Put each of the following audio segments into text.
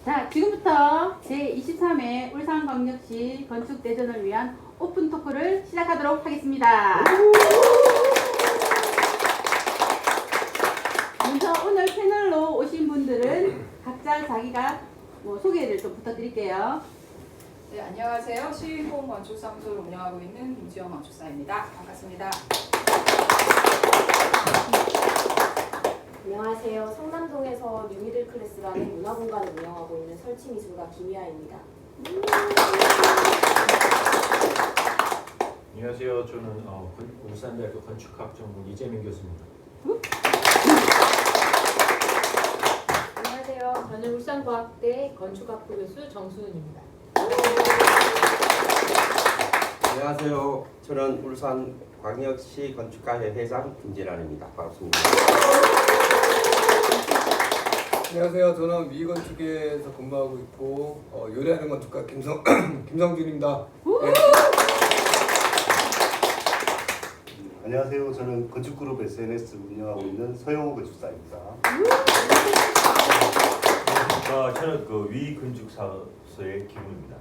자, 지금부터 제23회 울산광역시 건축대전을 위한 오픈 토크를 시작하도록 하겠습니다. 먼저 오늘 패널로 오신 분들은 각자 자기가 소개를 좀 부탁드릴게요. 네, 안녕하세요. 시공 건축사무소를 운영하고 있는 김지영 건축사입니다. 반갑습니다. 안녕하세요. 성남동에서 뉴미들 클래스라는 문화공간을 운영하고 있는 설치미술가 김희아입니다. 안녕하세요. 저는 울산대학교 건축학 전문 이재민 교수입니다. 안녕하세요. 저는 울산과학대 건축학부 교수 정수은입니다. 안녕하세요. 저는 울산광역시 건축가회 회장 김진환입니다. 반갑습니다. 안녕하세요. 저는 미건축에서 근무하고 있고 요리하는 건축가 김성준입니다. 네. 안녕하세요. 저는 건축그룹 SNS 운영하고 있는 서영호 건축사입니다. 저는 위 건축사무소의 김우입니다.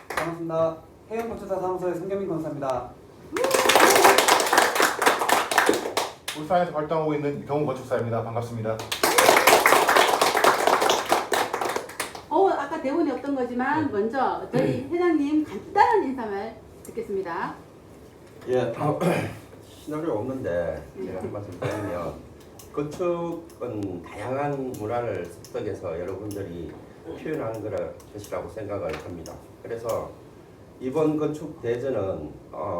반갑습니다. 해영건축사 사무소의 손경민 건사입니다. 울산에서 활동하고 있는 경훈 건축사입니다. 반갑습니다. 아까 대본에 없던 거지만 먼저 저희 회장님 간단한 인사말 듣겠습니다. 예, 시나리오 없는데 제가 한 말씀 드리면 건축은 다양한 문화를 습득해서 여러분들이 표현하는 것이라고 생각을 합니다. 그래서 이번 건축 대전은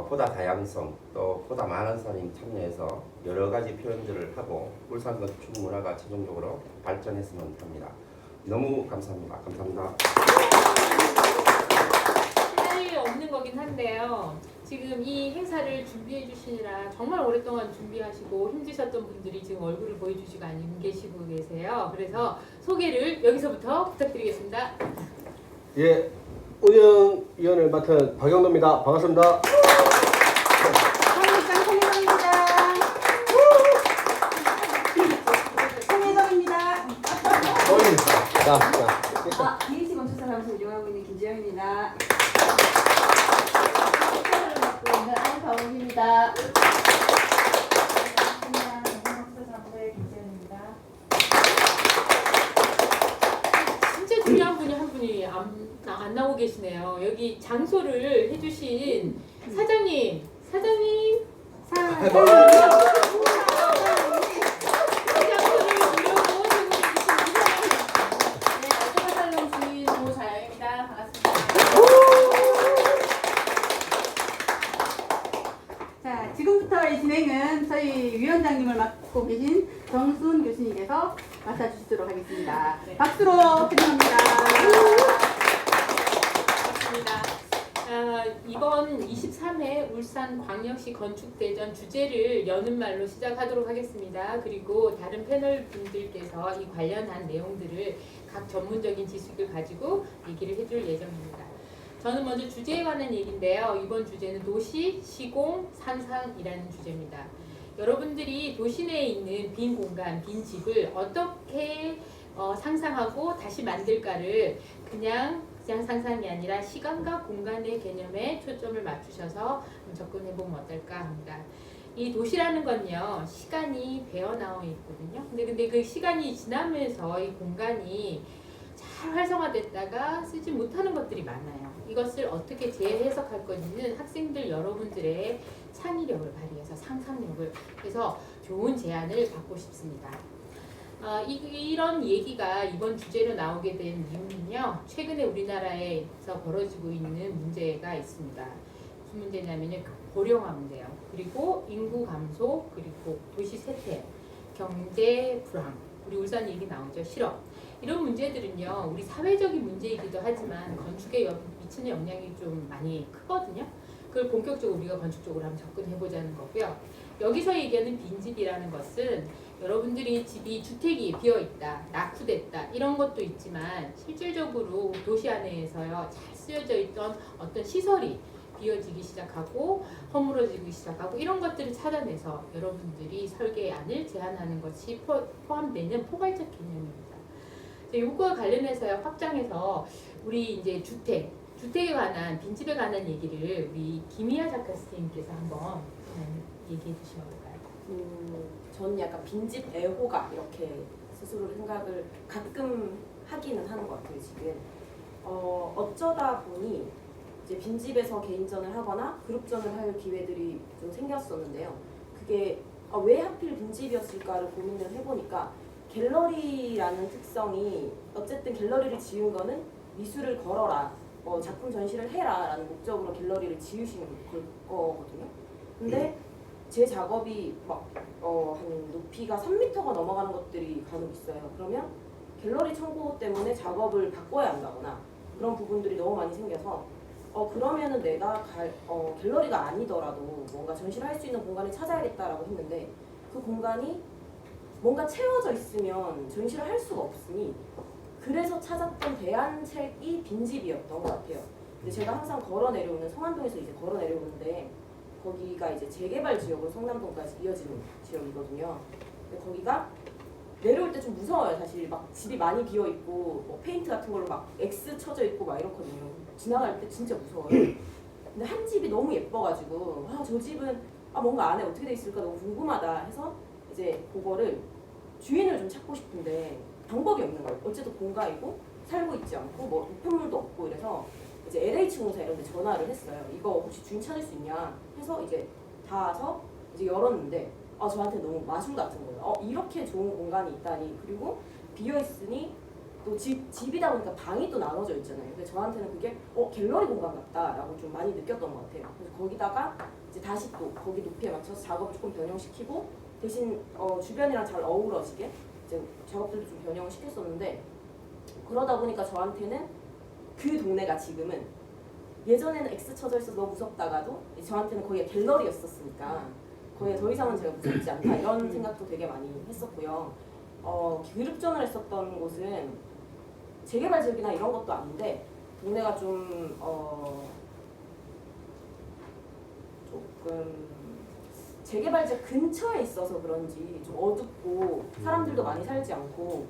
보다 다양성 또 보다 많은 사람이 참여해서 여러 가지 표현들을 하고 울산 건축 문화가 최종적으로 발전했으면 합니다. 너무 감사합니다. 감사합니다. 시간이 없는 거긴 한데요. 지금 이 행사를 준비해 주시느라 정말 오랫동안 준비하시고 힘드셨던 분들이 지금 얼굴을 보여주시고 안 계시고 계세요. 그래서 소개를 여기서부터 부탁드리겠습니다. 예, 운영위원을 맡은 박영도입니다. 반갑습니다. 사무장 송혜정입니다. 송혜정입니다. 자. DH 건축사 사무소 운영하고 있는 김지영입니다. 특별을 맡고 있는 안서웅입니다. 진짜 중요한 분이 한 분이 안 나오고 계시네요. 여기 장소를 해주신 사장님. 자, 지금부터의 진행은 저희 위원장님을 맡고 계신 정수은 교수님께서 맡아주시도록 하겠습니다. 네. 박수로 환영합니다. 이번 23회 울산광역시 건축대전 주제를 여는 말로 시작하도록 하겠습니다. 그리고 다른 패널 분들께서 이 관련한 내용들을 각 전문적인 지식을 가지고 얘기를 해줄 예정입니다. 저는 먼저 주제에 관한 얘기인데요. 이번 주제는 도시, 시공, 상상이라는 주제입니다. 여러분들이 도시 내에 있는 빈 공간, 빈 집을 어떻게 상상하고 다시 만들까를 그냥 상상이 아니라 시간과 공간의 개념에 초점을 맞추셔서 접근해보면 어떨까 합니다. 이 도시라는 건요, 시간이 배어 나와 있거든요. 근데 그 시간이 지나면서 이 공간이 잘 활성화됐다가 쓰지 못하는 것들이 많아요. 이것을 어떻게 재해석할 건지는 학생들 여러분들의 창의력을 발휘해서 상상력을 해서 좋은 제안을 받고 싶습니다. 이런 얘기가 이번 주제로 나오게 된 이유는요. 최근에 우리나라에서 벌어지고 있는 문제가 있습니다. 무슨 문제냐면요. 고령화 문제요. 그리고 인구 감소, 그리고 도시 쇠퇴, 경제 불황, 우리 울산 얘기 나오죠. 실업. 이런 문제들은요. 우리 사회적인 문제이기도 하지만 건축에 미치는 영향이 좀 많이 크거든요. 그걸 본격적으로 우리가 건축적으로 한번 접근해보자는 거고요. 여기서 얘기하는 빈집이라는 것은 여러분들이 집이 주택이 비어있다, 낙후됐다 이런 것도 있지만 실질적으로 도시 안에서요 잘 쓰여져 있던 어떤 시설이 비어지기 시작하고 허물어지기 시작하고 이런 것들을 찾아내서 여러분들이 설계안을 제안하는 것이 포함되는 포괄적 개념입니다. 이것과 관련해서 확장해서 우리 이제 주택에 관한 빈집에 관한 얘기를 우리 김희아 작가 선생님께서 한번 얘기해 주시면 어떨까요? 저는 약간 빈집 애호가 이렇게 스스로 생각을 가끔 하기는 하는 것 같아요. 지금 어쩌다 보니 이제 빈집에서 개인전을 하거나 그룹전을 할 기회들이 좀 생겼었는데요. 그게 왜 하필 빈집이었을까를 고민을 해보니까 갤러리라는 특성이 어쨌든 갤러리를 지은 거는 미술을 걸어라, 작품 전시를 해라 라는 목적으로 갤러리를 지으신 거거든요. 근데 제 작업이 한 높이가 3m가 넘어가는 것들이 간혹 있어요. 그러면 갤러리 청구 때문에 작업을 바꿔야 한다거나 그런 부분들이 너무 많이 생겨서 그러면은 내가 갤러리가 아니더라도 뭔가 전시를 할 수 있는 공간을 찾아야겠다라고 했는데 그 공간이 뭔가 채워져 있으면 전시를 할 수가 없으니 그래서 찾았던 대안책이 빈집이었던 것 같아요. 근데 제가 항상 걸어 내려오는 성안동에서 이제 걸어 내려오는데 거기가 이제 재개발 지역으로 성남동까지 이어지는 지역이거든요. 근데 거기가 내려올 때 좀 무서워요. 사실 막 집이 많이 비어 있고 뭐 페인트 같은 걸로 막 X 쳐져 있고 막 이렇거든요. 지나갈 때 진짜 무서워요. 근데 한 집이 너무 예뻐가지고 저 집은 뭔가 안에 어떻게 돼 있을까 너무 궁금하다 해서 이제 그거를 주인을 좀 찾고 싶은데 방법이 없는 거예요. 어쨌든 공가이고 살고 있지 않고 뭐 우편물도 없고 이래서 이제 LH공사 이런 데 전화를 했어요. 이거 혹시 주인 찾을 수 있냐 해서 이제 닿아서 이제 열었는데 저한테 너무 마술 같은 거예요. 이렇게 좋은 공간이 있다니. 그리고 비어 있으니 또 집이다 보니까 방이 또 나눠져 있잖아요. 근데 저한테는 그게 갤러리 공간 같다라고 좀 많이 느꼈던 것 같아요. 그래서 거기다가 이제 다시 또 거기 높이에 맞춰서 작업을 조금 변형시키고 대신 주변이랑 잘 어우러지게 이제 작업들도 좀 변형을 시켰었는데 그러다 보니까 저한테는 그 동네가 지금은 예전에는 X 쳐져 있어서 너무 무섭다가도 저한테는 거기가 갤러리였었으니까 거기에 더 이상은 제가 무섭지 않다 이런 생각도 되게 많이 했었고요. 그룹전을 했었던 곳은 재개발 지역이나 이런 것도 아닌데 동네가 좀 조금 재개발 지역 근처에 있어서 그런지 좀 어둡고 사람들도 많이 살지 않고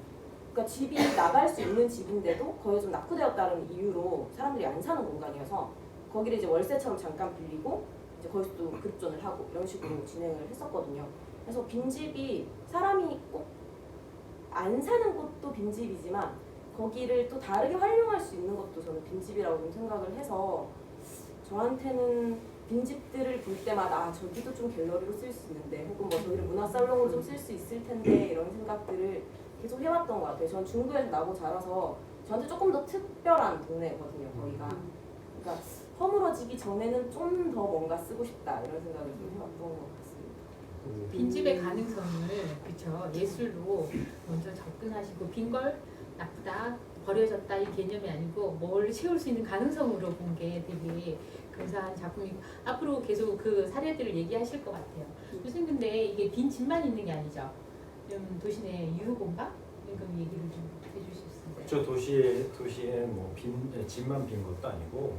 그러니까 집이 나갈 수 있는 집인데도 거의 좀 낙후되었다는 이유로 사람들이 안 사는 공간이어서 거기를 이제 월세처럼 잠깐 빌리고 이제 거기서 또 그룹전을 하고 이런 식으로 진행을 했었거든요. 그래서 빈집이 사람이 꼭 안 사는 곳도 빈집이지만 거기를 또 다르게 활용할 수 있는 것도 저는 빈집이라고 좀 생각을 해서 저한테는 빈집들을 볼 때마다 저기도 좀 갤러리로 쓸 수 있는데 혹은 뭐 저기를 문화살롱으로 좀 쓸 수 있을 텐데 이런 생각들을 계속 해왔던 것 같아요. 전 중구에서 나고 자라서 저한테 조금 더 특별한 동네거든요. 거기가. 그러니까 허물어지기 전에는 좀 더 뭔가 쓰고 싶다 이런 생각을 좀 해왔던 것 같습니다. 빈집의 가능성을 그쵸 예술로 먼저 접근하시고 빈걸 나쁘다 버려졌다 이 개념이 아니고 뭘 채울 수 있는 가능성으로 본 게 되게 근사한 작품이고 앞으로 계속 그 사례들을 얘기하실 것 같아요. 교수님 근데 이게 빈 집만 있는 게 아니죠. 도시내 유휴공간 이런 얘기를 좀 해주실 수 있어요. 저 도시에 뭐 집만 빈 것도 아니고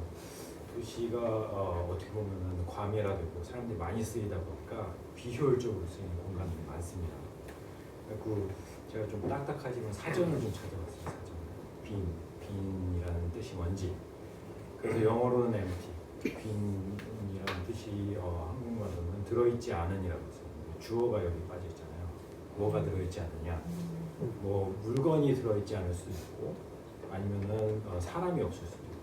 도시가 어떻게 보면은 과밀화되고 사람들이 많이 쓰이다 보니까 비효율적으로 쓰이는 공간들이 많습니다. 그 제가 좀 딱딱하지만 사전을 좀 찾아봤어요. 사전. 빈이라는 뜻이 뭔지. 그래서 영어로는 empty, 빈이라는 뜻이 한국말로는 들어있지 않은이라고 했어요. 주어가 여기 빠져 있잖아요. 뭐가 들어있지 않느냐. 뭐 물건이 들어있지 않을 수도 있고 아니면은 사람이 없을 수도 있고.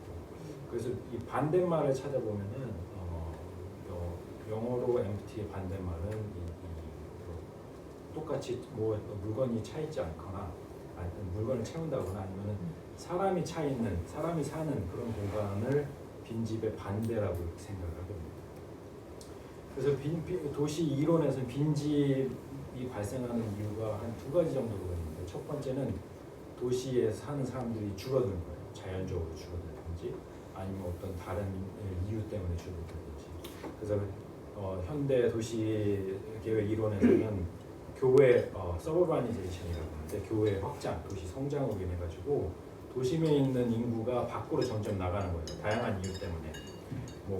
그래서 이 반대말을 찾아보면은 영어로 empty의 반대말은 똑같이 뭐 물건이 차 있지 않거나 물건을 채운다거나 아니면은 사람이 차 있는 사람이 사는 그런 공간을 빈집의 반대라고 생각을 하거든요. 그래서 도시 이론에서는 빈집이 발생하는 이유가 한 두 가지 정도로 있는데 첫 번째는 도시에 사는 사람들이 줄어드는 거예요. 자연적으로 줄어들든지 아니면 어떤 다른 이유 때문에 줄어들든지. 그래서 현대 도시 계획 이론에서는 교외 서버바니제이션이라고 하는데 교외 확장, 도시 성장으로 인해 가지고 도심에 있는 인구가 밖으로 점점 나가는 거예요. 다양한 이유 때문에 뭐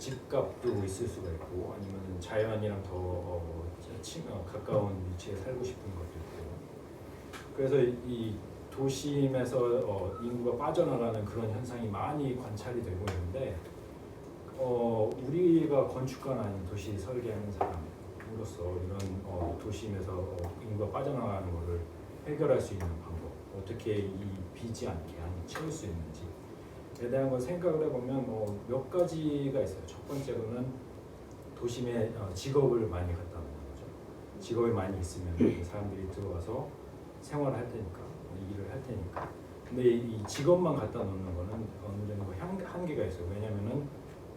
집값도 있을 수가 있고 아니면 자연이랑 더 가까운 위치에 살고 싶은 것도 있고 그래서 이 도심에서 인구가 빠져나가는 그런 현상이 많이 관찰이 되고 있는데 우리가 건축가나 아니면 도시 설계하는 사람으로서 이런 도심에서 인구가 빠져나가는 것을 해결할 수 있는 방법 어떻게 이 비지 않게 채울 수 있는지에 대한 걸 생각을 해보면 몇 가지가 있어요. 첫 번째로는 도심에 직업을 많이 갖다 놓는 거죠. 직업이 많이 있으면 사람들이 들어와서 생활을 할 테니까 일을 할 테니까. 근데 이 직업만 갖다 놓는 거는 어느 정도 한계가 있어요. 왜냐면은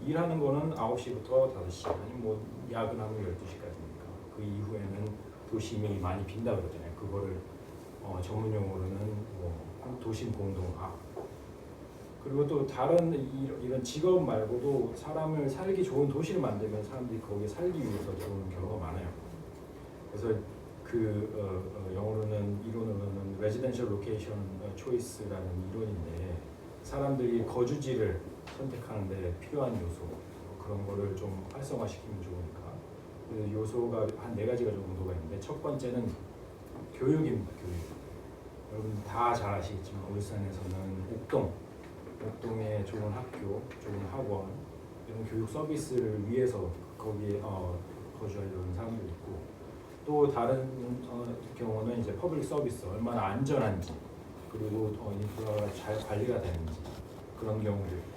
일하는 거는 9시부터 5시 아니면 뭐 야근하면 12시까지니까 그 이후에는 도심이 많이 빈다 그러잖아요. 그거를 전문 용어로는 도심 공동화. 그리고 또 다른 이런 직업 말고도 사람을 살기 좋은 도시를 만들면 사람들이 거기에 살기 위해서 들어오는 경우가 많아요. 그래서 영어로는 이론으로는 residential location choice라는 이론인데 사람들이 거주지를 선택하는데 필요한 요소 그런 거를 좀 활성화시키면 좋으니까 그 요소가 한 4가지가 정도가 있는데 첫 번째는 교육입니다. 교육. 여러분 다 잘 아시겠지만 울산에서는 옥동에 좋은 학교, 좋은 학원 이런 교육 서비스를 위해서 거기에 거주하려는 사람들이 있고 또 다른 경우는 이제 퍼블릭 서비스 얼마나 안전한지 그리고 인프라가 잘 관리가 되는지 그런 경우도 있고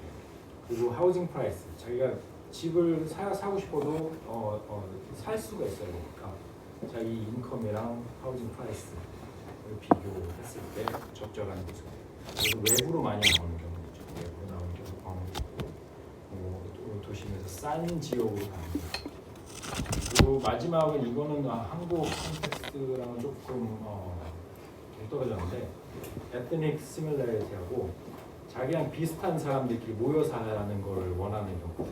그리고 하우징 프라이스 자기가 집을 사고 싶어도 살 수가 있어야 되니까 자기 인컴이랑 하우징 프라이스를 비교했을 때 적절한 요소 그리고 외부로 많이 나오는 경우 있죠. 외부로 나오는 경우 있고 도심에서 싼 지역으로 가는 그리고 마지막은 이거는 한국 콘텍스트랑은 조금 떨어졌는데 에트닉 시밀러리티하고 자기랑 비슷한 사람들끼리 모여 사는 걸 원하는 경우.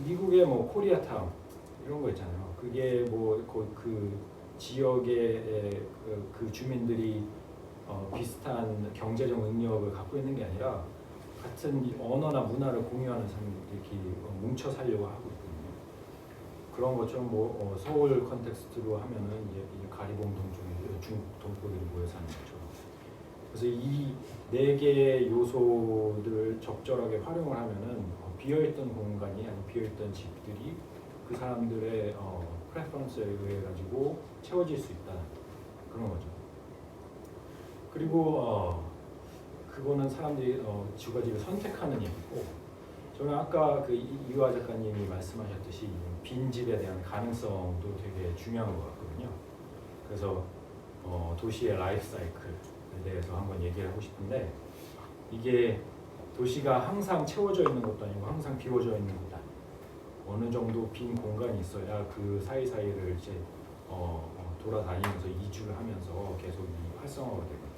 미국의 뭐 코리아타운 이런 거 있잖아요. 그게 뭐 그 지역의 그 주민들이 비슷한 경제적 능력을 갖고 있는 게 아니라 같은 언어나 문화를 공유하는 사람들끼리 뭉쳐 살려고 하고 있거든요. 그런 것처럼 뭐 서울 컨텍스트로 하면은 이제 가리봉동 쪽에 중국 동포들이 모여 사는 거죠. 그래서 이 4개의 요소를 적절하게 활용을 하면은 비어있던 공간이 아니 비어있던 집들이 그 사람들의 프레퍼런스에 의해 가지고 채워질 수 있다는 그런 거죠. 그리고 그거는 사람들이 주거지를 선택하는 얘기고 저는 아까 그 이화 작가님이 말씀하셨듯이 빈집에 대한 가능성도 되게 중요한 것 같거든요. 그래서 도시의 라이프 사이클에 대해서 한번 얘기를 하고 싶은데 이게 도시가 항상 채워져 있는 것도 아니고 항상 비워져 있는 것도 아니고 어느 정도 빈 공간이 있어야 그 사이사이를 이제 돌아다니면서 이주를 하면서 계속 이 활성화가 되거든요.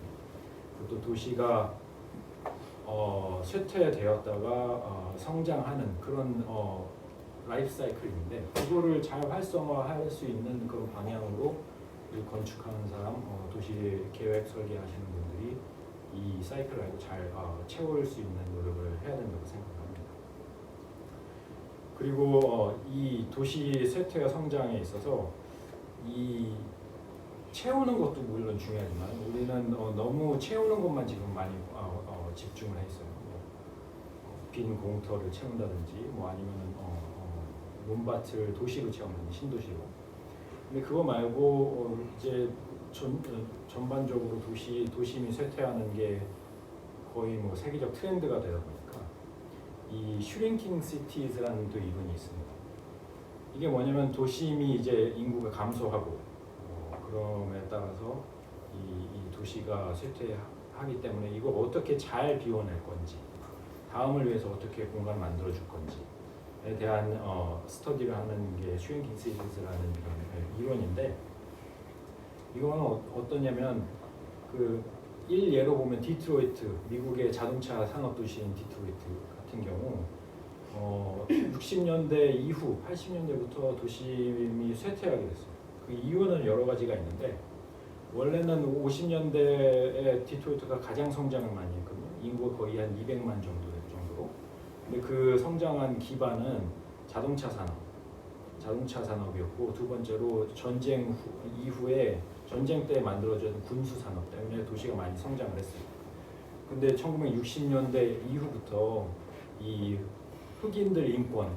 또 도시가 쇠퇴되었다가 성장하는 그런 라이프 사이클인데 그거를 잘 활성화할 수 있는 그런 방향으로 건축하는 사람, 도시 계획 설계하시는 분들이 이 사이클을 알고 잘 채울 수 있는 노력을 해야 된다고 생각합니다. 그리고 이 도시 쇠퇴와 성장에 있어서 이 채우는 것도 물론 중요하지만 우리는 너무 채우는 것만 지금 많이 집중을 했어요. 빈 공터를 채운다든지 뭐 아니면 논밭을 도시로 채운다든지 신도시로. 근데 그거 말고 이제 전반적으로 도심이 쇠퇴하는 게 거의 뭐 세계적 트렌드가 되다 보니까 이 슈링킹 시티즈라는 또 이론이 있습니다. 이게 뭐냐면 도심이 이제 인구가 감소하고 그럼에 따라서 이 도시가 쇠퇴하기 때문에 이걸 어떻게 잘 비워낼 건지 다음을 위해서 어떻게 공간을 만들어 줄 건지에 대한 스터디를 하는 게 슈링킹 시티즈라는 이론인데 이거는 어떠냐면 그 일예로 보면 디트로이트 미국의 자동차 산업 도시인 디트로이트 같은 경우 60년대 이후 80년대부터 도심이 쇠퇴하게 됐어요. 그 이유는 여러 가지가 있는데 원래는 50년대에 디트로이트가 가장 성장을 많이 했거든요. 인구가 거의 한 200만 정도 될 정도로. 근데 그 성장한 기반은 자동차 산업이었고 두 번째로 전쟁 이후에 전쟁 때 만들어진 군수 산업 때문에 도시가 많이 성장을 했어요. 근데 1960년대 이후부터 이 흑인들 인권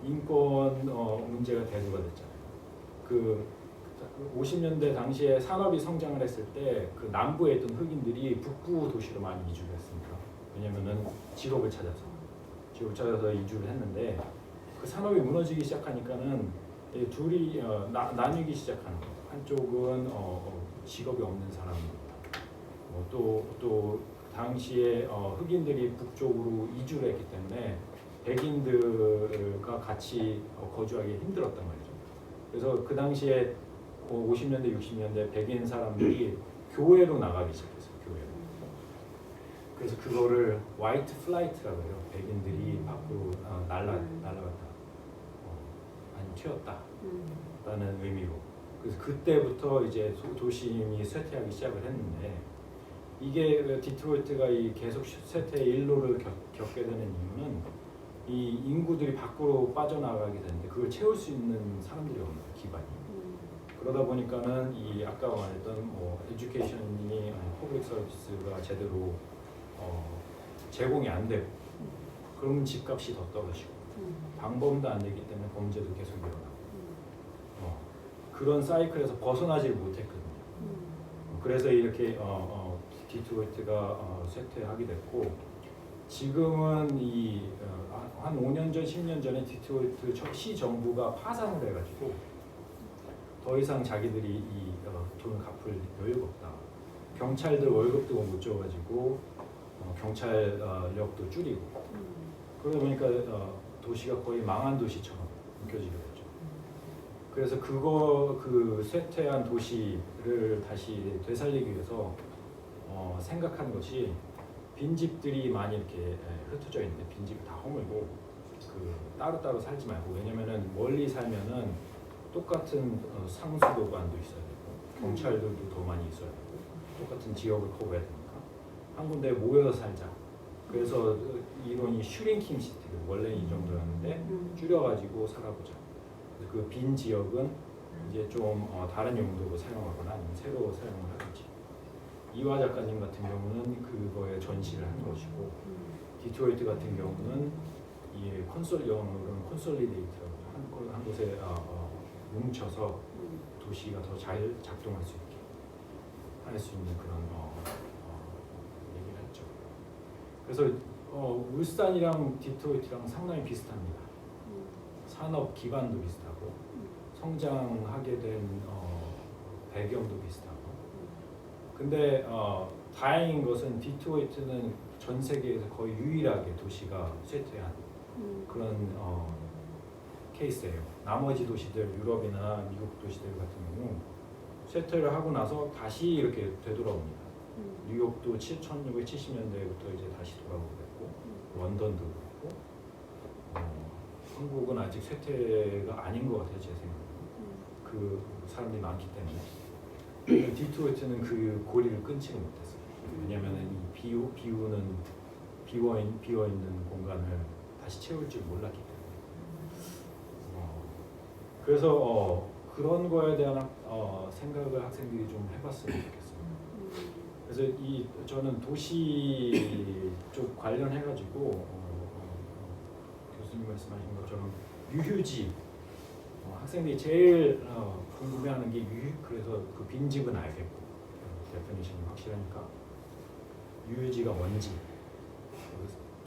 문제가 대두가 됐잖아요. 그 50년대 당시에 산업이 성장을 했을 때 그 남부에 있던 흑인들이 북부 도시로 많이 이주를 했습니다. 왜냐면은 직업을 찾아서 이주를 했는데 그 산업이 무너지기 시작하니까는 이 둘이 나뉘기 시작하는 거예요. 한쪽은 직업이 없는 사람입니다. 또 당시에 흑인들이 북쪽으로 이주를 했기 때문에 백인들과 같이 거주하기 힘들었단 말이죠. 그래서 그 당시에 50년대, 60년대 백인 사람들이 교회로 나가기 시작했어요. 교회로. 그래서 그거를 화이트 플라이트라고 해요. 백인들이 밖으로 날아갔다. 아니 튀었다라는 의미로. 그래서 그때부터 이제 도심이 쇠퇴하기 시작을 했는데 이게 디트로이트가 계속 쇠퇴의 일로를 겪게 되는 이유는 이 인구들이 밖으로 빠져나가게 되는데 그걸 채울 수 있는 사람들이 없는 거예요, 기반이. 그러다 보니까는 이 아까 말했던 에듀케이션이 퍼블릭 서비스가 제대로 제공이 안 되고 그러면 집값이 더 떨어지고 방범도 안 되기 때문에 범죄도 계속 일어나고 그런 사이클에서 벗어나지를 못했거든요. 그래서 이렇게 디트로이트가 쇠퇴하게 됐고 지금은 한 5년 전, 10년 전에 디트로이트 시 정부가 파산을 해가지고 더 이상 자기들이 돈을 갚을 여유가 없다. 경찰들 월급도 못 줘가지고 경찰력도 줄이고 그러다 보니까 도시가 거의 망한 도시처럼 느껴지게 됐죠. 그래서 그 쇠퇴한 도시를 다시 되살리기 위해서 생각한 것이 빈집들이 많이 이렇게 흩어져 있는데 빈집을 다 허물고 따로따로 살지 말고 왜냐면은 멀리 살면은 똑같은 상수도관도 있어야 되고 경찰들도 더 많이 있어야 되고 똑같은 지역을 커버해야 되니까 한 군데에 모여서 살자. 그래서 이론이 슈링킹 시티를 원래 이 정도였는데 줄여가지고 살아보자. 그 빈 지역은 이제 좀 다른 용도로 사용하거나 아니면 새로 사용을 하든지. 이화 작가님 같은 경우는 그거에 전시를 한 것이고 디트로이트 같은 경우는 이 영어로는 콘솔리데이트라고 한 곳에 뭉쳐서 도시가 더 잘 작동할 수 있게 할 수 있는 그런 얘기를 했죠. 그래서 울산이랑 디트로이트랑 상당히 비슷합니다. 산업 기반도 비슷하고 성장하게 된 배경도 비슷하고. 근데 다행인 것은 디트로이트는 전 세계에서 거의 유일하게 도시가 쇠퇴한 그런 케이스예요. 나머지 도시들, 유럽이나 미국 도시들 같은 경우 쇠퇴를 하고 나서 다시 이렇게 되돌아옵니다. 뉴욕도 1970년대부터 이제 다시 돌아오게 됐고, 런던도 그렇고, 한국은 아직 쇠퇴가 아닌 것 같아요, 제 생각에는. 그 사람들이 많기 때문에. 디트로이트는 그 고리를 끊지를 못했어요. 왜냐하면 이 비어 있는 공간을 다시 채울 줄 몰랐기 때문에. 그래서 그런 거에 대한 생각을 학생들이 좀 해봤으면 좋겠어요. 그래서 저는 도시 쪽 관련해가지고 교수님 말씀하신 것처럼 유휴지 학생들이 제일 궁금해하는 게 그래서 그 빈집은 알겠고 데피니션이 확실하니까 유휴지가 뭔지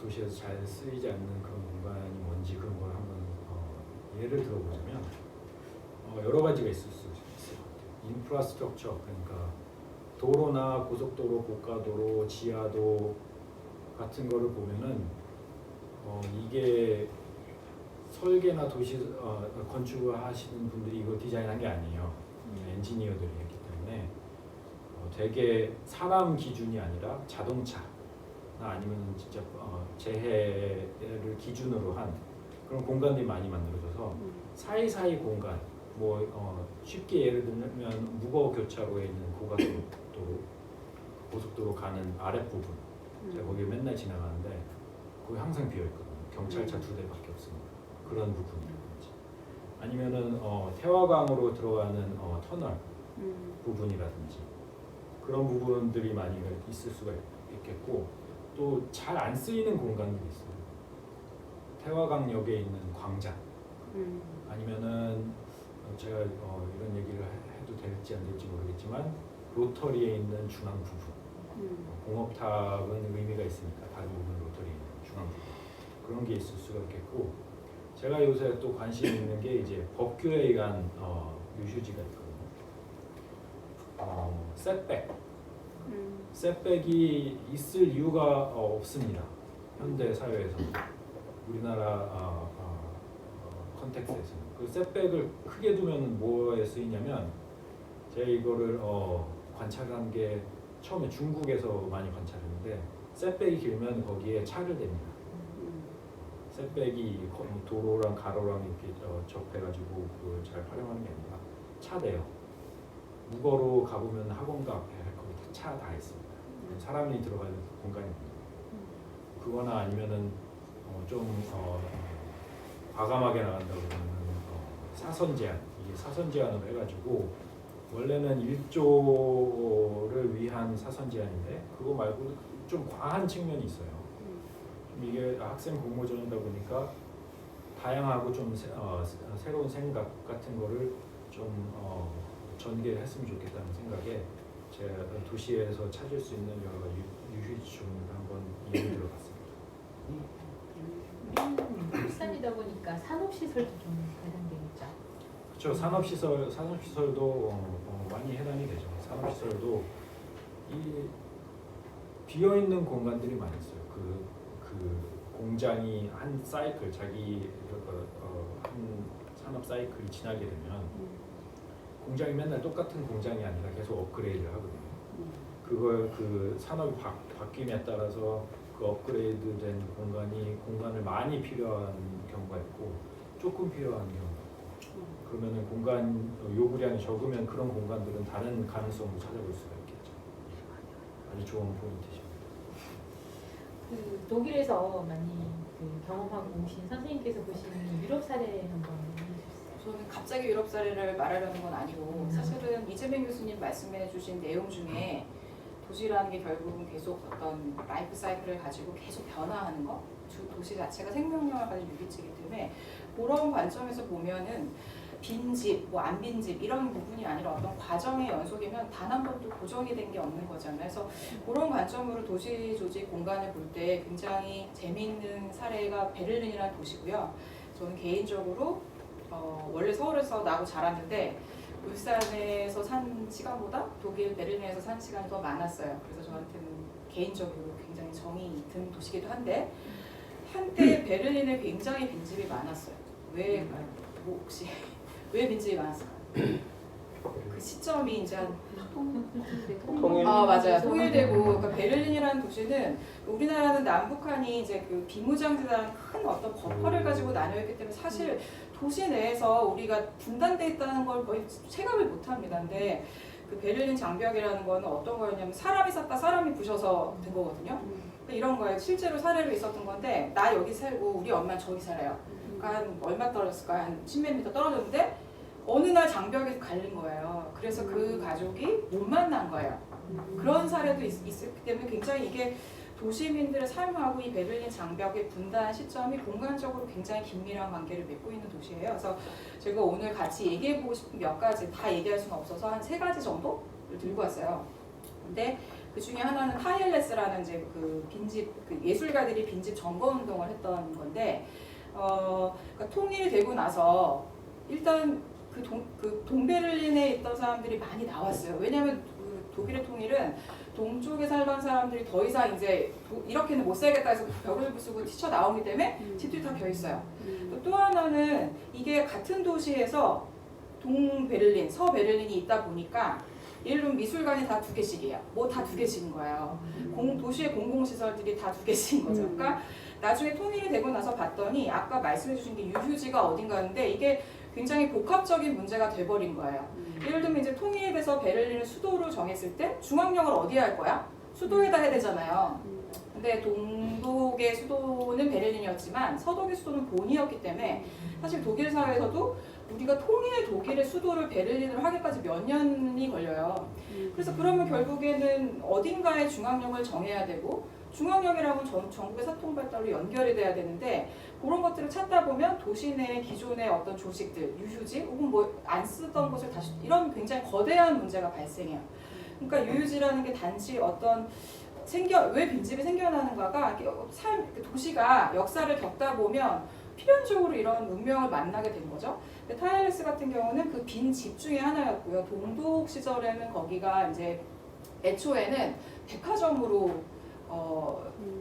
도시에서 잘 쓰이지 않는 그런 공간이 뭔지 그런 걸 한번 예를 들어보자면 여러 가지가 있을 수 있을 것 같아요. 인프라스트럭처 그러니까 도로나 고속도로, 고가도로, 지하도 같은 거를 보면은 이게 설계나 도시 건축을 하시는 분들이 이거 디자인한 게 아니에요. 엔지니어들이 했기 때문에 되게 사람 기준이 아니라 자동차나 아니면 진짜 재해를 기준으로 한 그런 공간들이 많이 만들어져서 사이사이 공간 쉽게 예를 들면 무거 교차로에 있는 고속도로 가는 아랫부분 제가 거기 맨날 지나가는데 거기 항상 비어 있거든요. 경찰차 2대밖에 없습니다. 그런 부분이라든지 아니면은 태화강으로 들어가는 터널 부분이라든지 그런 부분들이 많이 있을 수가 있겠고 또 잘 안 쓰이는 공간들이 있어요. 태화강역에 있는 광장 아니면은 제가 이런 얘기를 해도 될지 안 될지 모르겠지만 로터리에 있는 중앙 부분 공업탑은 의미가 있으니까 다른 부분 로터리에 있는 중앙 부분 그런 게 있을 수가 있겠고 제가 요새 또 관심 있는 게 이제 법규에 의한 유휴지가 있거든요. 셋백이 있을 이유가 없습니다. 현대 사회에서 우리나라 컨텍스트에서는 그 셋백을 크게 두면 뭐에 쓰이냐면 제가 이거를 관찰한 게 처음에 중국에서 많이 관찰했는데 셋백이 길면 거기에 차를 댑니다. 셋백이 도로랑 가로랑 이렇게 접해가지고 그걸 잘 활용하는 게 아니라 차 대요. 무거로 가보면 학원가 앞에 거기 차 다 있습니다. 사람이 들어가는 공간입니다. 그거나 아니면은 좀 과감하게 나간다 그러면 사선 제한 이게 사선 제한으로 해가지고 원래는 1조를 위한 사선 제한인데 그거 말고 좀 과한 측면이 있어요. 좀 이게 학생 공모전이다 보니까 다양하고 좀 새로운 생각 같은 거를 좀 전개를 했으면 좋겠다는 생각에 제가 도시에서 찾을 수 있는 여러 가지 유휴지점을 한번 예를 들어봤습니다. 울산이다 보니까 산업시설도 좀 해당되겠죠. 그렇죠. 산업시설도 많이 해당이 되죠. 산업시설도 이 비어 있는 공간들이 많이 있어요. 그 공장이 한 사이클 자기 한 산업 사이클이 지나게 되면 공장이 맨날 똑같은 공장이 아니라 계속 업그레이드를 하거든요. 그걸 그 산업이 바뀜에 따라서 그 업그레이드된 공간을 많이 필요한 경우가 있고 조금 필요한 경우가 있고 그러면은 공간 요구량이 적으면 그런 공간들은 다른 가능성을 찾아볼 수가 있겠죠. 아주 좋은 포인트십니다. 그 독일에서 많이 경험하고 오신 선생님께서 보시는 유럽 사례 한번 해주세요. 저는 갑자기 유럽 사례를 말하려는 건 아니고 사실은 이재명 교수님 말씀해 주신 내용 중에 도시라는 게 결국은 계속 어떤 라이프 사이클을 가지고 계속 변화하는 거 도시 자체가 생명력을 가진 유기체이기 때문에 그런 관점에서 보면은 빈집, 뭐 안 빈집 이런 부분이 아니라 어떤 과정의 연속이면 단 한 번도 고정이 된 게 없는 거잖아요. 그래서 그런 관점으로 도시 조직 공간을 볼 때 굉장히 재미있는 사례가 베를린이라는 도시고요. 저는 개인적으로 원래 서울에서 나고 자랐는데 울산에서 산 시간보다 독일 베를린에서 산 시간이 더 많았어요. 그래서 저한테는 개인적으로 굉장히 정이 든 도시기도 한데 한때 베를린에 굉장히 빈집이 많았어요. 왜 혹시 왜 빈집이 많았을까요? 그 시점이 이제 한 통일. 맞아요. 통일되고 그러니까 베를린이라는 도시는 우리나라는 남북한이 이제 그 비무장지대라는 큰 어떤 버퍼를 가지고 나뉘어 있기 때문에 사실 도시 내에서 우리가 분단돼 있다는 걸 거의 체감을 못합니다. 근데 그 베를린 장벽이라는 거는 어떤 거였냐면 사람이 쌌다 사람이 부셔서 된 거거든요. 그러니까 이런 거예요. 실제로 사례로 있었던 건데 나 여기 살고 우리 엄마는 저기 살아요. 그러니까 한 얼마 떨어졌을까? 한 10몇 미터 떨어졌는데 어느 날 장벽에서 갈린 거예요. 그래서 그 가족이 못 만난 거예요. 그런 사례도 있었기 때문에 굉장히 이게 도시민들의 삶하고 이 베를린 장벽의 분단 시점이 공간적으로 굉장히 긴밀한 관계를 맺고 있는 도시예요. 그래서 제가 오늘 같이 얘기해보고 싶은 몇 가지 다 얘기할 수는 없어서 한 3가지 정도를 들고 왔어요. 근데 그 중에 하나는 하이엘레스라는 이제 그 빈집 그 예술가들이 빈집 점거 운동을 했던 건데 그러니까 통일되고 나서 일단 그 동베를린에 있던 사람들이 많이 나왔어요. 왜냐하면 그 독일의 통일은 동쪽에 살던 사람들이 더 이상 이제 이렇게는 못 살겠다 해서 벽을 부수고 튀쳐나오기 때문에 집들이 다 비어있어요. 또 하나는 이게 같은 도시에서 동베를린, 서베를린이 있다 보니까 예를 들면 미술관이 다 2개씩이에요. 뭐 다 2개씩인 거예요. 도시의 공공시설들이 다 2개씩인 거죠. 그러니까 나중에 통일이 되고 나서 봤더니 아까 말씀해 주신 게 유휴지가 어딘가였는데 이게 굉장히 복합적인 문제가 돼버린 거예요. 예를 들면 이제 통일이 돼서 베를린을 수도로 정했을 때 중앙역을 어디에 할 거야? 수도에다 해야 되잖아요. 근데 동독의 수도는 베를린이었지만 서독의 수도는 본이었기 때문에 사실 독일 사회에서도 우리가 통일 독일의 수도를 베를린으로 하기까지 몇 년이 걸려요. 그래서 그러면 결국에는 어딘가에 중앙역을 정해야 되고 중앙역이라면 전국의 사통발달로 연결이 돼야 되는데 그런 것들을 찾다 보면 도시 내 기존의 어떤 조직들, 유휴지 혹은 뭐 안 쓰던 것을 다시 이런 굉장히 거대한 문제가 발생해요. 그러니까 유휴지라는 게 단지 어떤 왜 빈집이 생겨나는가가 도시가 역사를 겪다 보면 필연적으로 이런 운명을 만나게 된 거죠. 근데 타일레스 같은 경우는 그 빈 집 중에 하나였고요. 동독 시절에는 거기가 이제 애초에는 백화점으로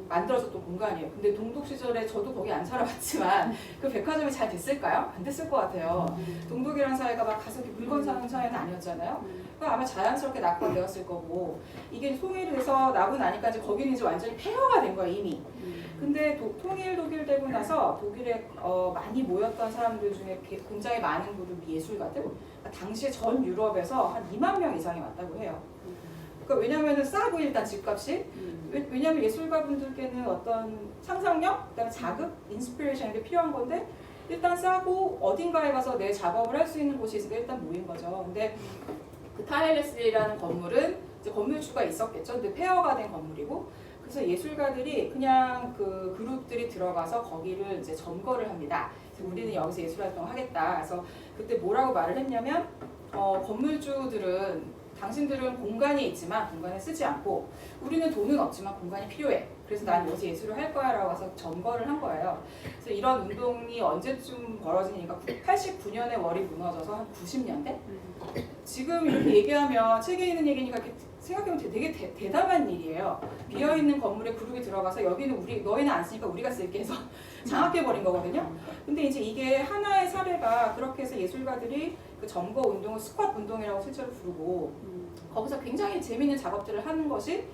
만들어졌던 공간이에요. 근데 동독 시절에 저도 거기 안 살아봤지만 그 백화점이 잘 됐을까요? 안 됐을 것 같아요. 동독이라는 사회가 막 가서 물건 사는 사회는 아니었잖아요. 그러니까 아마 자연스럽게 낙후되었을 거고 이게 통일이 돼서 나고 나니까 이제 거기는 이제 완전히 폐허가 된 거예요 이미. 근데 통일 독일 되고 나서 독일에 많이 모였던 사람들 중에 굉장히 많은 그룹 예술가들, 그러니까 당시에 전 유럽에서 한 2만 명 이상이 왔다고 해요. 그러니까 왜냐면은 싸고 일단 집값이 왜냐면 예술가분들께는 어떤 상상력, 그다음에 자극, 인스피레이션 이게 필요한 건데 일단 싸고 어딘가에 가서 내 작업을 할 수 있는 곳이 있으니까 일단 모인 거죠. 근데 그 타일레스라는 건물은 이제 건물주가 있었겠죠. 근데 폐허가 된 건물이고 그래서 예술가들이 그냥 그 그룹들이 들어가서 거기를 이제 점거를 합니다. 그래서 우리는 여기서 예술 활동을 하겠다. 그래서 그때 뭐라고 말을 했냐면 건물주들은 당신들은 공간이 있지만 공간을 쓰지 않고 우리는 돈은 없지만 공간이 필요해. 그래서 난 여기서 예술을 할 거야 라고 해서 점거를 한 거예요. 그래서 이런 운동이 언제쯤 벌어지니까 89년에 월이 무너져서 한 90년대? 지금 이렇게 얘기하면 책에 있는 얘기니까 이렇게 생각해보면 되게 대담한 일이에요. 비어있는 건물에 그룹이 들어가서 여기는 너희는 안 쓰니까 우리가 쓸게 해서 장악해버린 거거든요. 근데 이제 이게 하나의 사례가 그렇게 해서 예술가들이 그 점거 운동을 스쿼트 운동이라고 실제로 부르고 거기서 굉장히 재밌는 작업들을 하는 것이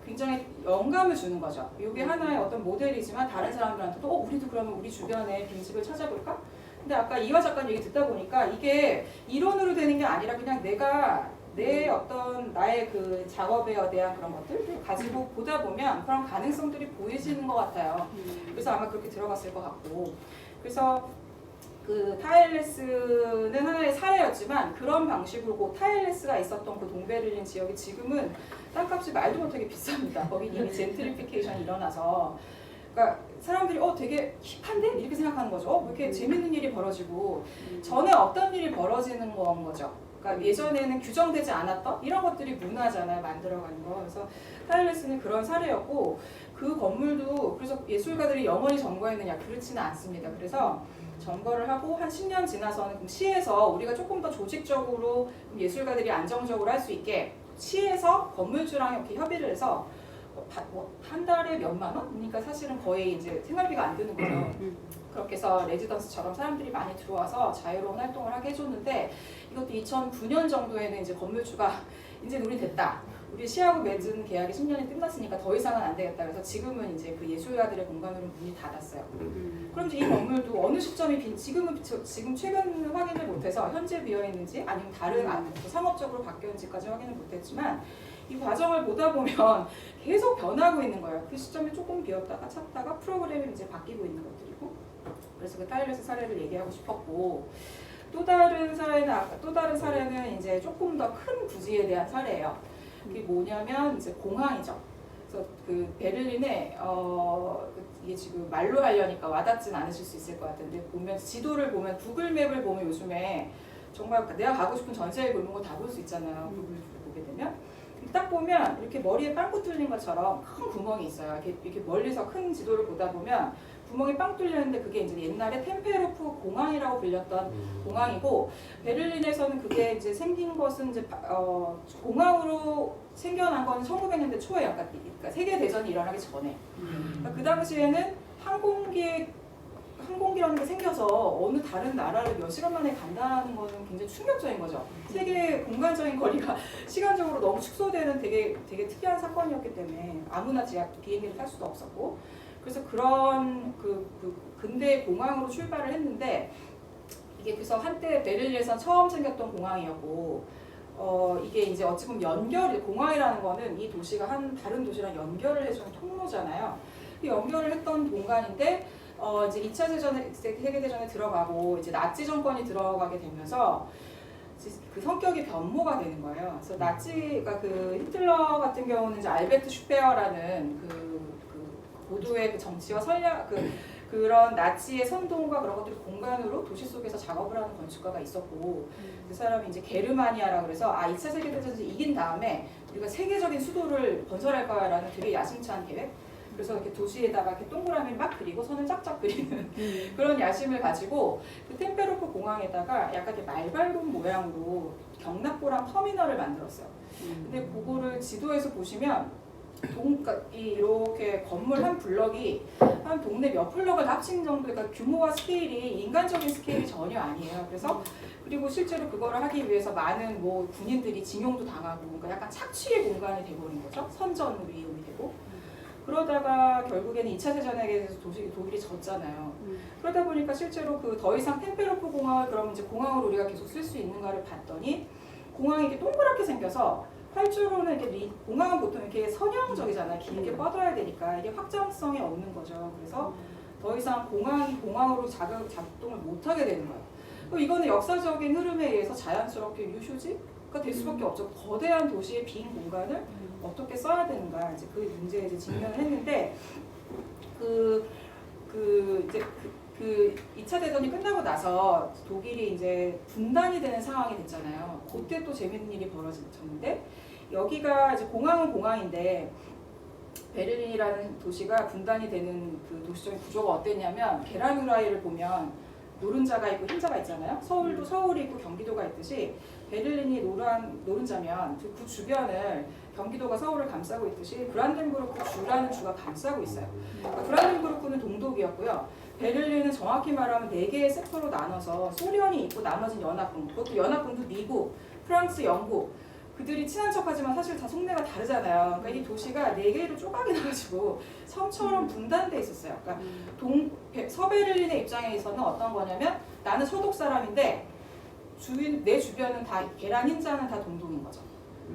굉장히 영감을 주는 거죠. 이게 하나의 어떤 모델이지만 다른 사람들한테도 우리도 그러면 우리 주변에 빈집을 찾아볼까? 근데 아까 이화 작가님 얘기 듣다 보니까 이게 이론으로 되는 게 아니라 그냥 내가 나의 그 작업에 대한 그런 것들을 가지고 보다 보면 그런 가능성들이 보여지는 것 같아요. 그래서 아마 그렇게 들어갔을 것 같고. 그래서 그 타일레스는 하나의 사례였지만 그런 방식으로 타일레스가 있었던 그 동베를린 지역이 지금은 땅값이 말도 못하게 비쌉니다. 거기 이미 젠트리피케이션이 일어나서 그러니까 사람들이 되게 힙한데? 이렇게 생각하는 거죠. 왜 이렇게 재밌는 일이 벌어지고 전에 없던 일이 벌어지는 건 거죠. 그러니까 예전에는 규정되지 않았던 이런 것들이 문화잖아요. 만들어가는 거. 그래서 타일레스는 그런 사례였고 그 건물도 그래서 예술가들이 영원히 점거했느냐 그렇지는 않습니다. 그래서 점거를 하고 한 10년 지나서는 시에서 우리가 조금 더 조직적으로 예술가들이 안정적으로 할 수 있게 시에서 건물주랑 이렇게 협의를 해서 한 달에 몇만 원? 그러니까 사실은 거의 이제 생활비가 안 드는 거죠. 그렇게 해서 레지던스처럼 사람들이 많이 들어와서 자유로운 활동을 하게 해줬는데 이것도 2009년 정도에는 이제 건물주가 이제 우리 됐다. 우리 시하고 맺은 계약이 10년이 끝났으니까 더 이상은 안 되겠다. 그래서 지금은 이제 그 예술가들의 공간으로 문이 닫았어요. 그럼 이제 이 건물도 어느 시점이 지금 최근 확인을 못해서 현재 비어 있는지 아니면 다른 상업적으로 바뀌었는지까지 확인을 못했지만 이 과정을 보다 보면 계속 변하고 있는 거예요. 그 시점에 조금 비었다가 찾다가 프로그램이 이제 바뀌고 있는 것들이고 그래서 그 타일레스 사례를 얘기하고 싶었고 또 다른 사례는 이제 조금 더 큰 부지에 대한 사례예요. 그게 뭐냐면 이제 공항이죠. 그래서 그 베를린에 이게 지금 말로 하려니까 와닿진 않으실 수 있을 것 같은데 보면 지도를 보면 구글맵을 보면 요즘에 정말 내가 가고 싶은 전 세계 골목을 다 볼 수 있잖아요. 구글을 보게 되면 딱 보면 이렇게 머리에 빵꾸 뚫린 것처럼 큰 구멍이 있어요. 이렇게 멀리서 큰 지도를 보다 보면 구멍이 빵 뚫렸는데 그게 이제 옛날에 템페로프 공항이라고 불렸던 공항이고 베를린에서는 그게 이제 생긴 것은 이제 공항으로 생겨난 건 1900년대 초에 그러니까 세계 대전이 일어나기 전에 그러니까 그 당시에는 항공기라는 게 생겨서 어느 다른 나라를 몇 시간 만에 간다는 거는 굉장히 충격적인 거죠. 세계 공간적인 거리가 시간적으로 너무 축소되는 되게 특이한 사건이었기 때문에 아무나 비행기를 탈 수도 없었고 그래서 그런 근대 공항으로 출발을 했는데 이게 그래서 한때 베를린에서 처음 생겼던 공항이었고 이게 이제 어찌 보면 연결이 공항이라는 거는 이 도시가 다른 도시랑 연결을 해주는 통로잖아요. 연결을 했던 공간인데 이제 2차 세계대전에 들어가고 이제 나치 정권이 들어가게 되면서 그 성격이 변모가 되는 거예요. 그래서 나치가 그 히틀러 같은 경우는 이제 알베르트 슈페어라는 그 고도의 그 정치와 전략 그런 나치의 선동과 그런 것들을 공간으로 도시 속에서 작업을 하는 건축가가 있었고 그 사람이 이제 게르마니아라고 그래서 2차 세계대전에서 이긴 다음에 우리가 세계적인 수도를 건설할 거야라는 되게 야심찬 계획. 그래서 이렇게 도시에다가 이렇게 동그라미를 막 그리고 선을 쫙쫙 그리는 그런 야심을 가지고 그 템페로포 공항에다가 약간 이렇게 말발굽 모양으로 경납고랑 터미널을 만들었어요. 근데 그거를 지도에서 보시면 이렇게 건물 한 블럭이 한 동네 몇 블럭을 합친 정도, 그러니까 규모와 스케일이 인간적인 스케일이 전혀 아니에요. 그래서 그리고 실제로 그거를 하기 위해서 많은 뭐 군인들이 징용도 당하고, 그러니까 약간 착취의 공간이 돼버린 거죠. 선전으로 이용이 되고. 그러다가 결국에는 2차 세전에 대해서 독일이 졌잖아요. 그러다 보니까 실제로 그 더 이상 템페로포 공항을 그럼 이제 공항으로 우리가 계속 쓸 수 있는가를 봤더니 공항이 이렇게 동그랗게 생겨서 활주로는 이렇게 공항은 보통 이렇게 선형적이잖아요. 길게 뻗어야 되니까 이게 확장성이 없는 거죠. 그래서 더 이상 공항이 공항으로 작동을 못하게 되는 거예요. 그럼 이거는 역사적인 흐름에 의해서 자연스럽게 유휴지가 될 수밖에 없죠. 거대한 도시의 빈 공간을 어떻게 써야 되는가 이제 그 문제에 이제 직면을 했는데 이제 2차 대전이 끝나고 나서 독일이 이제 분단이 되는 상황이 됐잖아요. 그때 또 재밌는 일이 벌어졌는데 여기가 이제 공항은 공항인데 베를린이라는 도시가 분단이 되는 그 도시적인 구조가 어땠냐면 계란 후라이를 보면 노른자가 있고 흰자가 있잖아요. 서울도 서울이 있고 경기도가 있듯이 베를린이 노른자면 그 주변을 경기도가 서울을 감싸고 있듯이 브란덴부르크 주라는 주가 감싸고 있어요. 그러니까 브란덴부르크는 동독이었고요. 베를린은 정확히 말하면 4개의 섹터로 나눠서 소련이 있고 나머지는 연합군, 그것도 연합군도 미국, 프랑스, 영국 그들이 친한 척하지만 사실 다 속내가 다르잖아요. 그러니까 이 도시가 4개로 쪼가게 나가지고 섬처럼 분단돼 있었어요. 그러니까 서베를린의 입장에서는 어떤 거냐면 나는 서독 사람인데 내 주변은 다 계란 흰자는 다 동독인 거죠.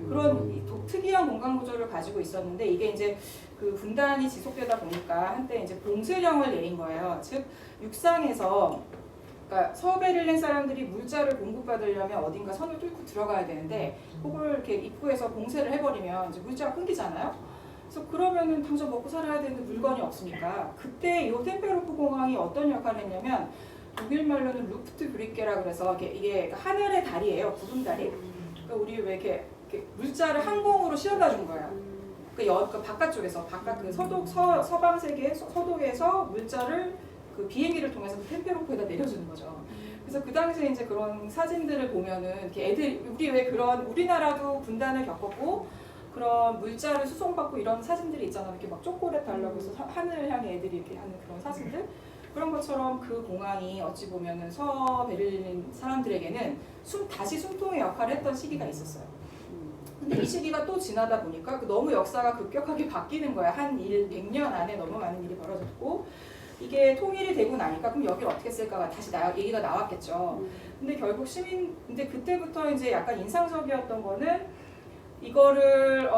그런 특이한 공간 구조를 가지고 있었는데 이게 이제 그 분단이 지속되다 보니까 한때 이제 봉쇄령을 내린 거예요. 즉 육상에서 그러니까 서베를린 사람들이 물자를 공급받으려면 어딘가 선을 뚫고 들어가야 되는데 그걸 이렇게 입구에서 봉쇄를 해버리면 이제 물자가 끊기잖아요. 그래서 그러면은 당장 먹고 살아야 되는데 물건이 없으니까 그때 이 템페로포 공항이 어떤 역할을 했냐면 독일 말로는 루프트 브리케라 그래서 이게 하늘의 다리예요. 구름다리. 그러니까 우리 왜 이렇게 물자를 항공으로 실어다 준 거예요. 그러니까 바깥쪽에서 그 서방 세계 서독에서 물자를 그 비행기를 통해서 템페로포에다 내려주는 거죠. 그래서 그 당시에 이제 그런 사진들을 보면은 이렇게 우리 왜 그런 우리나라도 분단을 겪었고 그런 물자를 수송받고 이런 사진들이 있잖아요. 이렇게 막 초콜릿 달라고 해서 하늘을 향해 애들이 이렇게 하는 그런 사진들. 그런 것처럼 그 공항이 어찌 보면은 서베를린 사람들에게는 다시 숨통의 역할을 했던 시기가 있었어요. 근데 이 시기가 또 지나다 보니까 너무 역사가 급격하게 바뀌는 거야. 한 100년 안에 너무 많은 일이 벌어졌고 이게 통일이 되고 나니까 그럼 여기를 어떻게 쓸까가 다시 얘기가 나왔겠죠. 근데 결국 근데 그때부터 이제 약간 인상적이었던 거는 이거를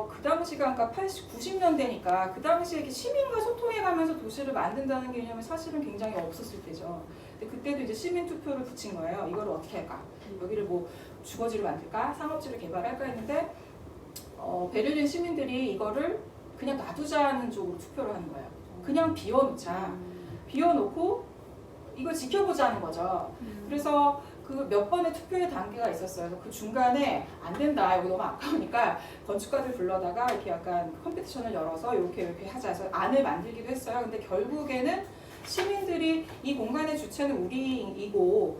그 당시가 그러니까 90년대니까 그 당시에 이렇게 시민과 소통해가면서 도시를 만든다는 개념이 사실은 굉장히 없었을 때죠. 근데 그때도 이제 시민 투표를 붙인 거예요. 이거를 어떻게 할까? 여기를 뭐 주거지를 만들까? 상업지를 개발할까 했는데 베를린 시민들이 이거를 그냥 놔두자는 쪽으로 투표를 하는 거예요. 그냥 비워놓자. 비워놓고 이거 지켜보자는 거죠. 그래서 그 몇 번의 투표의 단계가 있었어요. 그 중간에 안 된다, 이거 너무 아까우니까 건축가들 불러다가 이렇게 약간 컴피티션을 열어서 이렇게 하자 해서 안을 만들기도 했어요. 근데 결국에는 시민들이 이 공간의 주체는 우리이고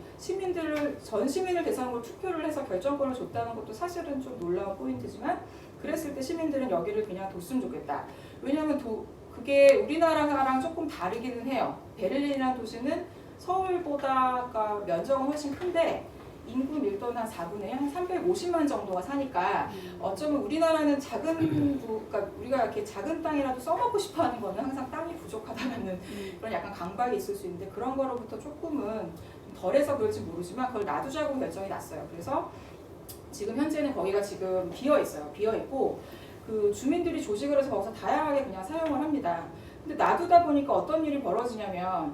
전 시민을 대상으로 투표를 해서 결정권을 줬다는 것도 사실은 좀 놀라운 포인트지만 그랬을 때 시민들은 여기를 그냥 뒀으면 좋겠다. 왜냐하면 그게 우리나라랑 조금 다르기는 해요. 베를린이라는 도시는 서울보다 면적은 훨씬 큰데 인구 밀도는 한 4분의 1, 한 350만 정도가 사니까 어쩌면 우리나라는 그러니까 우리가 이렇게 작은 땅이라도 써먹고 싶어하는 거는 항상 땅이 부족하다는 그런 약간 강박이 있을 수 있는데 그런 거로부터 조금은 덜해서 그럴지 모르지만 그걸 놔두자고 결정이 났어요. 그래서 지금 현재는 거기가 지금 비어 있어요. 비어 있고 그 주민들이 조직을 해서 거기서 다양하게 그냥 사용을 합니다. 근데 놔두다 보니까 어떤 일이 벌어지냐면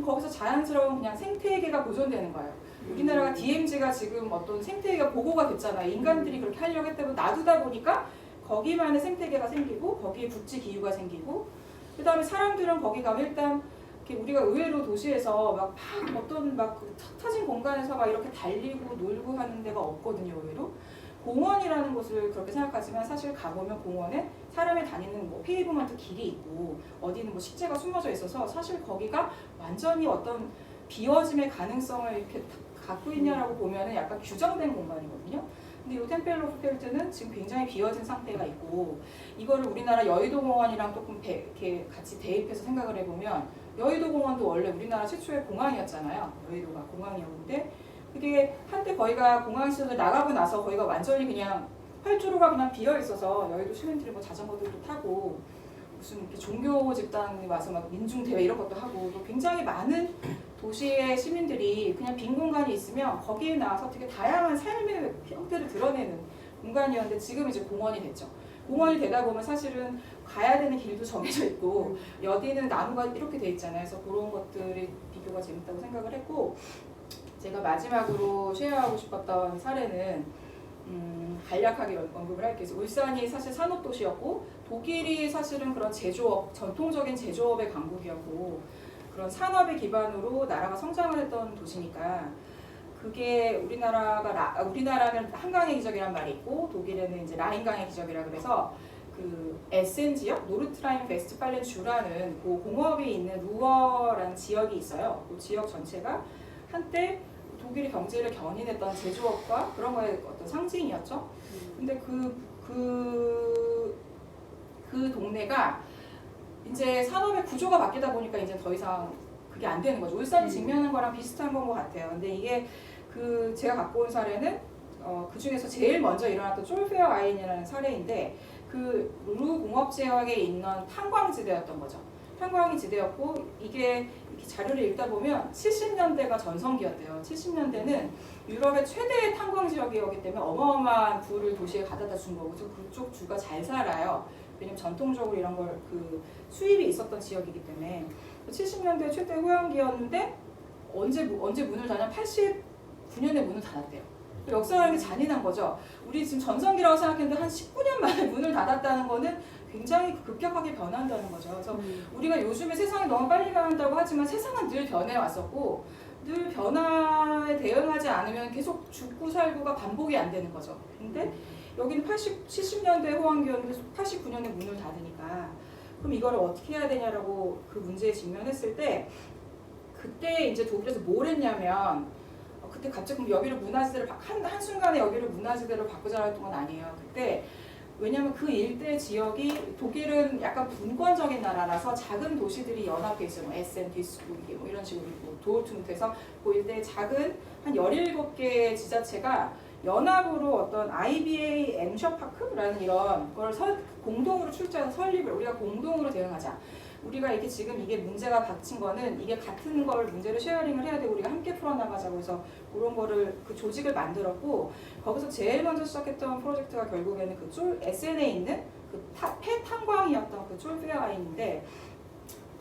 거기서 자연스러운 그냥 생태계가 보존되는 거예요. 우리나라가 DMZ가 지금 어떤 생태계가 보고가 됐잖아요. 인간들이 그렇게 하려고 했다면 놔두다 보니까 거기만의 생태계가 생기고 거기에 국지 기후가 생기고 그 다음에 사람들은 거기 가면 일단 이렇게 우리가 의외로 도시에서 막 어떤 막 탁 터진 공간에서 막 이렇게 달리고 놀고 하는 데가 없거든요. 의외로 공원이라는 곳을 그렇게 생각하지만 사실 가보면 공원에 사람이 다니는 뭐 페이브먼트 길이 있고 어디는 뭐 식재가 숨어져 있어서 사실 거기가 완전히 어떤 비워짐의 가능성을 이렇게 갖고 있냐라고 보면은 약간 규정된 공간이거든요. 근데 이 템펠로프펠트는 지금 굉장히 비워진 상태가 있고 이거를 우리나라 여의도 공원이랑 조금 이렇게 같이 대입해서 생각을 해보면 여의도 공원도 원래 우리나라 최초의 공항이었잖아요. 여의도가 공항이었는데 그게 한때 거기가 공항 시설을 나가고 나서 거기가 완전히 그냥 활주로가 그냥 비어 있어서 여의도 시민들이 뭐 자전거들도 타고 무슨 이렇게 종교 집단이 와서 막 민중 대회 이런 것도 하고 또 굉장히 많은 도시의 시민들이 그냥 빈 공간이 있으면 거기에 나와서 되게 다양한 삶의 형태를 드러내는 공간이었는데 지금 이제 공원이 됐죠. 공원이 되다 보면 사실은 가야 되는 길도 정해져 있고 여기는 나무가 이렇게 돼 있잖아요. 그래서 그런 것들이 비교가 재밌다고 생각을 했고 제가 마지막으로 쉐어하고 싶었던 사례는 간략하게 언급을 할게요. 울산이 사실 산업도시였고 독일이 사실은 그런 제조업, 전통적인 제조업의 강국이었고 그런 산업의 기반으로 나라가 성장을 했던 도시니까 그게 우리나라는 한강의 기적이란 말이 있고 독일에는 이제 라인강의 기적이라 그래서 그 에센 지역, 노르트라인 베스트팔렌 주라는 그 공업이 있는 루어라는 지역이 있어요. 그 지역 전체가 한때 독일의 경제를 견인했던 제조업과 그런 거의 어떤 상징이었죠. 근데 그 동네가 이제 산업의 구조가 바뀌다 보니까 이제 더 이상 그게 안 되는 거죠. 울산이 직면한 거랑 비슷한 건 것 같아요. 근데 이게 그 제가 갖고 온 사례는 그 중에서 제일 먼저 일어났던 쫄페어 아인이라는 사례인데 그 루 공업지역에 있는 탄광지대였던 거죠. 탄광이 지대였고 이게 이렇게 자료를 읽다 보면 70년대가 전성기였대요. 70년대는 유럽의 최대의 탄광 지역이었기 때문에 어마어마한 부를 도시에 가져다 준 거고 그래서 그쪽 주가 잘 살아요. 왜냐면 전통적으로 이런 걸 그 수입이 있었던 지역이기 때문에 70년대 최대 호황기였는데 언제 문을 닫냐? 89년에 문을 닫았대요. 역사라는 게 잔인한 거죠. 우리 지금 전성기라고 생각했는데 한 19년 만에 문을 닫았다는 거는 굉장히 급격하게 변한다는 거죠. 그래서 우리가 요즘에 세상이 너무 빨리 변한다고 하지만 세상은 늘 변해왔었고 늘 변화에 대응하지 않으면 계속 죽고 살고가 반복이 안 되는 거죠. 근데 여기는 70년대 호황기였는데 89년에 문을 닫으니까 그럼 이거를 어떻게 해야 되냐라고 그 문제에 직면했을 때 그때 이제 독일에서 뭘 했냐면 그때 갑자기 그럼 여기를 문화지대를 한순간에 여기를 문화지대로 바꾸자 했던 건 아니에요. 그때 왜냐하면 그 일대 지역이 독일은 약간 분권적인 나라라서 작은 도시들이 연합해 있어요. 뭐 에센, 디스부르기 뭐 이런 식으로 있고 도르트문트에서 그 일대 작은 한 17개 지자체가 연합으로 어떤 IBA 엠셔파크라는 이런 걸 공동으로 출자해서 설립을 우리가 공동으로 대응하자. 우리가 이렇게 지금 이게 문제가 닥친 거는 이게 같은 걸 문제를 쉐어링을 해야 되고 우리가 함께 풀어나가자고 해서 그런 거를 그 조직을 만들었고 거기서 제일 먼저 시작했던 프로젝트가 결국에는 그 SN에 있는 그 폐탄광이었던 그 쫄페어아인인데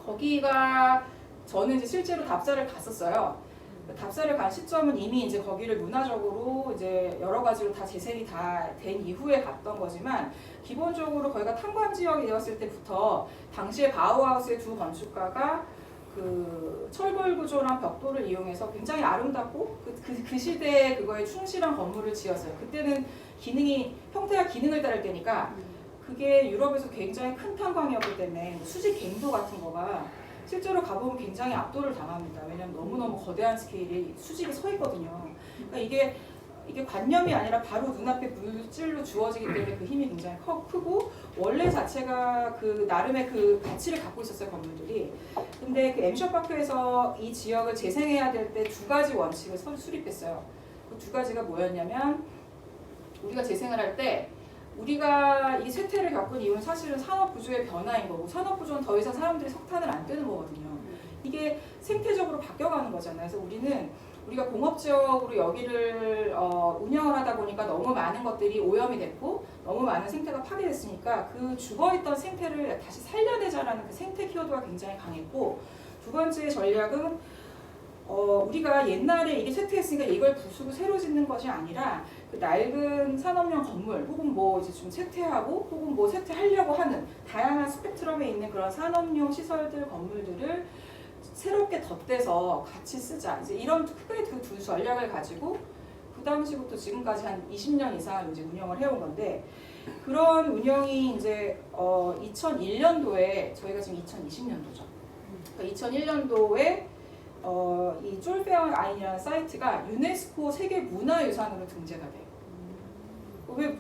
거기가 저는 이제 실제로 답사를 갔었어요. 답사를 간 시점은 이미 이제 거기를 문화적으로 이제 여러 가지로 다 재생이 다 된 이후에 갔던 거지만 기본적으로 거기가 탄광 지역이 되었을 때부터 당시에 바우하우스의 두 건축가가 그 철골 구조랑 벽돌을 이용해서 굉장히 아름답고 그 시대에 그거에 충실한 건물을 지었어요. 그때는 형태가 기능을 따를 때니까 그게 유럽에서 굉장히 큰 탄광이었기 때문에 수직 갱도 같은 거가 실제로 가보면 굉장히 압도를 당합니다. 왜냐하면 너무너무 거대한 스케일이 수직이 서 있거든요. 그러니까 이게 관념이 아니라 바로 눈앞에 물질로 주어지기 때문에 그 힘이 굉장히 크고 원래 자체가 그 나름의 그 가치를 갖고 있었어요, 건물들이. 근데 그 엠셔파크에서 이 지역을 재생해야 될 때 두 가지 원칙을 수립했어요. 그 두 가지가 뭐였냐면 우리가 재생을 할 때 우리가 이 쇠퇴를 겪은 이유는 사실은 산업구조의 변화인 거고 산업구조는 더 이상 사람들이 석탄을 안 뜨는 거거든요. 이게 생태적으로 바뀌어가는 거잖아요. 그래서 우리는 우리가 공업지역으로 여기를 운영을 하다 보니까 너무 많은 것들이 오염이 됐고 너무 많은 생태가 파괴됐으니까 그 죽어있던 생태를 다시 살려내자라는 그 생태 키워드가 굉장히 강했고, 두 번째 전략은 우리가 옛날에 이게 쇠퇴했으니까 이걸 부수고 새로 짓는 것이 아니라 그 낡은 산업용 건물 혹은 뭐 이제 좀 쇠퇴하고 혹은 뭐 쇠퇴하려고 하는 다양한 스펙트럼에 있는 그런 산업용 시설들 건물들을 새롭게 덧대서 같이 쓰자. 이제 이런 크게 그 두 전략을 가지고 그 당시부터 지금까지 한 20년 이상 이제 운영을 해온 건데, 그런 운영이 이제 2001년도에 저희가 지금 2020년도죠. 그러니까 2001년도에 이 쫄페어 아인이라는 사이트가 유네스코 세계 문화유산으로 등재가 돼요.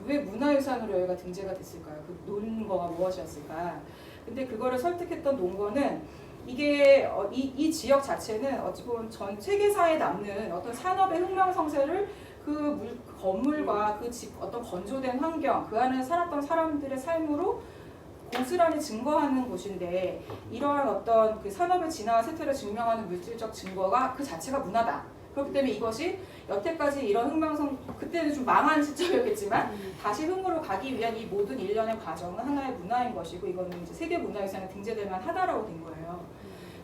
왜 문화유산으로 여기가 등재가 됐을까요? 그 논거가 무엇이었을까? 근데 그거를 설득했던 논거는 이게 이 지역 자체는 어찌 보면 전 세계사에 남는 어떤 산업의 흥망성쇠를 그 건물과 그 집 어떤 건조된 환경, 그 안에 살았던 사람들의 삶으로 고스란히 증거하는 곳인데, 이러한 어떤 그 산업의 진화와 쇠퇴를 증명하는 물질적 증거가 그 자체가 문화다. 그렇기 때문에 이것이 여태까지 이런 그때는 좀 망한 시점이었겠지만 다시 흥으로 가기 위한 이 모든 일련의 과정은 하나의 문화인 것이고, 이거는 이제 세계 문화유산에 등재될 만하다라고 된 거예요.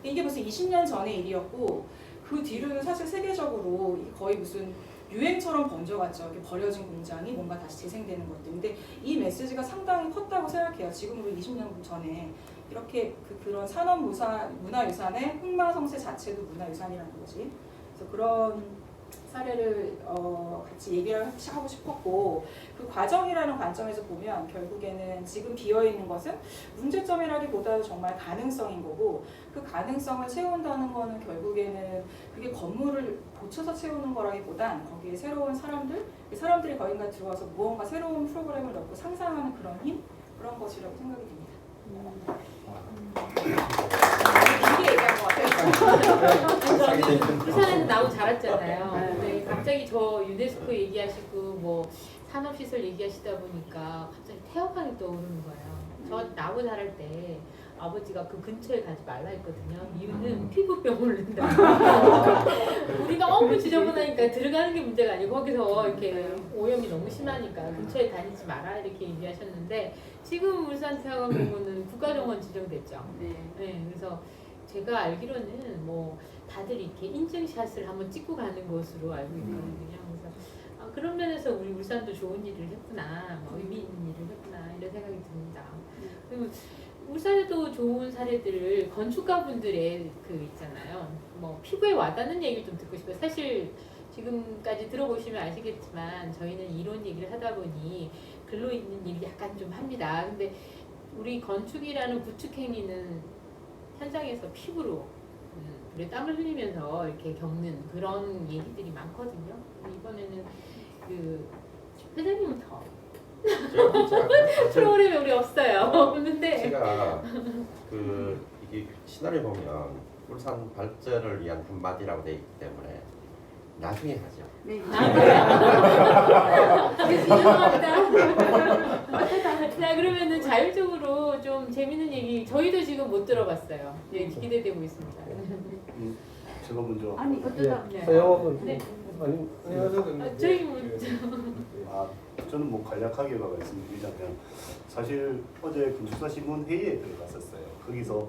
이게 벌써 20년 전의 일이었고, 그 뒤로는 사실 세계적으로 거의 무슨 유행처럼 번져갔죠. 이렇게 버려진 공장이 뭔가 다시 재생되는 것들. 근데 이 메시지가 상당히 컸다고 생각해요. 지금으로 20년 전에 이렇게 그런 산업 문화유산의 흥망성쇠 자체도 문화유산이라는 거지. 그래서 그런 사례를 같이 얘기를 하고 싶었고, 그 과정이라는 관점에서 보면 결국에는 지금 비어있는 것은 문제점이라기보다도 정말 가능성인 거고, 그 가능성을 채운다는 거는 결국에는 그게 건물을 고쳐서 채우는 거라기보단 거기에 새로운 사람들이 거기가 들어와서 무언가 새로운 프로그램을 넣고 상상하는 그런 힘? 그런 것이라고 생각이 듭니다. 이게 얘기한 것 같아요. 저는 부산에서 나고 자랐잖아요. 근데 갑자기 저 유네스코 얘기하시고 뭐 산업시설 얘기하시다 보니까 갑자기 태화강이 떠오르는 거예요. 저 나고 자랄 때 아버지가 그 근처에 가지 말라 했거든요. 이유는 피부병 오른다. 우리가 너무 지저분하니까 들어가는 게 문제가 아니고 거기서 이렇게 오염이 너무 심하니까 근처에 다니지 마라 이렇게 얘기하셨는데, 지금 울산 태화강 공원은 국가정원 지정됐죠. 네, 그래서 제가 알기로는 뭐 다들 이렇게 인증샷을 한번 찍고 가는 것으로 알고 있거든요. 그래서 그런 면에서 우리 울산도 좋은 일을 했구나, 의미 있는 일을 했구나 이런 생각이 듭니다. 그리고 울산에도 좋은 사례들을 건축가분들의 그 있잖아요. 뭐 피부에 와닿는 얘기를 좀 듣고 싶어요. 사실 지금까지 들어보시면 아시겠지만 저희는 이론 얘기를 하다 보니 글로 있는 일이 약간 좀 합니다. 근데 우리 건축이라는 구축행위는 현장에서 피부로 물에 땀을 흘리면서 이렇게 겪는 그런 얘기들이 많거든요. 이번에는 그 회장님은 더 프로그램이 우리 없어요. 근데 제가 이게 시나리오 보면 울산 발전을 위한 한마디라고 되어 있기 때문에 나중에 하죠. 네. 죄송합니다. 자, 그러면은 자율적으로 좀 재밌는 얘기 저희도 지금 못 들어봤어요. 네, 기대되고 있습니다. 제가 먼저. 아니 어쩌다. 네. 서영업은 네. 아니 저희 뭐 저는 뭐 간략하게 말씀드리자면, 사실 어제 건축사 신문 회의에 들어갔었어요. 거기서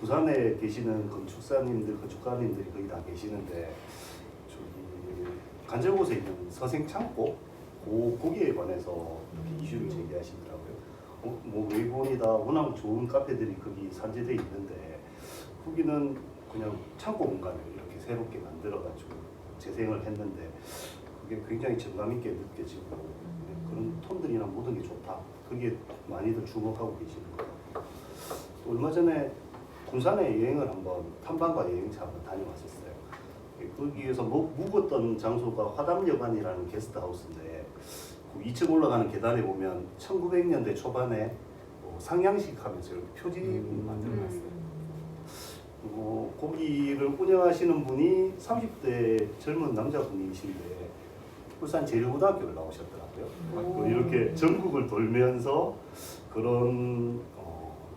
부산에 계시는 건축가님들이 거기 다 계시는데, 저기 간접곳에 있는 서생창고 거기에 관해서 이렇게 이슈를 제기하시더라고요. 뭐 외본이다 워낙 좋은 카페들이 거기 산재돼 있는데, 거기는 그냥 창고 공간을 이렇게 새롭게 만들어가지고 재생을 했는데 그게 굉장히 정감 있게 느껴지고 그런 톤들이나 모든 게 좋다. 그게 많이들 주목하고 계시는 거예요. 또 얼마 전에 군산에 여행을 한번 탐방과 여행차 한번 다녀왔었어요. 거기에서 묵었던 장소가 화담여관이라는 게스트하우스인데, 그 2층 올라가는 계단에 보면 1900년대 초반에 상향식 하면서 이렇게 표지를 만들어놨어요. 거기를 운영하시는 분이 30대 젊은 남자분이신데 울산 제일고등학교를 나오셨더라고요. 이렇게 전국을 돌면서 그런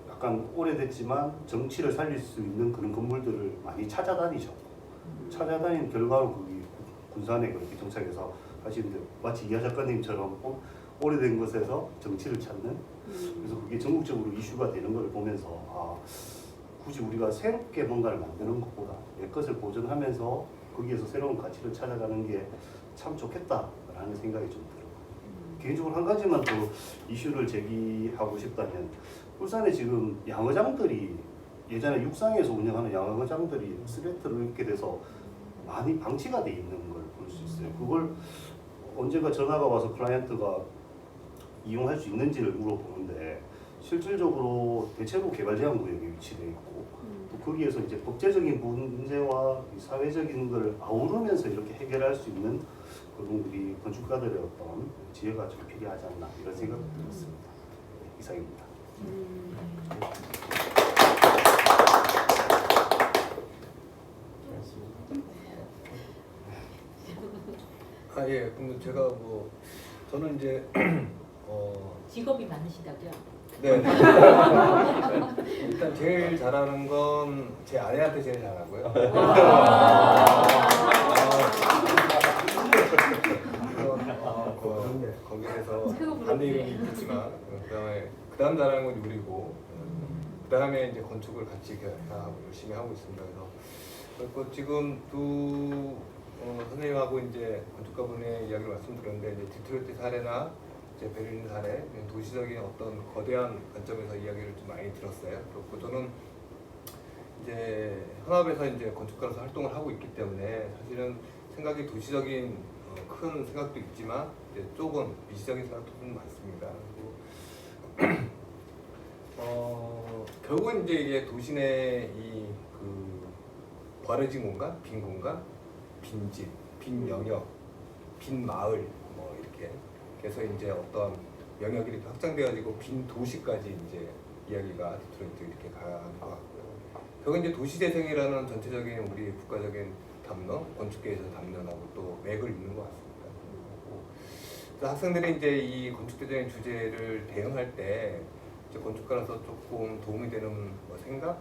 약간 오래됐지만 정치를 살릴 수 있는 그런 건물들을 많이 찾아다니셨고, 찾아다닌 결과로 거기 군산에 그렇게 정착해서 하시는데 마치 이하 작가님처럼 오래된 곳에서 정치를 찾는 그래서 그게 전국적으로 이슈가 되는 걸 보면서 아 굳이 우리가 새롭게 뭔가를 만드는 것보다 옛것을 보존하면서 거기에서 새로운 가치를 찾아가는 게 참 좋겠다라는 생각이 좀 들어요. 개인적으로 한 가지만 더 이슈를 제기하고 싶다면 울산에 지금 양어장들이 예전에 육상에서 운영하는 양어장들이 스레트로 이렇게 돼서 많이 방치가 돼 있는 걸 볼 수 있어요. 그걸 언젠가 전화가 와서 클라이언트가 이용할 수 있는지를 물어보는데 실질적으로 대체로 개발 제한 구역에 위치되어 있고 또 거기에서 이제 법제적인 문제와 사회적인 걸 아우르면서 이렇게 해결할 수 있는 그런 우리 건축가들의 어떤 지혜가 좀 필요하지 않나 이런 생각이 들었습니다. 네, 이상입니다. 아 예, 그럼 제가 뭐 저는 이제 직업이 많으시다고요? 네. 일단 제일 잘하는 건 제 아내한테 제일 잘하고요. 거기에서 반대 의견이 있지만 그다음 잘하는 건 요리고 그다음에 이제 건축을 같이 열심히 하고 있습니다. 그래서 지금 두 선생님하고 이제 건축가분의 이야기를 말씀드렸는데 이제 디트로이트 사례나 이제 베를린 사례 도시적인 어떤 거대한 관점에서 이야기를 좀 많이 들었어요. 그렇고 저는 이제 현업에서 이제 건축가로서 활동을 하고 있기 때문에 사실은 생각이 도시적인 큰 생각도 있지만 이제 조금 미시적인 생각도 좀 많습니다. 그리고 결국은 이제 이게 도시 내 이 그 버려진 공간, 빈 공간, 빈집, 빈 영역, 빈 마을 뭐 이렇게 그래서 이제 어떤 영역이 이렇게 확장되어지고 빈 도시까지 이제 이야기가 디트로이트 이렇게 가는 것 같고요. 결국 이제 도시재생이라는 전체적인 우리 국가적인 담론, 건축계에서 담론하고 또 맥을 잇는 것 같습니다. 그래서 학생들이 이제 이 건축재생의 주제를 대응할 때 이제 건축가로서 조금 도움이 되는 뭐 생각,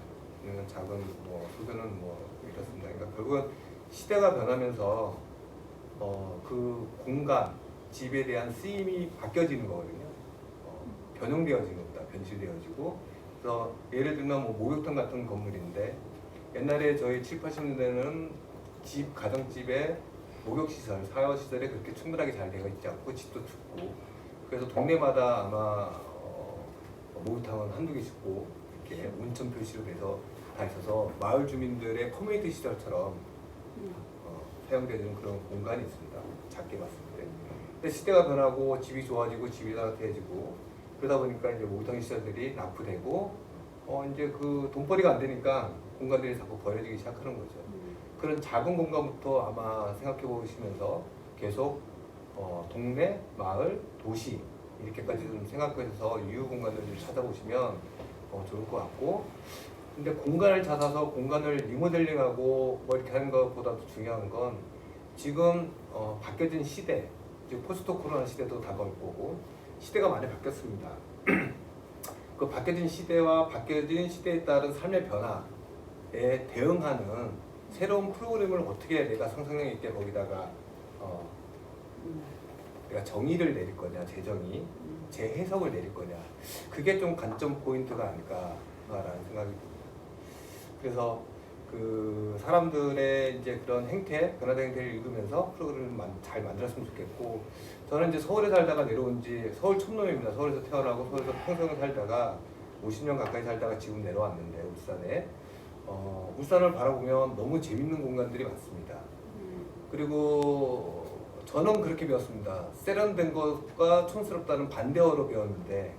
작은 뭐 소견은 뭐 이렇습니다. 그러니까 결국은 시대가 변하면서 그 공간, 집에 대한 쓰임이 바뀌어지는 거거든요. 변형되어지는 겁니다. 변질되어지고. 그래서 예를 들면 뭐 목욕탕 같은 건물인데 옛날에 저희 7, 80년대는 집, 가정집에 목욕시설, 사회시설에 그렇게 충분하게 잘 되어 있지 않고 집도 춥고 그래서 동네마다 아마 목욕탕은 한두 개 짓고 이렇게 온천 표시로 돼서 다 있어서 마을 주민들의 커뮤니티 시설처럼 사용되는 그런 공간이 있습니다. 작게 봤을 때. 근데 시대가 변하고 집이 좋아지고 집이 따뜻해지고 그러다 보니까 이제 목욕탕 시설들이 납부되고 이제 그 돈벌이가 안 되니까 공간들이 자꾸 버려지기 시작하는 거죠. 그런 작은 공간부터 아마 생각해 보시면서 계속 동네, 마을, 도시 이렇게까지 좀 생각해서 유휴 공간들을 좀 찾아보시면 좋을 것 같고 근데 공간을 찾아서 공간을 리모델링하고 뭐 이렇게 하는 것보다도 중요한 건 지금 바뀌어진 시대 즉 포스트 코로나 시대도 다가올 거고 시대가 많이 바뀌었습니다. 그 바뀌어진 시대와 바뀌어진 시대에 따른 삶의 변화에 대응하는 새로운 프로그램을 어떻게 내가 상상력 있게 거기다가 내가 정의를 내릴 거냐, 재정의, 재해석을 내릴 거냐 그게 좀 관점 포인트가 아닐까라는 생각이 듭니다. 그래서 그 사람들의 이제 그런 행태, 변화된 행태를 읽으면서 프로그램을 잘 만들었으면 좋겠고 저는 이제 서울에 살다가 내려온 지 서울 촌놈입니다. 서울에서 태어나고 서울에서 평생을 살다가 50년 가까이 살다가 지금 내려왔는데 울산에 울산을 바라보면 너무 재밌는 공간들이 많습니다. 그리고 저는 그렇게 배웠습니다. 세련된 것과 촌스럽다는 반대어로 배웠는데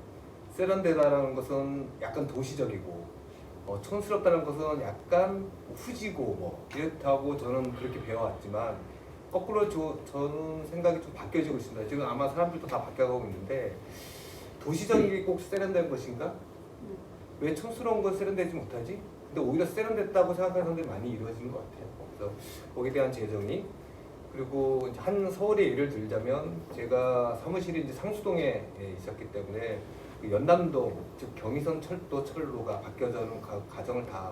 세련되다라는 것은 약간 도시적이고 촌스럽다는 것은 약간 후지고 뭐 이렇다고 저는 그렇게 배워왔지만 거꾸로 저는 생각이 좀 바뀌어지고 있습니다. 지금 아마 사람들도 다 바뀌어가고 있는데 도시적인 게 꼭 세련된 것인가? 왜 촌스러운 건 세련되지 못하지? 근데 오히려 세련됐다고 생각하는 사람들이 많이 이루어지는 것 같아요. 그래서 거기에 대한 재정의 그리고 한 서울의 예를 들자면 제가 사무실이 이제 상수동에 있었기 때문에 그 연남동 즉 경의선 철도가 바뀌어져는 과정을 다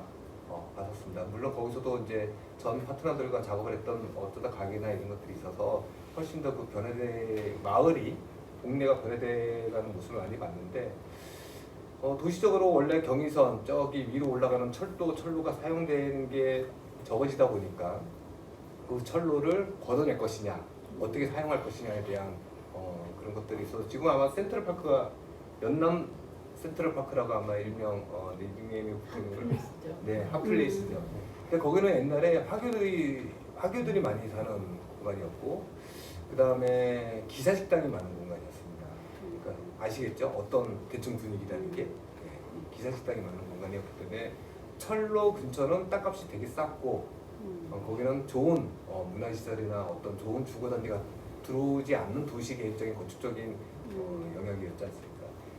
맞았습니다. 물론 거기서도 이제 전 파트너들과 작업을 했던 어쩌다 가게나 이런 것들이 있어서 훨씬 더 그 변화돼 마을이 동네가 변화돼가는 모습을 많이 봤는데 도시적으로 원래 경의선 저기 위로 올라가는 철로가 사용되는 게 적어지다 보니까 그 철로를 걷어낼 것이냐 어떻게 사용할 것이냐에 대한 그런 것들이 있어서 지금 아마 센트럴파크가 연남 센트럴파크라고 아마 일명 네이밍이 붙은 걸 네, 핫플레이스죠. 근데 거기는 옛날에 화교들이 많이 사는 공간이었고 그 다음에 기사식당이 많은 공간이었습니다. 그러니까 아시겠죠? 어떤 대충 분위기라는 게 기사식당이 많은 공간이었기 때문에 철로 근처는 땅값이 되게 쌌고 거기는 좋은 문화시설이나 어떤 좋은 주거단지가 들어오지 않는 도시 계획적인 건축적인 영역이었지 않습니까?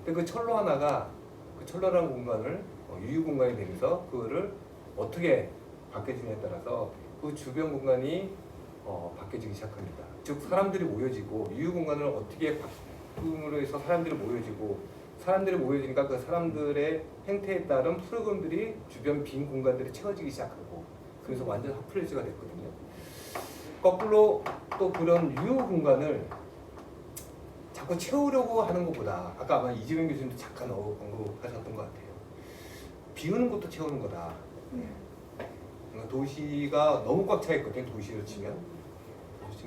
근데 그 철로 하나가 그 철로라는 공간을 유휴 공간이 되면서 그거를 어떻게 바뀌어지냐에 따라서 그 주변 공간이 바뀌어지기 시작합니다. 즉 사람들이 모여지고 유휴 공간을 어떻게 바꿈으로 해서 사람들이 모여지니까 그 사람들의 행태에 따른 프로그램들이 주변 빈 공간들이 채워지기 시작하고 그래서 완전 핫플레이스가 됐거든요. 거꾸로 또 그런 유휴 공간을 자꾸 채우려고 하는 것보다 아까 아마 이재명 교수님도 잠깐 언급하셨던 것 같아요. 비우는 것도 채우는 거다. 그러니까 도시가 너무 꽉 차 있거든요. 도시로 치면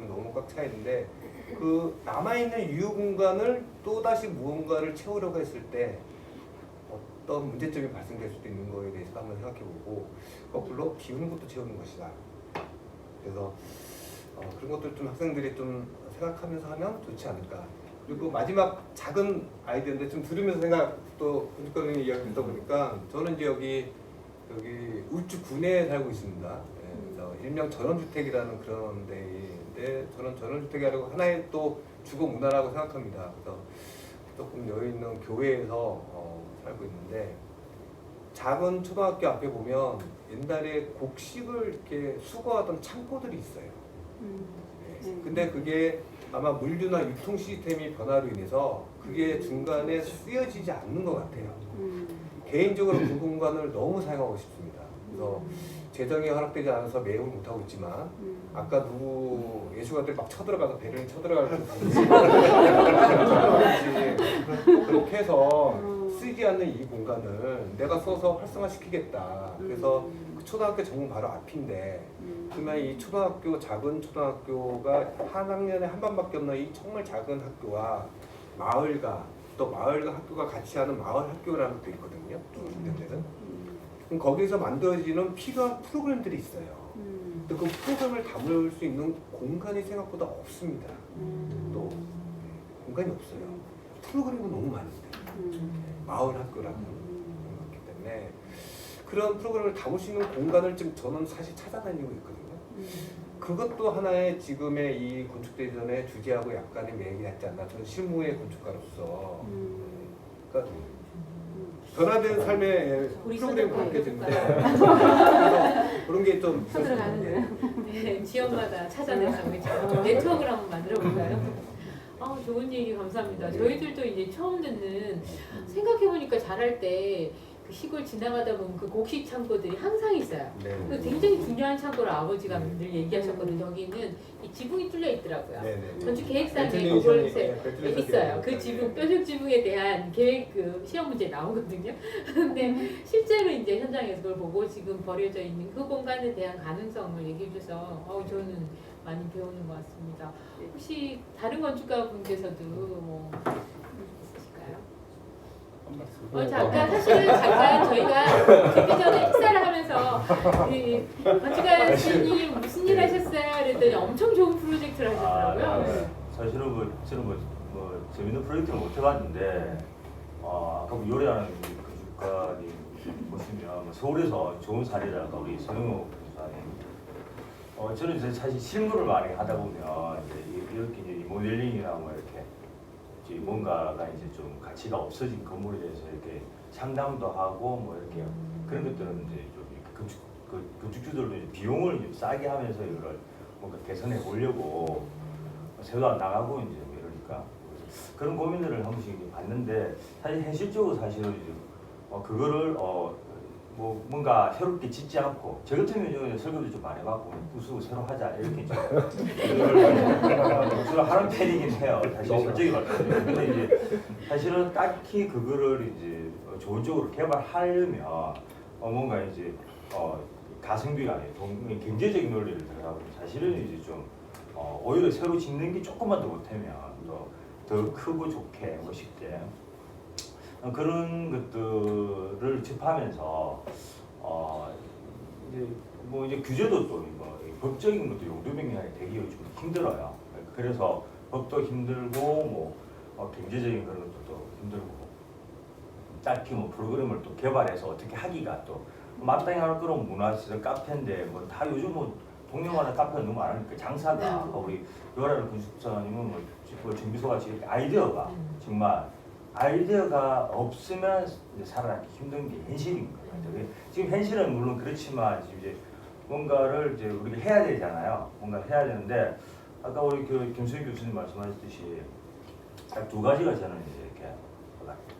너무 꽉 차 있는데 그 남아있는 유휴 공간을 또 다시 무언가를 채우려고 했을 때 어떤 문제점이 발생될 수도 있는 거에 대해서 한번 생각해보고 거꾸로 비우는 것도 채우는 것이다. 그래서 그런 것들 좀 학생들이 좀 생각하면서 하면 좋지 않을까. 그리고 마지막 작은 아이디어인데 좀 들으면서 또 건축가님 이야기 듣다 보니까 저는 이제 여기 울주 군에 살고 있습니다. 그래서 일명 전원주택이라는 그런 데인데 저는 전원주택이라고 하나의 또 주거 문화라고 생각합니다. 그래서 조금 여유 있는 교회에서 살고 있는데 작은 초등학교 앞에 보면 옛날에 곡식을 이렇게 수거하던 창고들이 있어요. 근데 그게 아마 물류나 유통 시스템이 변화로 인해서 그게 중간에 쓰여지지 않는 것 같아요. 개인적으로 그 공간을 너무 사용하고 싶습니다. 그래서 재정이 허락되지 않아서 매입을 못하고 있지만 아까 누구 예수가들 막 쳐들어가서 배를 쳐들어갈 때 그렇게 해서 쓰이지 않는 이 공간을 내가 써서 활성화시키겠다. 그래서 그 초등학교 정문 바로 앞인데 그러면 이 작은 초등학교가 한 학년에 한 반밖에 없는 이 정말 작은 학교와 마을과 학교가 같이 하는 마을 학교라는 것도 있거든요. 중대들은. 그럼 거기서 만들어지는 필요한 프로그램들이 있어요. 근데 그 프로그램을 담을 수 있는 공간이 생각보다 없습니다. 또 공간이 없어요. 프로그램은 너무 많은데 마을 학교라는 거기 때문에 그런 프로그램을 담을 수 있는 공간을 지금 저는 사실 찾아다니고 있거든요. 그것도 하나의 지금의 이 건축대전의 주제하고 약간의 맥이 같지 않나. 저는 실무의 건축가로서 그러니까 변화된 삶의 프로그램이 바뀌어지는데 그런 게 좀 쳐들어가는 거예요. 네, 지역마다 찾아내서 좀 네트워크를 한번 만들어 볼까요? 좋은 얘기 감사합니다. 저희들도 이제 처음 듣는 생각해보니까 잘할 때 그 시골 지나가다 보면 그 곡식 창고들이 항상 있어요. 그 굉장히 중요한 창고를 아버지가 늘 얘기하셨거든요. 여기는 이 지붕이 뚫려 있더라고요. 건축 계획상에 그걸 있어요. 그 지붕, 뾰족 지붕에 대한 계획 그 시험 문제 나오거든요. 근데 실제로 이제 현장에서 그걸 보고 지금 버려져 있는 그 공간에 대한 가능성을 얘기해 주셔서 저는 많이 배우는 것 같습니다. 혹시 다른 건축가 분께서도 뭐 있으실까요? 잠깐 저희가 준비 전에 식사를 하면서 건축가 씨니 무슨 일 하셨어요? 그랬더니 엄청 좋은 프로젝트를 하셨더라고요. 사실은 저는 재밌는 프로젝트를 못 해봤는데 아까 요리하는 건축가님 보시면 서울에서 좋은 사례를 아까 우리 서영호 건축가님 저는 이제 사실 실무를 많이 하다 보면 이렇게 이제 모델링이나 뭐 이렇게 뭔가가 이제 좀 가치가 없어진 건물에 대해서 이렇게 상담도 하고 뭐 이렇게 그런 것들은 이제 좀 건축주들도 이제 비용을 좀 싸게 하면서 이걸 뭔가 개선해 보려고 새도 안 나가고 이제 뭐 이러니까 그런 고민들을 한 번씩 봤는데 사실 현실적으로 사실은 이제 그거를 뭐 뭔가 새롭게 짓지 않고 저 같은 경우는 설교도 좀 많이 해봤고 부수고 새로 하자 이렇게 좀 주로 하는 편이긴 해요. 사실 솔직히 말하면. 근데 이제 사실은 딱히 그거를 이제 좋은 쪽으로 개발하려면 뭔가 이제 가성비가 아니고 경제적인 논리를 들어가고 사실은 이제 좀 오히려 새로 짓는 게 조금만 더 못하면 더 크고 좋게 멋있게 그런 것들을 접하면서 이제 뭐 이제 규제도 또 뭐 법적인 것도 용두명령하게 되기 요즘 힘들어요. 그래서 법도 힘들고 뭐 경제적인 그런 것도 또 힘들고 딱히 뭐 프로그램을 또 개발해서 어떻게 하기가 또 마땅히 할 그런 문화시설 카페인데 뭐 다 요즘 뭐 동네마다 카페가 너무 많으니까 장사가 우리 요라는 군수사님은 뭐 정비소같이 이렇게 아이디어가 정말 아이디어가 없으면 이제 살아남기 힘든 게 현실인 것 같아요. 지금 현실은 물론 그렇지만 지금 이제 뭔가를 이제 우리가 해야 되잖아요. 뭔가를 해야 되는데 아까 우리 김수희 교수님 말씀하셨듯이 딱 두 가지가 저는 이제 이렇게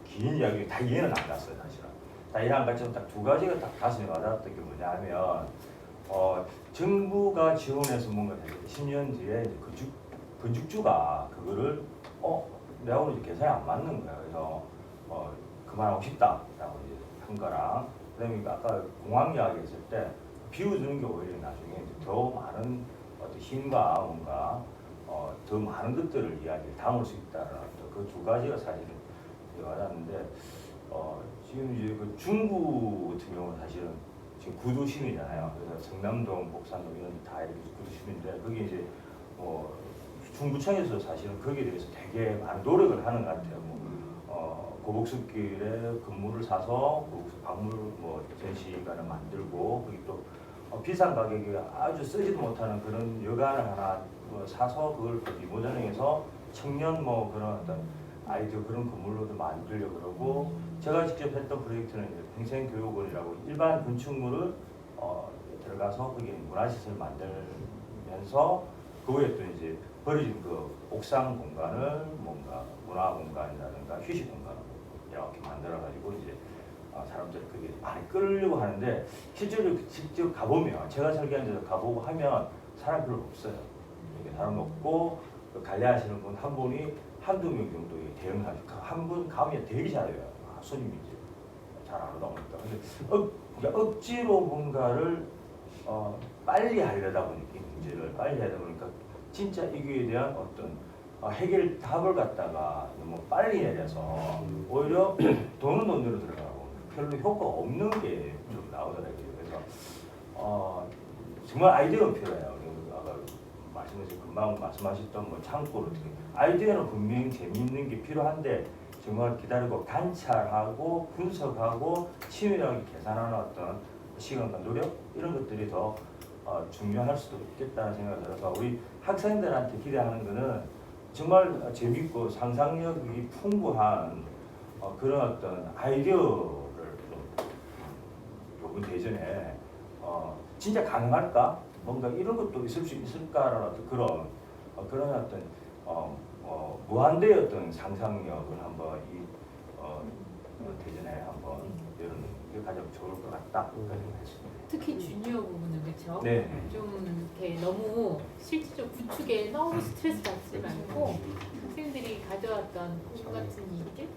긴 이야기 다 이해는 안 갔어요, 사실은. 다 이해 안 갔지만 딱 두 가지가 딱 가슴에 와닿았던 게 뭐냐면 정부가 지원해서 뭔가 10년 뒤에 이제 건축주가 그거를 내가 오늘 계산이 안 맞는 거야. 그래서 그만하고 싶다라고 이제 한 거랑 그다음에 아까 공항 이야기 했을 때 비워주는 게 오히려 나중에 이제 더 많은 어떤 힘과 뭔가 더 많은 것들을 이야기를 담을 수 있다라는 그 두 가지가 사실은 와닿는데 지금 이제 그 중구 같은 경우는 사실은 지금 구도심이잖아요. 그래서 성남동, 복산동 이런 다 이렇게 구도심인데 거기 이제 중구청에서 사실은 거기에 대해서 되게 많은 노력을 하는 것 같아요. 고복숲길에 건물을 사서 고복숲 박물 전시관을 만들고 거기 또 비싼 가격에 아주 쓰지도 못하는 그런 여관을 하나 사서 그걸 리모델링해서 청년 그런 어떤 아이디어 그런 건물로도 만들려고 그러고 제가 직접 했던 프로젝트는 이제 평생교육원이라고 일반 건축물을 들어가서 거기 문화시설 만들면서 그 외에 또 이제 버려진 그 옥상 공간을 뭔가 문화 공간이라든가 휴식 공간으로 이렇게 만들어 가지고 이제 사람들이 그게 많이 끌려고 하는데 실제로 직접 가보면 제가 설계한 데서 가보고 하면 사람 별로 없어요. 이게 사람 없고 관리하시는 분 한 분이 한두 명 정도 대응을 하죠. 한 분 가면 되게 잘해요. 손님이 이제 잘 안 오다 보니까. 근데 억지로 뭔가를 빨리 하려다 보니까 문제를 빨리 하다 보니까 진짜 이거에 대한 어떤 해결 답을 갖다가 너무 빨리 내려서 오히려 돈은 돈대로 들어가고 별로 효과가 없는 게 좀 나오더라고요. 그래서 정말 아이디어가 필요해요. 아까 금방 말씀하셨던 창고를 아이디어는 분명히 재미있는 게 필요한데 정말 기다리고 관찰하고 분석하고 치밀하게 계산하는 어떤 시간과 노력 이런 것들이 더 중요할 수도 있겠다는 생각이 들어서 우리 학생들한테 기대하는 거는 정말 재밌고 상상력이 풍부한 그런 어떤 아이디어를 요번 대전에 진짜 가능할까? 뭔가 이런 것도 있을 수 있을까라는 어떤 그런 어떤 무한대의 어떤 상상력을 한번 이 대전에 한번 이런 게 가장 좋을 것 같다. 특히 주니어 부분은 그렇죠. 네. 좀 이렇게 너무 실질적 구축에 너무 스트레스 받지 말고 학생들이 가져왔던 꿈 같은 일들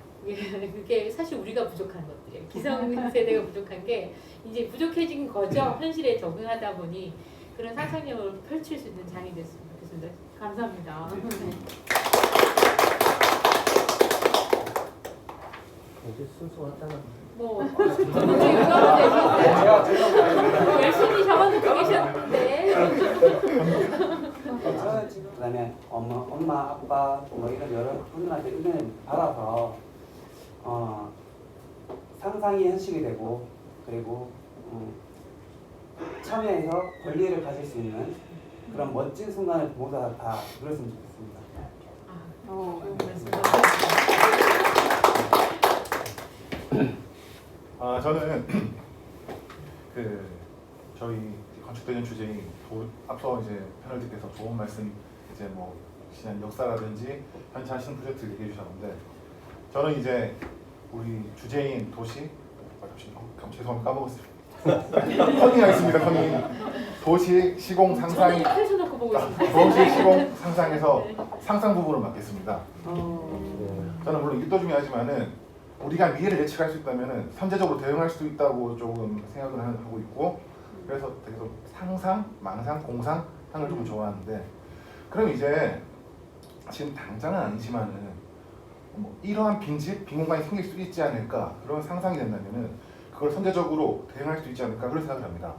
그게 사실 우리가 부족한 것들이에요. 기성세대가 부족한 게 이제 부족해진 거죠. 현실에 적응하다 보니 그런 상상력을 펼칠 수 있는 장이 됐으면 좋겠습니다. 감사합니다. 이제 순서 왔다는. 열심히 적어놓고 계셨는데. 그다음에 엄마, 아빠 이런 여러 분들한테 의견을 받아서 상상이 현실이 되고 그리고 참여해서 권리를 가질 수 있는 그런 멋진 순간을 모두 다 누렸으면 좋겠습니다. 저는 저희 건축대전 주제인 앞서 이제 패널들께서 좋은 말씀 이제 지난 역사라든지 현재 하시는 프로젝트 얘기해 주셨는데 저는 이제 우리 주제인 도시 죄송합니다. 까먹었어요. 컨닝하겠습니다. 컨닝. 도시 시공 상상. 저는 펼쳐놓고 보고 있습니다. 도시 시공 상상에서 상상 부분을 맡겠습니다. 저는 물론 이것도 중요하지만은 우리가 미래를 예측할 수 있다면은 선제적으로 대응할 수 있다고 조금 생각을 하고 있고, 그래서 계속 상상, 망상, 공상 상을 조금 좋아하는데, 그럼 이제 지금 당장은 아니지만은 뭐 이러한 빈집, 빈 공간이 생길 수 있지 않을까, 그런 상상이 된다면은 그걸 선제적으로 대응할 수 있지 않을까, 그런 생각을 합니다.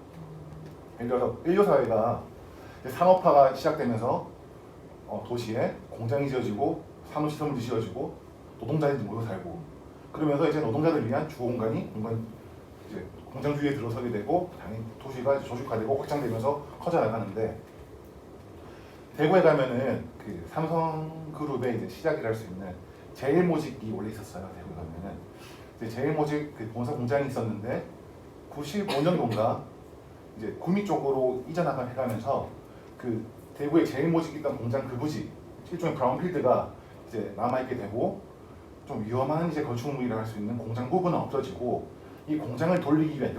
예를 들어서 인류 사회가 산업화가 시작되면서 도시에 공장이 지어지고 산업시설물이 지어지고 노동자들이 모여 살고, 그러면서 이제 노동자들을 위한 주거 공간이 이제 공장주의에 들어서게 되고, 당연히 도시가 조직화되고 확장되면서 커져 나가는데, 대구에 가면은 그 삼성그룹의 이제 시작이라 할 수 있는 제일모직이 원래 있었어요. 대구에 가면은 이제 제일모직 그 본사 공장이 있었는데 95년도인가 이제 구미 쪽으로 이전을 해가면서 그 대구에 제일모직 있던 공장 그 부지, 일종의 브라운필드가 이제 남아있게 되고, 좀 위험한 이제 건축물이라 할 수 있는 공장 부분은 없어지고, 이 공장을 돌리기 위한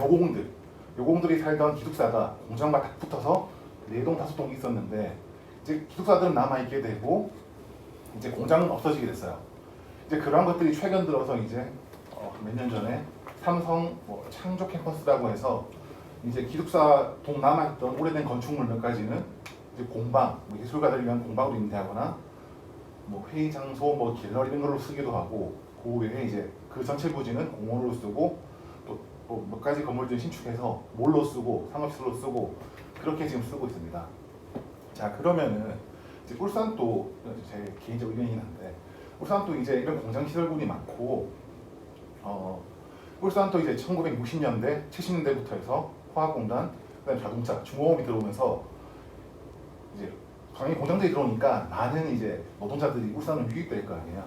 요공들이 살던 기숙사가 공장과 딱 붙어서 4동 5동이 있었는데, 이제 기숙사들은 남아있게 되고 이제 공장은 없어지게 됐어요. 이제 그런 것들이 최근 들어서 이제 몇 년 전에 삼성 창조 캠퍼스라고 해서 이제 기숙사 동 남아있던 오래된 건축물 몇 가지는 이제 공방, 예술가들을 위한 공방으로 인대하거나 회의 장소, 갤러리 이런 걸로 쓰기도 하고, 그 외에 이제 그 전체 부지는 공원으로 쓰고, 또 몇 가지 건물들 신축해서 몰로 쓰고 상업시설로 쓰고, 그렇게 지금 쓰고 있습니다. 자, 그러면은 이제 울산도 제 개인적 의견이긴 한데, 울산도 이제 이런 공장 시설군이 많고, 울산도 이제 1960년대, 70년대부터 해서 화학공단, 그다음에 자동차, 중공업이 들어오면서 이제 당연히 공장들이 들어오니까 많은 이제 노동자들이 울산으로 유입될 거 아니에요.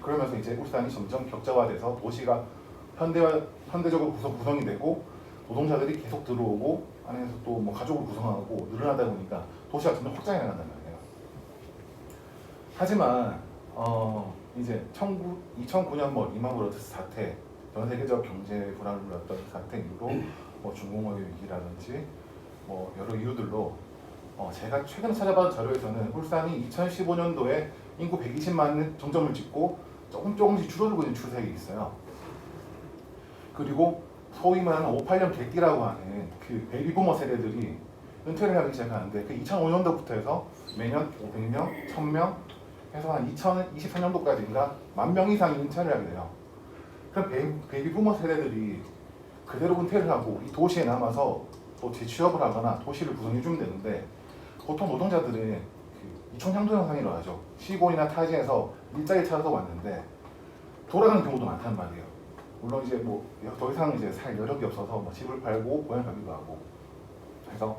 그러면서 이제 울산이 점점 격자화돼서 도시가 현대적으로 구성이 되고, 노동자들이 계속 들어오고, 안에서 또 가족을 구성하고 늘어나다 보니까 도시가 점점 확장해 나간단 말이에요. 하지만 이제 2009년 리만 브러더스 사태, 전 세계적 경제 불안을 불렀던 사태 이후로 중공업의 위기라든지 여러 이유들로 제가 최근에 찾아본 자료에서는 울산이 2015년도에 인구 120만 정점을 찍고 조금씩 줄어들고 있는 추세가 있어요. 그리고 소위 말하는 58년 개띠라고 하는 그 베이비부머 세대들이 은퇴를 하기 시작하는데, 그 2005년도부터 해서 매년 500명, 1000명 해서 한 2024년도까지인가 10,000명 이상이 은퇴를 하게 돼요. 그럼 베이비부머 세대들이 그대로 은퇴를 하고 이 도시에 남아서 또 재취업을 하거나 도시를 구성해주면 되는데, 보통 노동자들은 그 이촌향도 현상이라고 하죠. 시골이나 타지에서 일자리 찾아서 왔는데 돌아가는 경우도 많단 말이에요. 물론 이제 더 이상 이제 살 여력이 없어서 집을 팔고 고향 가기도 하고. 그래서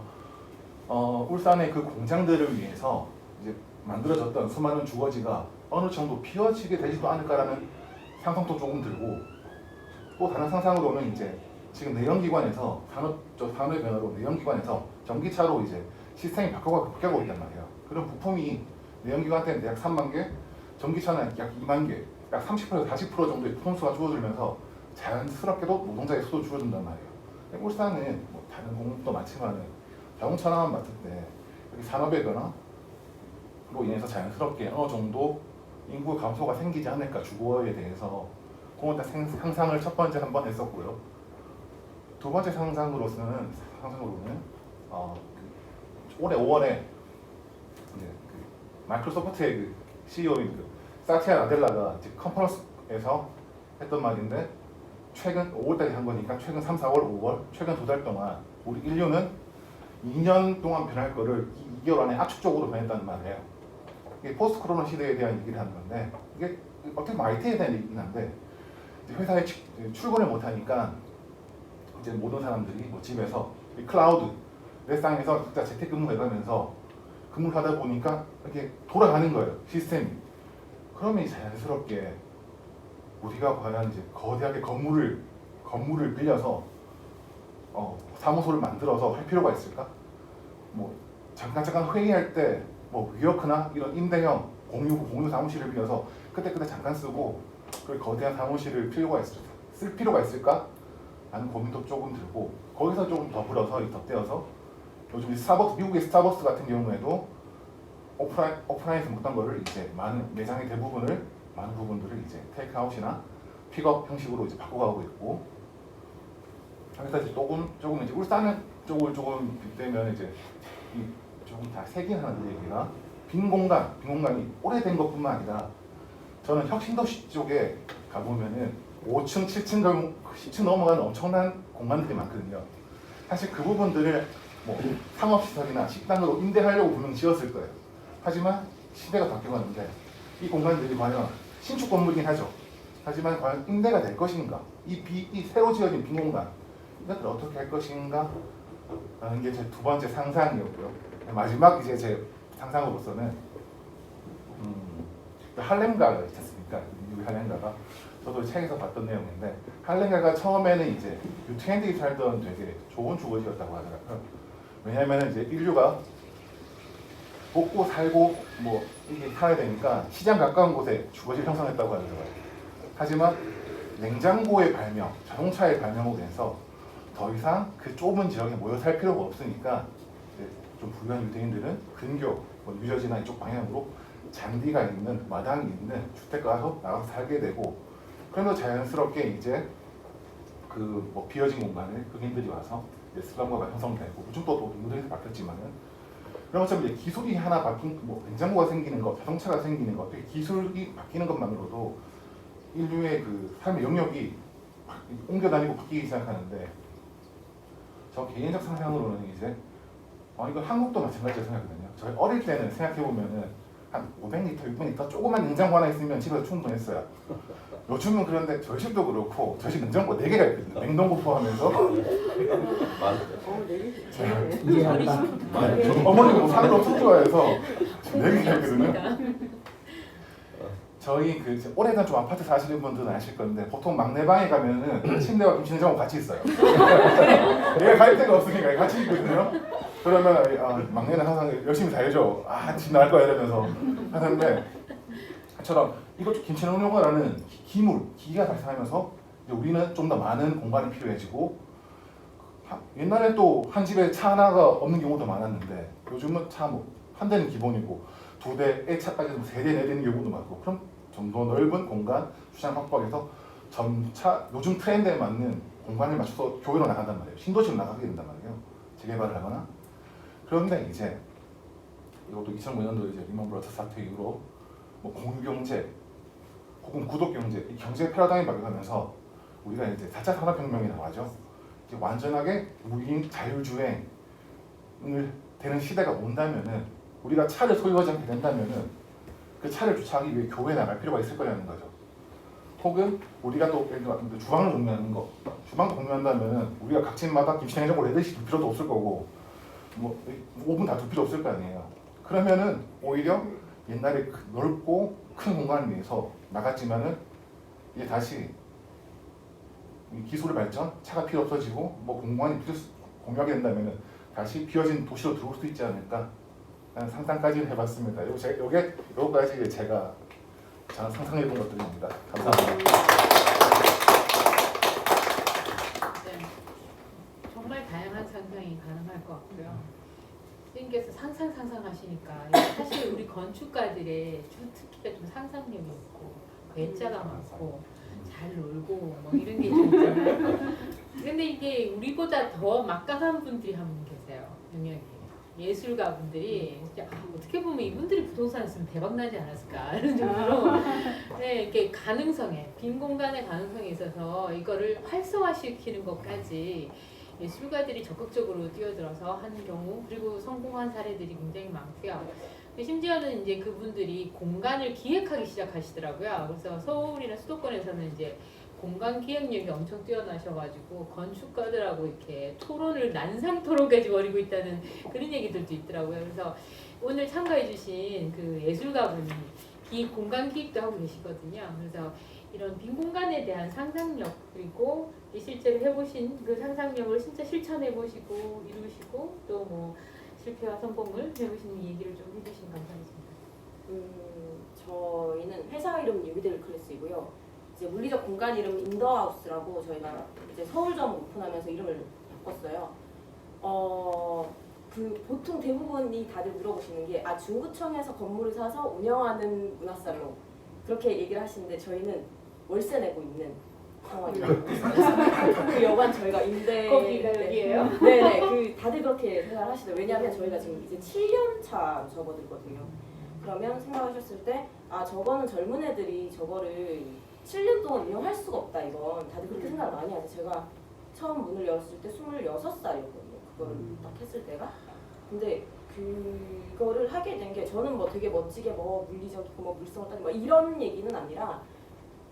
울산의 그 공장들을 위해서 이제 만들어졌던 수많은 주거지가 어느 정도 비워지게 되지도 않을까라는 상상도 조금 들고, 또 다른 상상으로는 이제 지금 내연기관에서 산업의 변화로 내연기관에서 전기차로 이제 시스템이 바뀌고 있단 말이에요. 그런 부품이 내연기관 때는 약 3만 개, 전기차는 약 2만 개, 약 30%에서 40% 정도의 부품수가 줄어들면서 자연스럽게도 노동자의 수도 줄어든단 말이에요. 울산은 다른 공업도 많지만 자동차만 봤을 때 여기 산업의 변화로 인해서 자연스럽게 어느 정도 인구 감소가 생기지 않을까, 주거에 대해서 그런 상상을 첫 번째 한번 했었고요. 두 번째 상상으로는 올해 5월에 이제 마이크로소프트의 그 CEO인 사티아 나델라가 컨퍼런스에서 했던 말인데, 최근 5월달에 한 거니까 최근 3, 4월, 5월 최근 2달 동안 우리 인류는 2년 동안 변할 거를 2개월 안에 압축적으로 변했다는 말이에요. 이게 포스트 코로나 시대에 대한 얘기를 하는 건데, 이게 어떻게 보면 IT에 대한 얘기긴 한데, 회사에 출근을 못하니까 이제 모든 사람들이 집에서 클라우드 웹상에서 각자 재택근무를 해가면서 근무를 하다 보니까 이렇게 돌아가는 거예요, 시스템이. 그러면 자연스럽게 우리가 과연 이제 거대하게 건물을 빌려서 사무소를 만들어서 할 필요가 있을까? 잠깐 회의할 때 위워크나 이런 임대형 공유 사무실을 빌려서 그때 잠깐 쓰고 그 거대한 사무실을 필요가 쓸 필요가 있을까? 라는 고민도 조금 들고 거기서 조금 더 불어서 덧대어서 요즘 스타벅스, 미국의 스타벅스 같은 경우에도 오프라인에서 먹던 거를 이제 많은 매장의 대부분을 많은 부분들을 이제 테이크아웃이나 픽업 형식으로 이제 바꿔가고 있고 그래서 이제 조금 이제 울산 쪽을 조금 빗대면 이제 이 조금 다 세긴 하는데 얘기가 빈 공간이 오래된 것뿐만 아니라 저는 혁신도시 쪽에 가보면은 5층, 7층, 10층 넘어가는 엄청난 공간들이 많거든요. 사실 그 부분들을 뭐 상업시설이나 식당으로 임대하려고 분명 지었을 거예요. 하지만 시대가 바뀌었는데 이 공간들이 과연 신축 건물이긴 하죠. 하지만 과연 임대가 될 것인가? 이 새로 지어진 빈 공간 이것들을 어떻게 할 것인가? 라는 게 제 두 번째 상상이었고요. 마지막 이제 제 상상으로서는 할렘가가 있지 않습니까? 미국 할렘가가 저도 책에서 봤던 내용인데 할렘가가 처음에는 이제 유태인들이 살던 되게 좋은 주거지였다고 하더라고요. 왜냐하면 이제 인류가 먹고 살고 뭐 이게 살아야 되니까 시장 가까운 곳에 주거지를 형성했다고 하더라고요. 하지만 냉장고의 발명, 자동차의 발명으로 인해서 더 이상 그 좁은 지역에 모여 살 필요가 없으니까 이제 좀 부유한 유대인들은 근교, 뭐 뉴저지나 이쪽 방향으로 잔디가 있는 마당이 있는 주택가로 나가서 살게 되고 그래서 자연스럽게 이제 그 뭐 비어진 공간에 흑인들이 와서 슬럼가가 형성되고 요즘 또 인도에서 바뀌었지만은 그런 것처럼 이제 기술이 하나 바뀐 뭐 냉장고가 생기는 것, 자동차가 생기는 것, 기술이 바뀌는 것만으로도 인류의 그 삶의 영역이 옮겨 다니고 바뀌기 시작하는데 저 개인적 상상으로는 이제 이거 한국도 마찬가지라고 생각하거든요. 저희 어릴 때는 생각해보면은 한 500리터, 600리터 조그만 냉장고 하나 있으면 집에서 충분했어요. 요즘은 그런데 저희 집도 그렇고 저희 집 냉장고 4개가 있거든요. 냉동고 포함해서. 어머니가 뭐 산을 엄청 좋아해서 4개가 있거든요. 저희 그 오래된 좀 아파트 사시는 분들은 아실 건데 보통 막내 방에 가면은 침대와 김치 냉장고 같이 있어요. 얘가 갈 데가 없으니까 같이 있거든요. 그러면 막내는 항상 열심히 살죠. 집 나갈 거야 이러면서 하는데 처럼 이거 김치 냉장고라는 기기가 발생하면서 이제 우리는 좀 더 많은 공간이 필요해지고 옛날에 또 한 집에 차 하나가 없는 경우도 많았는데 요즘은 차 뭐 한 대는 기본이고 2대, 차까지 3대, 4대는 경우도 많고 그럼 좀 더 넓은 공간 시장 확보해서 점차 요즘 트렌드에 맞는 공간을 맞춰서 교회로 나간단 말이에요. 신도시로 나가게 된단 말이에요. 재개발을 하거나. 그런데 이제 이것도 2005년도 이제 리먼 브러더스 사태 이후로 뭐 공유경제 혹은 구독경제, 이 경제 패러다임이 바뀌면서 우리가 이제 4차 산업혁명이라고 하죠. 이제 완전하게 무인 자율주행을 되는 시대가 온다면은 우리가 차를 소유하지 않게 된다면은 그 차를 주차하기 위해 교회에 나갈 필요가 있을 거라는 거죠. 혹은 우리가 또 예를 들어 주방을 공유하는 거, 주방도 공유한다면은 우리가 각 집마다 김치 냉장고를 4대씩 둘 필요도 없을 거고 뭐 오븐 다 둘 필요 없을 거 아니에요. 그러면은 오히려 옛날에 넓고 큰 공간을 위해서 나갔지만은 이제 다시 기술의 발전, 차가 필요 없어지고 뭐 공간이 공유하게 된다면은 다시 비어진 도시로 들어올 수 있지 않을까 라는 상상까지는 해봤습니다. 요거까지 제가 상상해본 것들입니다. 감사합니다. 네, 정말 다양한 상상이 가능할 것 같고요. 선생님께서 상상하시니까 사실 우리 건축가들의 특기가 좀 상상력이 있고 괴짜가 많고 잘 놀고 뭐 이런 게 좀 있잖아요. 근데 이게 우리보다 더 막강한 분들이 한 분 계세요. 능력이. 예술가 분들이 진짜 어떻게 보면 이분들이 부동산을 쓰면 대박 나지 않았을까 이런 정도로 네, 이렇게 가능성에 빈 공간의 가능성에 있어서 이거를 활성화시키는 것까지 예술가들이 적극적으로 뛰어들어서 하는 경우 그리고 성공한 사례들이 굉장히 많고요. 심지어는 이제 그분들이 공간을 기획하기 시작하시더라고요. 그래서 서울이나 수도권에서는 이제 공간 기획력이 엄청 뛰어나셔가지고 건축가들하고 이렇게 토론을 난상 토론까지 벌이고 있다는 그런 얘기들도 있더라고요. 그래서 오늘 참가해주신 그 예술가분이 공간 기획도 하고 계시거든요. 그래서 이런 빈 공간에 대한 상상력 그리고 실제로 해보신 그 상상력을 진짜 실천해보시고 이루시고 또 뭐 실패와 성공을 해보시는 얘기를 좀 해주시면 감사하겠습니다. 저희는 회사 이름은 유비델 클래스이고요. 이제 물리적 공간 이름 인더하우스라고 저희가 이제 서울점 오픈하면서 이름을 바꿨어요. 그 보통 대부분이 다들 물어보시는 게 중구청에서 건물을 사서 운영하는 문화살롱 그렇게 얘기를 하시는데 저희는 월세 내고 있는 상황이에요. 그 여관 저희가 임대 거기가 여기예요? 네네 그 다들 그렇게 생각을 하시죠. 왜냐하면 저희가 지금 이제 7년 차 접어들거든요. 그러면 생각하셨을 때 저거는 젊은 애들이 저거를 7년 동안 운영할 수가 없다 이건 다들 그렇게 생각을 많이 하죠. 제가 처음 문을 열었을 때 26살이었거든요. 그거를 딱 했을 때가. 근데 그거를 하게 된 게 저는 뭐 되게 멋지게 뭐 물리적이고 뭐 물성을 따지고 뭐 이런 얘기는 아니라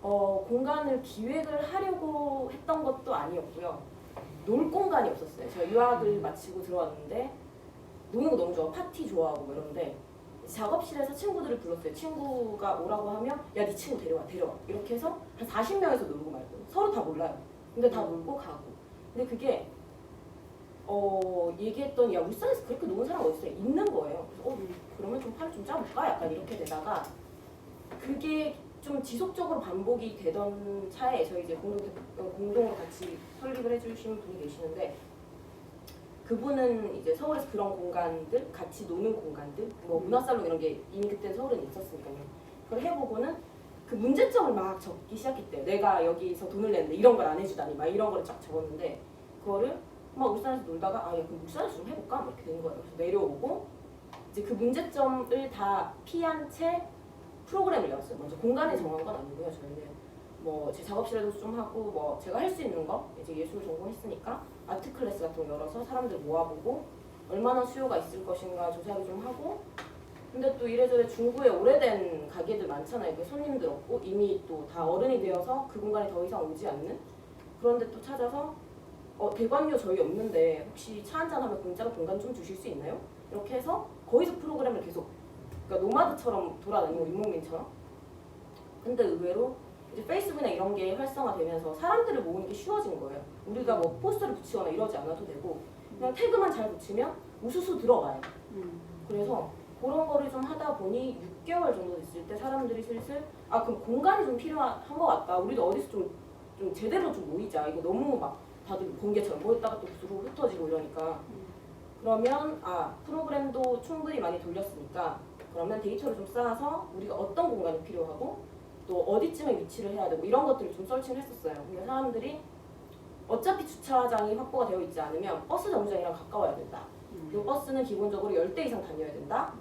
공간을 기획을 하려고 했던 것도 아니었고요. 놀 공간이 없었어요. 제가 유학을 마치고 들어왔는데 노는 거 너무 좋아. 파티 좋아하고 뭐 이런데 작업실에서 친구들을 불렀어요. 친구가 오라고 하면 야 네 친구 데려와 이렇게 해서 한 40명에서 놀고 말고 서로 다 몰라요. 근데 다 놀고 가고. 근데 그게 얘기했더니 야 울산에서 그렇게 노는 사람 어디 있어요? 있는 거예요. 그래서 그러면 좀 팔을 좀 짜볼까? 약간 이렇게 되다가 그게 좀 지속적으로 반복이 되던 차에 저희 이제 공동으로 같이 설립을 해주신 분이 계시는데 그분은 이제 서울에서 그런 공간들, 같이 노는 공간들, 뭐 문화살롱 이런 게 이미 그때는 서울에는 있었으니까요. 그걸 해보고는 그 문제점을 막 적기 시작했대요. 내가 여기서 돈을 냈는데 이런 걸 안 해주다니 막 이런 걸 쫙 적었는데 그거를 막 울산에서 놀다가 야 그럼 울산에서 좀 해볼까? 막 이렇게 된 거예요. 그래서 내려오고 이제 그 문제점을 다 피한 채 프로그램을 열었어요. 먼저 공간에 정한 건 아니고요. 저희는 뭐 제 작업실에도 좀 하고 뭐 제가 할 수 있는 거 이제 예술 전공했으니까 아트 클래스 같은 거 열어서 사람들 모아보고 얼마나 수요가 있을 것인가 조사를 좀 하고 근데 또 이래저래 중구에 오래된 가게들 많잖아요. 그 손님들 없고 이미 또 다 어른이 되어서 그 공간에 더 이상 오지 않는 그런데 또 찾아서 대관료 저희 없는데 혹시 차 한잔 하면 공짜로 공간 좀 주실 수 있나요? 이렇게 해서 거기서 프로그램을 계속 그러니까 노마드처럼 돌아다니고 윤목민처럼 근데 의외로 이제 페이스북이나 이런 게 활성화되면서 사람들을 모으는 게 쉬워진 거예요. 우리가 뭐 포스터를 붙이거나 이러지 않아도 되고 그냥 태그만 잘 붙이면 우수수 들어가요. 그래서 그런 거를 좀 하다 보니 6개월 정도 됐을 때 사람들이 슬슬 그럼 공간이 좀 필요한 것 같다. 우리도 어디서 좀 제대로 좀 모이자. 이거 너무 막 다들 공개처럼 모였다가 또 부스로 흩어지고 이러니까 그러면 프로그램도 충분히 많이 돌렸으니까 그러면 데이터를 좀 쌓아서 우리가 어떤 공간이 필요하고 또 어디쯤에 위치를 해야 되고 이런 것들을 좀 설치를 했었어요. 근데 사람들이 어차피 주차장이 확보가 되어 있지 않으면 버스 정류장이랑 가까워야 된다. 그리고 버스는 기본적으로 10대 이상 다녀야 된다.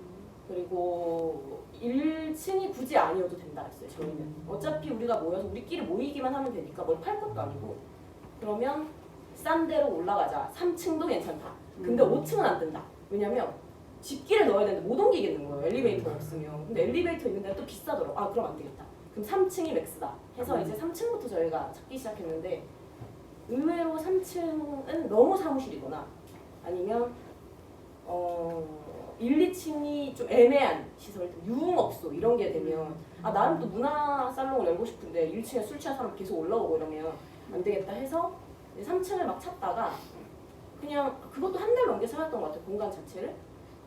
그리고 1층이 굳이 아니어도 된다 했어요. 저희는 어차피 우리가 모여서 우리끼리 모이기만 하면 되니까 뭘 팔 것도 아니고 그러면 싼 데로 올라가자. 3층도 괜찮다. 근데 5층은 안 된다. 왜냐면 집기를 넣어야 되는데 못 옮기겠는 거예요. 엘리베이터가 없으면. 근데 엘리베이터 있는 데는 또 비싸더라고. 그럼 안 되겠다. 그럼 3층이 맥스다. 해서 이제 3층부터 저희가 찾기 시작했는데 의외로 3층은 너무 사무실이거나 아니면 1, 2층이 좀 애매한 시설, 유흥업소 이런 게 되면 나는 또 문화살롱을 열고 싶은데 1층에 술 취한 사람 계속 올라오고 이러면 안 되겠다 해서 3층을 막 찾다가 그냥 그것도 한 달 넘게 살았던 것 같아요. 공간 자체를.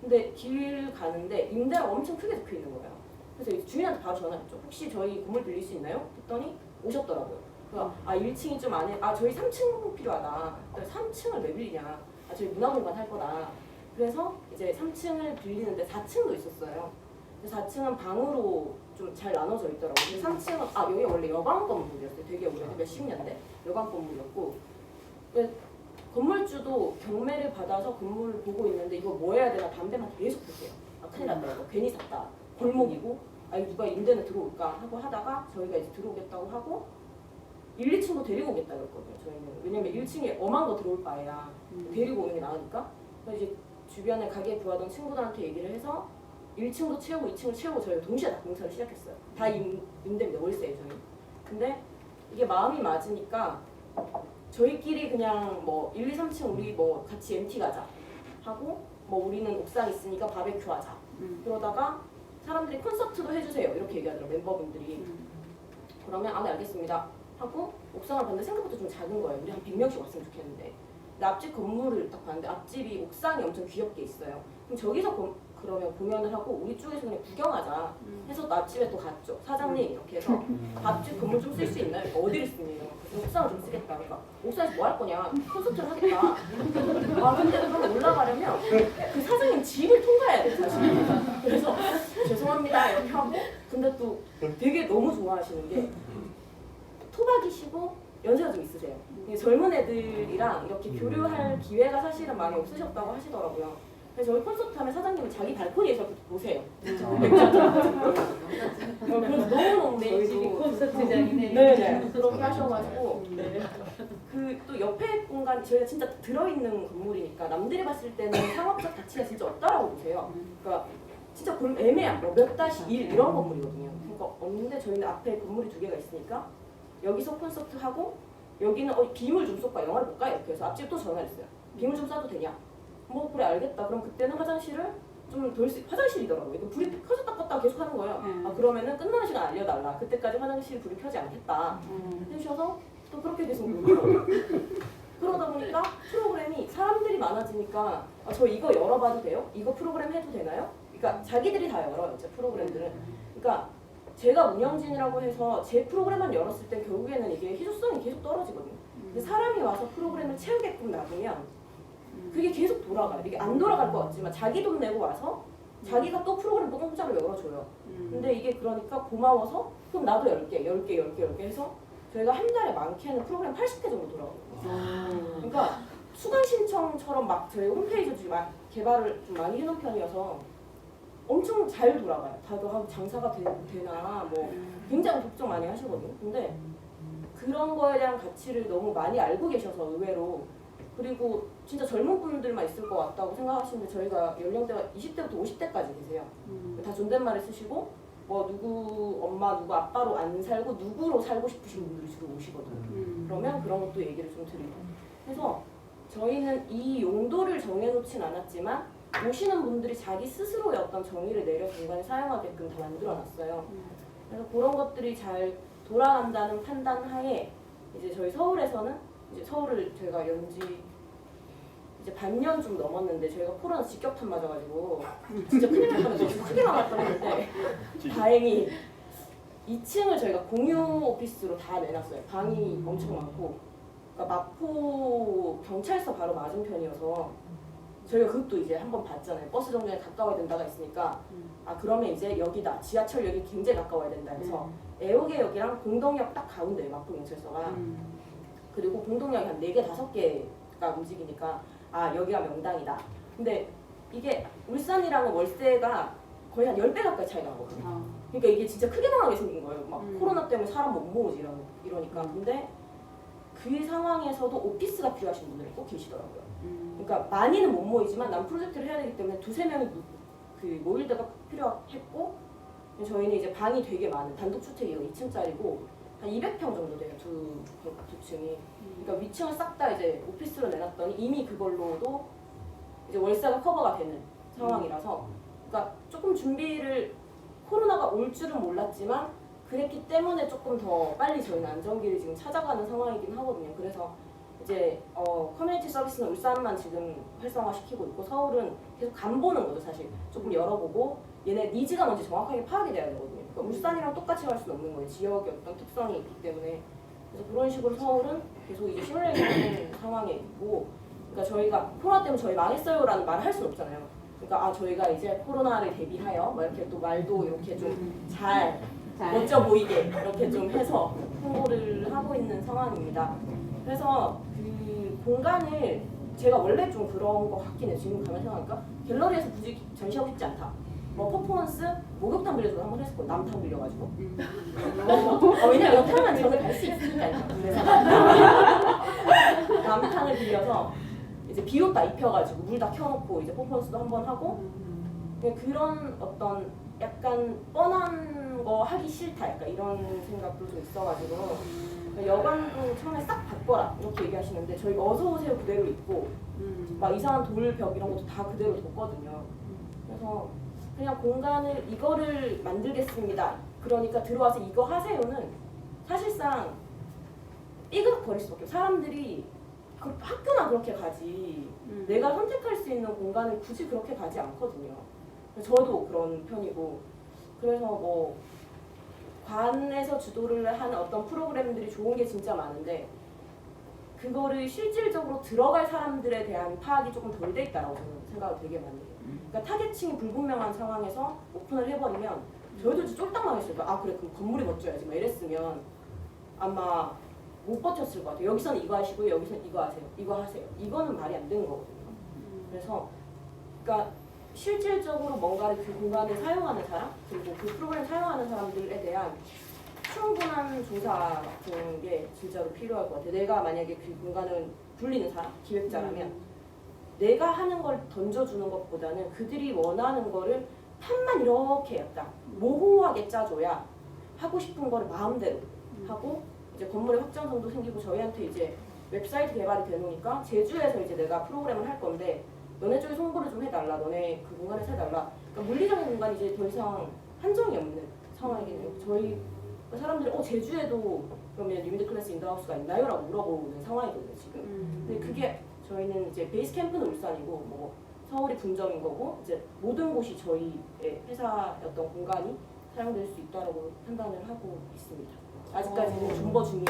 근데 길 가는데 임대가 엄청 크게 적혀 있는 거예요. 그래서 주인한테 바로 전화했죠. 혹시 저희 건물 빌릴 수 있나요? 했더니 오셨더라고요. 그래서 1층이 좀 안에 저희 3층 필요하다. 3층을 왜 빌리냐. 저희 문화공간 할 거다. 그래서 이제 3층을 빌리는데 4층도 있었어요. 4층은 방으로 좀 잘 나눠져 있더라고요. 근데 3층은 여기 원래 여관 건물이었어요. 되게 오래된 몇십 년대 여관 건물이었고 건물주도 경매를 받아서 건물을 보고 있는데 이거 뭐 해야 되나 담배만 계속 피세요. 큰일 났다. 이거 괜히 샀다. 골목이고 이거 누가 임대는 들어올까 하고 하다가 저희가 이제 들어오겠다고 하고 1, 2층도 데리고 오겠다 그랬거든요. 저희는. 왜냐면 1층에 엄한 거 들어올 바에야 데리고 오는 게 나으니까. 그래서 이제 주변에 가게 구하던 친구들한테 얘기를 해서 1층도 채우고 2층을 채우고 저희가 동시에 다 공사를 시작했어요. 다 임대입니다. 월세예요 저희. 근데 이게 마음이 맞으니까 저희끼리 그냥 뭐 1, 2, 3층 우리 뭐 같이 MT 가자 하고 뭐 우리는 옥상 있으니까 바베큐 하자. 그러다가 사람들이 콘서트도 해주세요. 이렇게 얘기하더라고요. 멤버분들이. 그러면 네 알겠습니다. 하고 옥상을 봤는데 생각보다 좀 작은 거예요. 우리 한 100명씩 왔으면 좋겠는데. 근데 앞집 건물을 딱 봤는데 앞집이 옥상이 엄청 귀엽게 있어요. 그럼 저기서 그러면 공연을 하고 우리 쪽에서 그냥 구경하자 해서 또 앞집에 또 갔죠. 사장님 이렇게 해서 앞집 건물 좀 쓸 수 있나요? 그러니까 어디를 쓰니? 그래서 옥상을 좀 쓰겠다. 그러니까 옥상에서 뭐 할 거냐? 콘서트를 하겠다. 아 근데 그러면 올라가려면 그 사장님 집을 통과해야 돼 사실. 그래서 죄송합니다 이렇게 하고 근데 또 되게 너무 좋아하시는 게 토박이시고 연세가 좀 있으세요. 젊은 애들이랑 이렇게 교류할 기회가 사실은 많이 없으셨다고 하시더라고요. 그래서 저희 콘서트 하면 사장님은 자기 발코니에서 이렇게 보세요. 그래서 너무너무 내 집이 저희도 콘서트장이네. 네네 그렇게 하셔가지고 그 또 옆에 공간 저희가 진짜 들어있는 건물이니까 남들이 봤을 때는 상업적 가치가 진짜 없다라고 보세요. 그러니까 진짜 애매한 몇 다시 1 이런 건물이거든요. 그러니까 없는데 저희는 앞에 건물이 2개가 있으니까 여기서 콘서트 하고 여기는 빔을 좀 쏠까 영화를 볼까 이렇게 해서 앞집 또 전화했어요. 빔을 좀 쏴도 되냐? 뭐 그래 알겠다. 그럼 그때는 화장실을 좀 화장실이더라고요. 불이 켜졌다 껐다 계속 하는 거예요. 아 그러면은 끝나는 시간 알려달라. 그때까지 화장실 불이 켜지 않겠다. 해주셔서 또 그렇게 계속 놀더라고요. 그러다 보니까 프로그램이 사람들이 많아지니까 아, 저 이거 열어봐도 돼요? 이거 프로그램 해도 되나요? 그러니까 자기들이 다 열어요. 제 프로그램들은. 그러니까 제가 운영진이라고 해서 제 프로그램만 열었을 때 결국에는 이게 희소성이 계속 떨어지거든요. 근데 사람이 와서 프로그램을 채우게끔 놔두면 그게 계속 돌아가요. 이게 안 돌아갈 것 같지만 자기 돈 내고 와서 자기가 또 프로그램 또 공짜로 열어줘요. 근데 이게 그러니까 고마워서 그럼 나도 10개 해서 저희가 한 달에 많게는 프로그램 80개 정도 돌아가요. 그러니까 수강 신청처럼 막 저희 홈페이지 개발을 좀 많이 해놓은 편이어서 엄청 잘 돌아가요. 다들 하고 장사가 되나 뭐 굉장히 걱정 많이 하시거든요. 근데 그런 거에 대한 가치를 너무 많이 알고 계셔서 의외로 그리고 진짜 젊은 분들만 있을 것 같다고 생각하시는데 저희가 연령대가 20대부터 50대까지 계세요. 다 존댓말을 쓰시고 뭐 누구 엄마 누구 아빠로 안 살고 누구로 살고 싶으신 분들이 주로 오시거든요. 그러면 그런 것도 얘기를 좀 드리고 해서 저희는 이 용도를 정해놓진 않았지만 오시는 분들이 자기 스스로의 어떤 정의를 내려 공간을 사용하게끔 다 만들어놨어요. 그래서 그런 것들이 잘 돌아간다는 판단 하에 이제 저희 서울에서는 이제 서울을 저희가 연지 이제 반년 좀 넘었는데 저희가 코로나 직격탄 맞아가지고 진짜 큰일 날 뻔했어요. 크게 나갈 뻔했는데 다행히 2층을 저희가 공유 오피스로 다 내놨어요. 방이 엄청 많고 그러니까 마포 경찰서 바로 맞은편이어서 저희가 그것도 이제 한번 봤잖아요. 버스 정류장에 가까워야 된다가 있으니까 아 그러면 이제 여기다 지하철역이 굉장히 가까워야 된다 해서 애호개역이랑 공동역 딱 가운데에 마포 경찰서가 그리고 공동역이 한 4개 5개가 움직이니까 아 여기가 명당이다. 근데 이게 울산이랑은 월세가 거의 한 10배 가까이 차이가 나거든요. 그러니까 이게 진짜 크게 망하게 생긴 거예요. 막 코로나 때문에 사람 못 모으지 이러니까. 근데 그 상황에서도 오피스가 필요하신 분들이 꼭 계시더라고요. 그러니까 많이는 못 모이지만 난 프로젝트를 해야 되기 때문에 2-3명이 그 모일 데가 필요했고 저희는 이제 방이 되게 많은 단독주택이에요. 2층짜리고 한 200평 정도 돼요. 두 층이. 그러니까 위층을 싹 다 이제 오피스로 내놨더니 이미 그걸로도 이제 월세가 커버가 되는 상황이라서 그러니까 조금 준비를 코로나가 올 줄은 몰랐지만 그랬기 때문에 조금 더 빨리 저희는 안정기를 지금 찾아가는 상황이긴 하거든요. 그래서 이제 커뮤니티 서비스는 울산만 지금 활성화시키고 있고 서울은 계속 간 보는 거죠. 사실 조금 열어보고 얘네 니즈가 뭔지 정확하게 파악이 돼야 되거든요. 그러니까 울산이랑 똑같이 갈 수는 없는 거예요. 지역의 어떤 특성이 있기 때문에. 그래서 그런 식으로 서울은 계속 이제 시뮬레이션 하는 상황에 있고 그러니까 저희가 코로나 때문에 저희 망했어요라는 말을 할 수는 없잖아요. 그러니까 아 저희가 이제 코로나를 대비하여 뭐 이렇게 또 말도 이렇게 좀 잘 멋져 보이게 이렇게 좀 해서 홍보를 하고 있는 상황입니다. 그래서 그 공간을 제가 원래 좀 그런 거 같긴 해요. 지금 가면 생각하니까 갤러리에서 굳이 전시하고 싶지 않다. 뭐 퍼포먼스 목욕탕 빌려서 한번 했을 거예요. 남탕 빌려가지고. 왜냐면 여탕은 저는 갈 수 있으니까. 그래서 남탕을 빌려서 이제 비옷 다 입혀가지고 물 다 켜놓고 이제 퍼포먼스도 한번 하고 그런 어떤 약간 뻔한 거 하기 싫다. 약간 이런 생각도 좀 있어가지고 여관도 처음에 싹 바꿔라 이렇게 얘기하시는데 저희 어서 오세요 그대로 있고 막 이상한 돌벽 이런 것도 다 그대로 뒀거든요. 그래서 그냥 공간을 이거를 만들겠습니다. 그러니까 들어와서 이거 하세요는 사실상 삐그덕거릴 수밖에 없어요. 사람들이 학교나 그렇게 가지 내가 선택할 수 있는 공간을 굳이 그렇게 가지 않거든요. 저도 그런 편이고 그래서 뭐 관에서 주도를 하는 어떤 프로그램들이 좋은 게 진짜 많은데 그거를 실질적으로 들어갈 사람들에 대한 파악이 조금 덜 돼 있다라고 저는 생각을 되게 많이 해요. 그러니까 타겟층이 불분명한 상황에서 오픈을 해버리면 저희도 진짜 쫄딱 망했어요. 아 그래 그럼 건물이 멋져야지 막 이랬으면 아마 못 버텼을 것 같아요. 여기서는 이거 하시고요. 여기서는 이거 하세요. 이거 하세요. 이거는 말이 안 되는 거거든요. 그래서 그러니까 실질적으로 뭔가를 그 공간을 사용하는 사람 그리고 그 프로그램을 사용하는 사람들에 대한 충분한 조사 같은 게 진짜로 필요할 것 같아요. 내가 만약에 그 공간을 굴리는 사람, 기획자라면 내가 하는 걸 던져주는 것보다는 그들이 원하는 거를 판만 이렇게 약간 모호하게 짜줘야 하고 싶은 거를 마음대로 하고 이제 건물의 확장성도 생기고 저희한테 이제 웹사이트 개발이 되놓으니까 제주에서 이제 내가 프로그램을 할 건데 너네 쪽에 송고를 좀 해달라, 너네 그 공간에서 해달라. 그러니까 물리적인 공간이 이제 더 이상 한정이 없는 상황이겠네요. 저희 사람들이 제주에도 그러면 리미드 클래스 인더하우스가 있나요? 라고 물어보는 상황이거든요 지금. 근데 그게 저희는 이제 베이스 캠프는 울산이고 뭐 서울이 분점인 거고 이제 모든 곳이 저희의 회사였던 공간이 사용될 수 있다고 판단을 하고 있습니다. 아직까지는 존버 중이에요.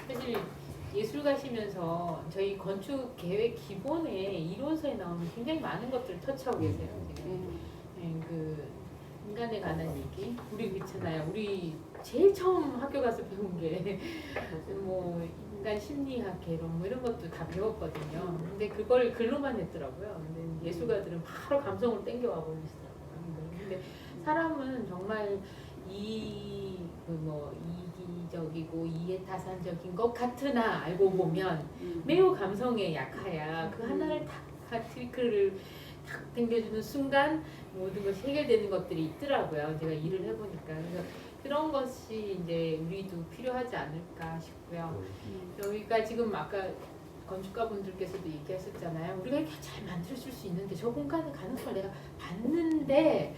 사실 예술가시면서 저희 건축 계획 기본에 이론서에 나오는 굉장히 많은 것들을 터치하고 계세요. 지금. 그 인간에 관한 얘기, 우리 그렇잖아요. 우리 제일 처음 학교 가서 배운 게 뭐 인간 심리학 개론 뭐 이런 것도 다 배웠거든요. 근데 그걸 글로만 했더라고요. 근데 예술가들은 바로 감성으로 땡겨와 버리시더라고요. 근데 사람은 정말 이기적이고 이해타산적인 것 같으나 알고 보면 매우 감성에 약하야 그 하나를 탁 트리크를 탁 당겨주는 순간 모든 것이 해결되는 것들이 있더라고요. 제가 일을 해보니까. 그래서 그런 것이 이제 우리도 필요하지 않을까 싶고요. 저희가 지금 아까 건축가 분들께서도 얘기하셨잖아요. 우리가 이렇게 잘 만들어줄 수 있는데 저 공간의 가능성을 내가 봤는데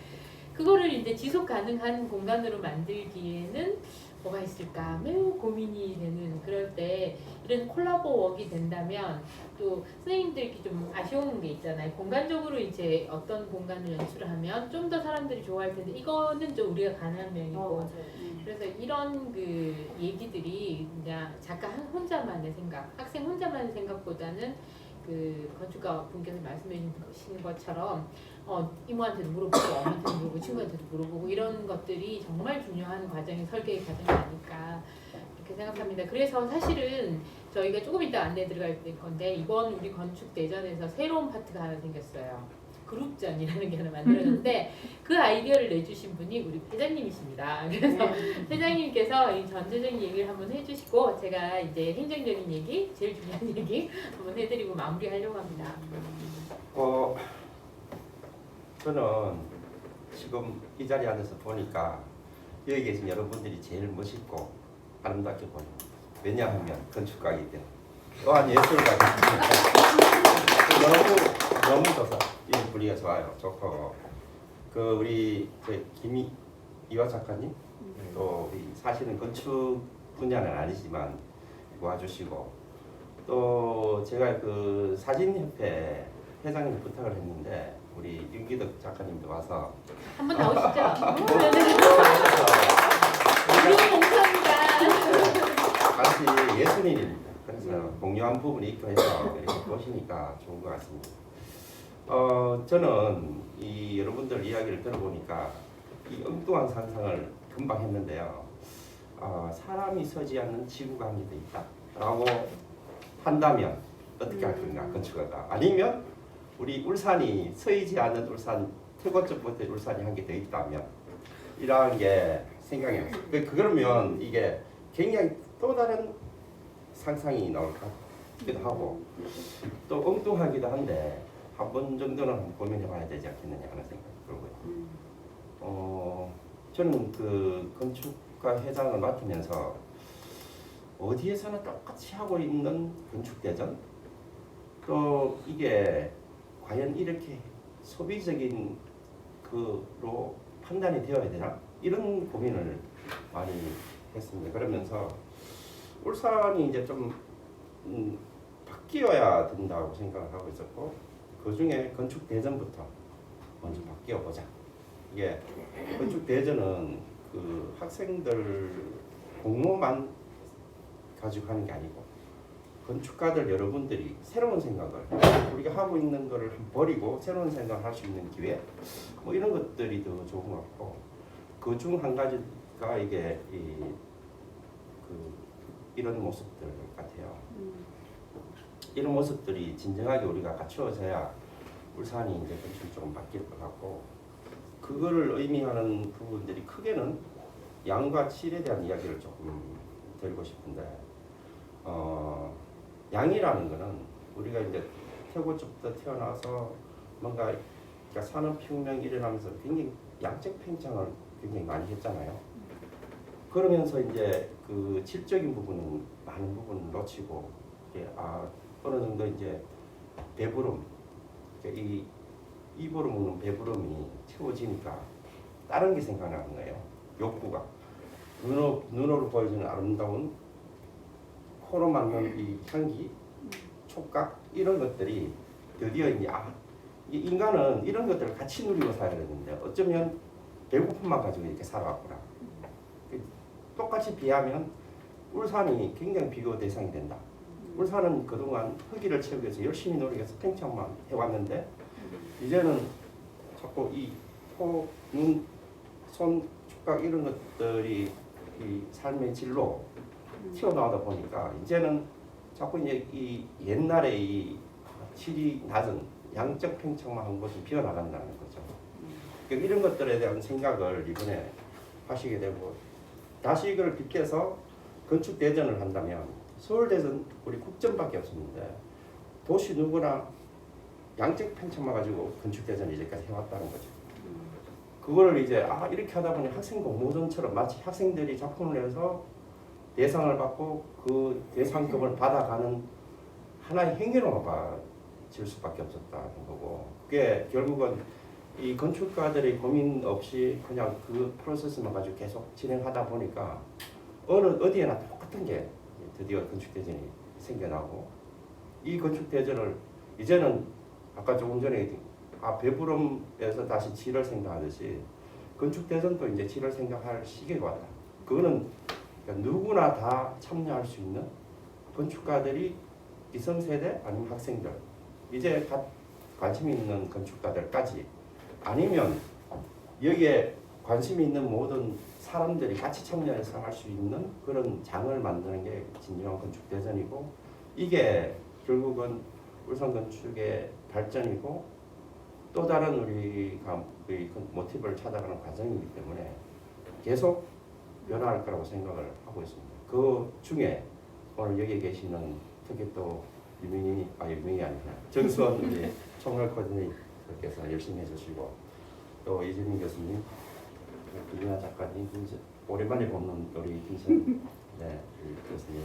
그거를 이제 지속 가능한 공간으로 만들기에는 뭐가 있을까 매우 고민이 되는 그럴 때 이런 콜라보 웍이 된다면 또 선생님들이 좀 아쉬운 게 있잖아요. 공간적으로 이제 어떤 공간을 연출하면 좀 더 사람들이 좋아할 텐데 이거는 좀 우리가 가능한 면이고 그래서 이런 그 얘기들이 그냥 작가 혼자만의 생각, 학생 혼자만의 생각보다는 그 건축가 분께서 말씀해 주신 것처럼 이모한테도 물어보고 엄마한테도 물어보고 친구한테도 물어보고 이런 것들이 정말 중요한 과정이 설계의 과정이 아닐까 이렇게 생각합니다. 그래서 사실은 저희가 조금 이따 안내 들어갈 건데 이번 우리 건축 대전에서 새로운 파트가 하나 생겼어요. 그룹전이라는 게 하나 만들어졌는데 그 아이디어를 내주신 분이 우리 회장님이십니다. 그래서 회장님께서 이 전체적인 얘기를 한번 해주시고 제가 이제 행정적인 얘기, 제일 중요한 얘기 한번 해드리고 마무리하려고 합니다. 저는 지금 이 자리에 앉아서 보니까 여기 계신 여러분들이 제일 멋있고 아름답게 보입니다. 왜냐하면 건축가이기 때문에 또한 예술가이기 때문에 너무 좋아서 이 분위기가 좋아요. 좋고 그 우리 이화 작가님 또 우리 사실은 건축 분야는 아니지만 와주시고 또 제가 그 사진협회 회장님 부탁을 했는데 우리 윤기덕 작가님도 와서 한번 나오시죠. 같이 예술인입니다. 그래서 공유한 부분이 있고 해서 이렇게 보시니까 좋은 것 같습니다. 저는 이 여러분들 이야기를 들어보니까 이 엉뚱한 상상을 금방 했는데요. 사람이 서지 않는 지구가 한 개 더 있다라고 한다면 어떻게 할 건가 건축가가 아니면 우리 울산이 서이지 않는 울산 태고점부터 울산이 한 개 더 있다면 이러한 게 생각이 났어요. 그러면 이게 굉장히 또 다른 상상이 나올 것 같기도 하고 또 엉뚱하기도 한데 한 번 정도는 고민해봐야 되지 않겠느냐 하는 생각이 들고요. 저는 그 건축가 회장을 맡으면서 어디에서나 똑같이 하고 있는 건축대전 또 이게 과연 이렇게 소비적인 그로 판단이 되어야 되나 이런 고민을 많이 했습니다. 그러면서 울산이 이제 좀 바뀌어야 된다고 생각을 하고 있었고 그 중에 건축 대전부터 먼저 바뀌어 보자. 이게 건축 대전은 그 학생들 공로만 가지고 하는 게 아니고 건축가들 여러분들이 새로운 생각을 우리가 하고 있는 거를 버리고 새로운 생각을 할 수 있는 기회 뭐 이런 것들이 더 좋은 것 같고 그 중 한 가지가 이게 이런 모습들 같아요. 이런 모습들이 진정하게 우리가 갖추어져야 울산이 이제 건축적으로 바뀔 것 같고 그거를 의미하는 부분들이 크게는 양과 질에 대한 이야기를 조금 드리고 싶은데 양이라는 거는 우리가 이제 태고부터 태어나서 뭔가 산업혁명이 일어나면서 굉장히 양적 팽창을 굉장히 많이 했잖아요. 그러면서 이제 그 질적인 부분은 많은 부분을 놓치고 어느 정도 이제 배부름 이 입으로 먹는 배부름이 채워지니까 다른 게 생각나는 거예요. 욕구가 눈으로 보여주는 아름다운 코로 맡는 이 향기, 촉각 이런 것들이 드디어 이제 인간은 이런 것들을 같이 누리고 살아야 되는데 어쩌면 배고픔만 가지고 이렇게 살아왔구나. 똑같이 비하면 울산이 굉장히 비교 대상이 된다. 울산은 그동안 허기를 채우기 위해서 열심히 노력해서 팽창만 해왔는데 이제는 자꾸 이 코, 눈, 손, 촉각 이런 것들이 이 삶의 질로 튀어나오다 보니까 이제는 자꾸 이제 이 옛날에 이 질이 낮은 양적 팽창만 한 것이 비어나간다는 거죠. 그러니까 이런 것들에 대한 생각을 이번에 하시게 되고 다시 이걸 빗대서 건축 대전을 한다면 서울대전 우리 국전밖에 없었는데 도시 누구나 양적 팽창만 가지고 건축 대전을 이제까지 해왔다는 거죠. 그거를 이제 이렇게 하다 보니 학생 공모전처럼 마치 학생들이 작품을 내서 대상을 받고 그 대상금을 받아가는 하나의 행위로만 봐질 수밖에 없었다는 거고 그게 결국은 이 건축가들의 고민 없이 그냥 그 프로세스만 가지고 계속 진행하다 보니까 어디에나 똑같은 게 드디어 건축대전이 생겨나고 이 건축대전을 이제는 아까 조금 전에 배부름에서 다시 질을 생각하듯이 건축대전도 이제 질을 생각할 시기가 왔다. 그거는 그러니까 누구나 다 참여할 수 있는 건축가들이 기성세대 아니면 학생들 이제 관심 있는 건축가들까지 아니면 여기에 관심이 있는 모든 사람들이 같이 참여해서 할 수 있는 그런 장을 만드는 게 진정한 건축대전이고 이게 결국은 울산 건축의 발전이고 또 다른 우리가 모티브를 찾아가는 과정이기 때문에 계속 변화할 거라고 생각을 하고 있습니다. 그 중에 오늘 여기 계시는 특히 또 유민이 아니라 정수원 우리 총괄 코디네이터께서 열심히 해주시고 또 이재민 교수님, 김민아 작가님, 오랜만에 보는 우리 김선 교수님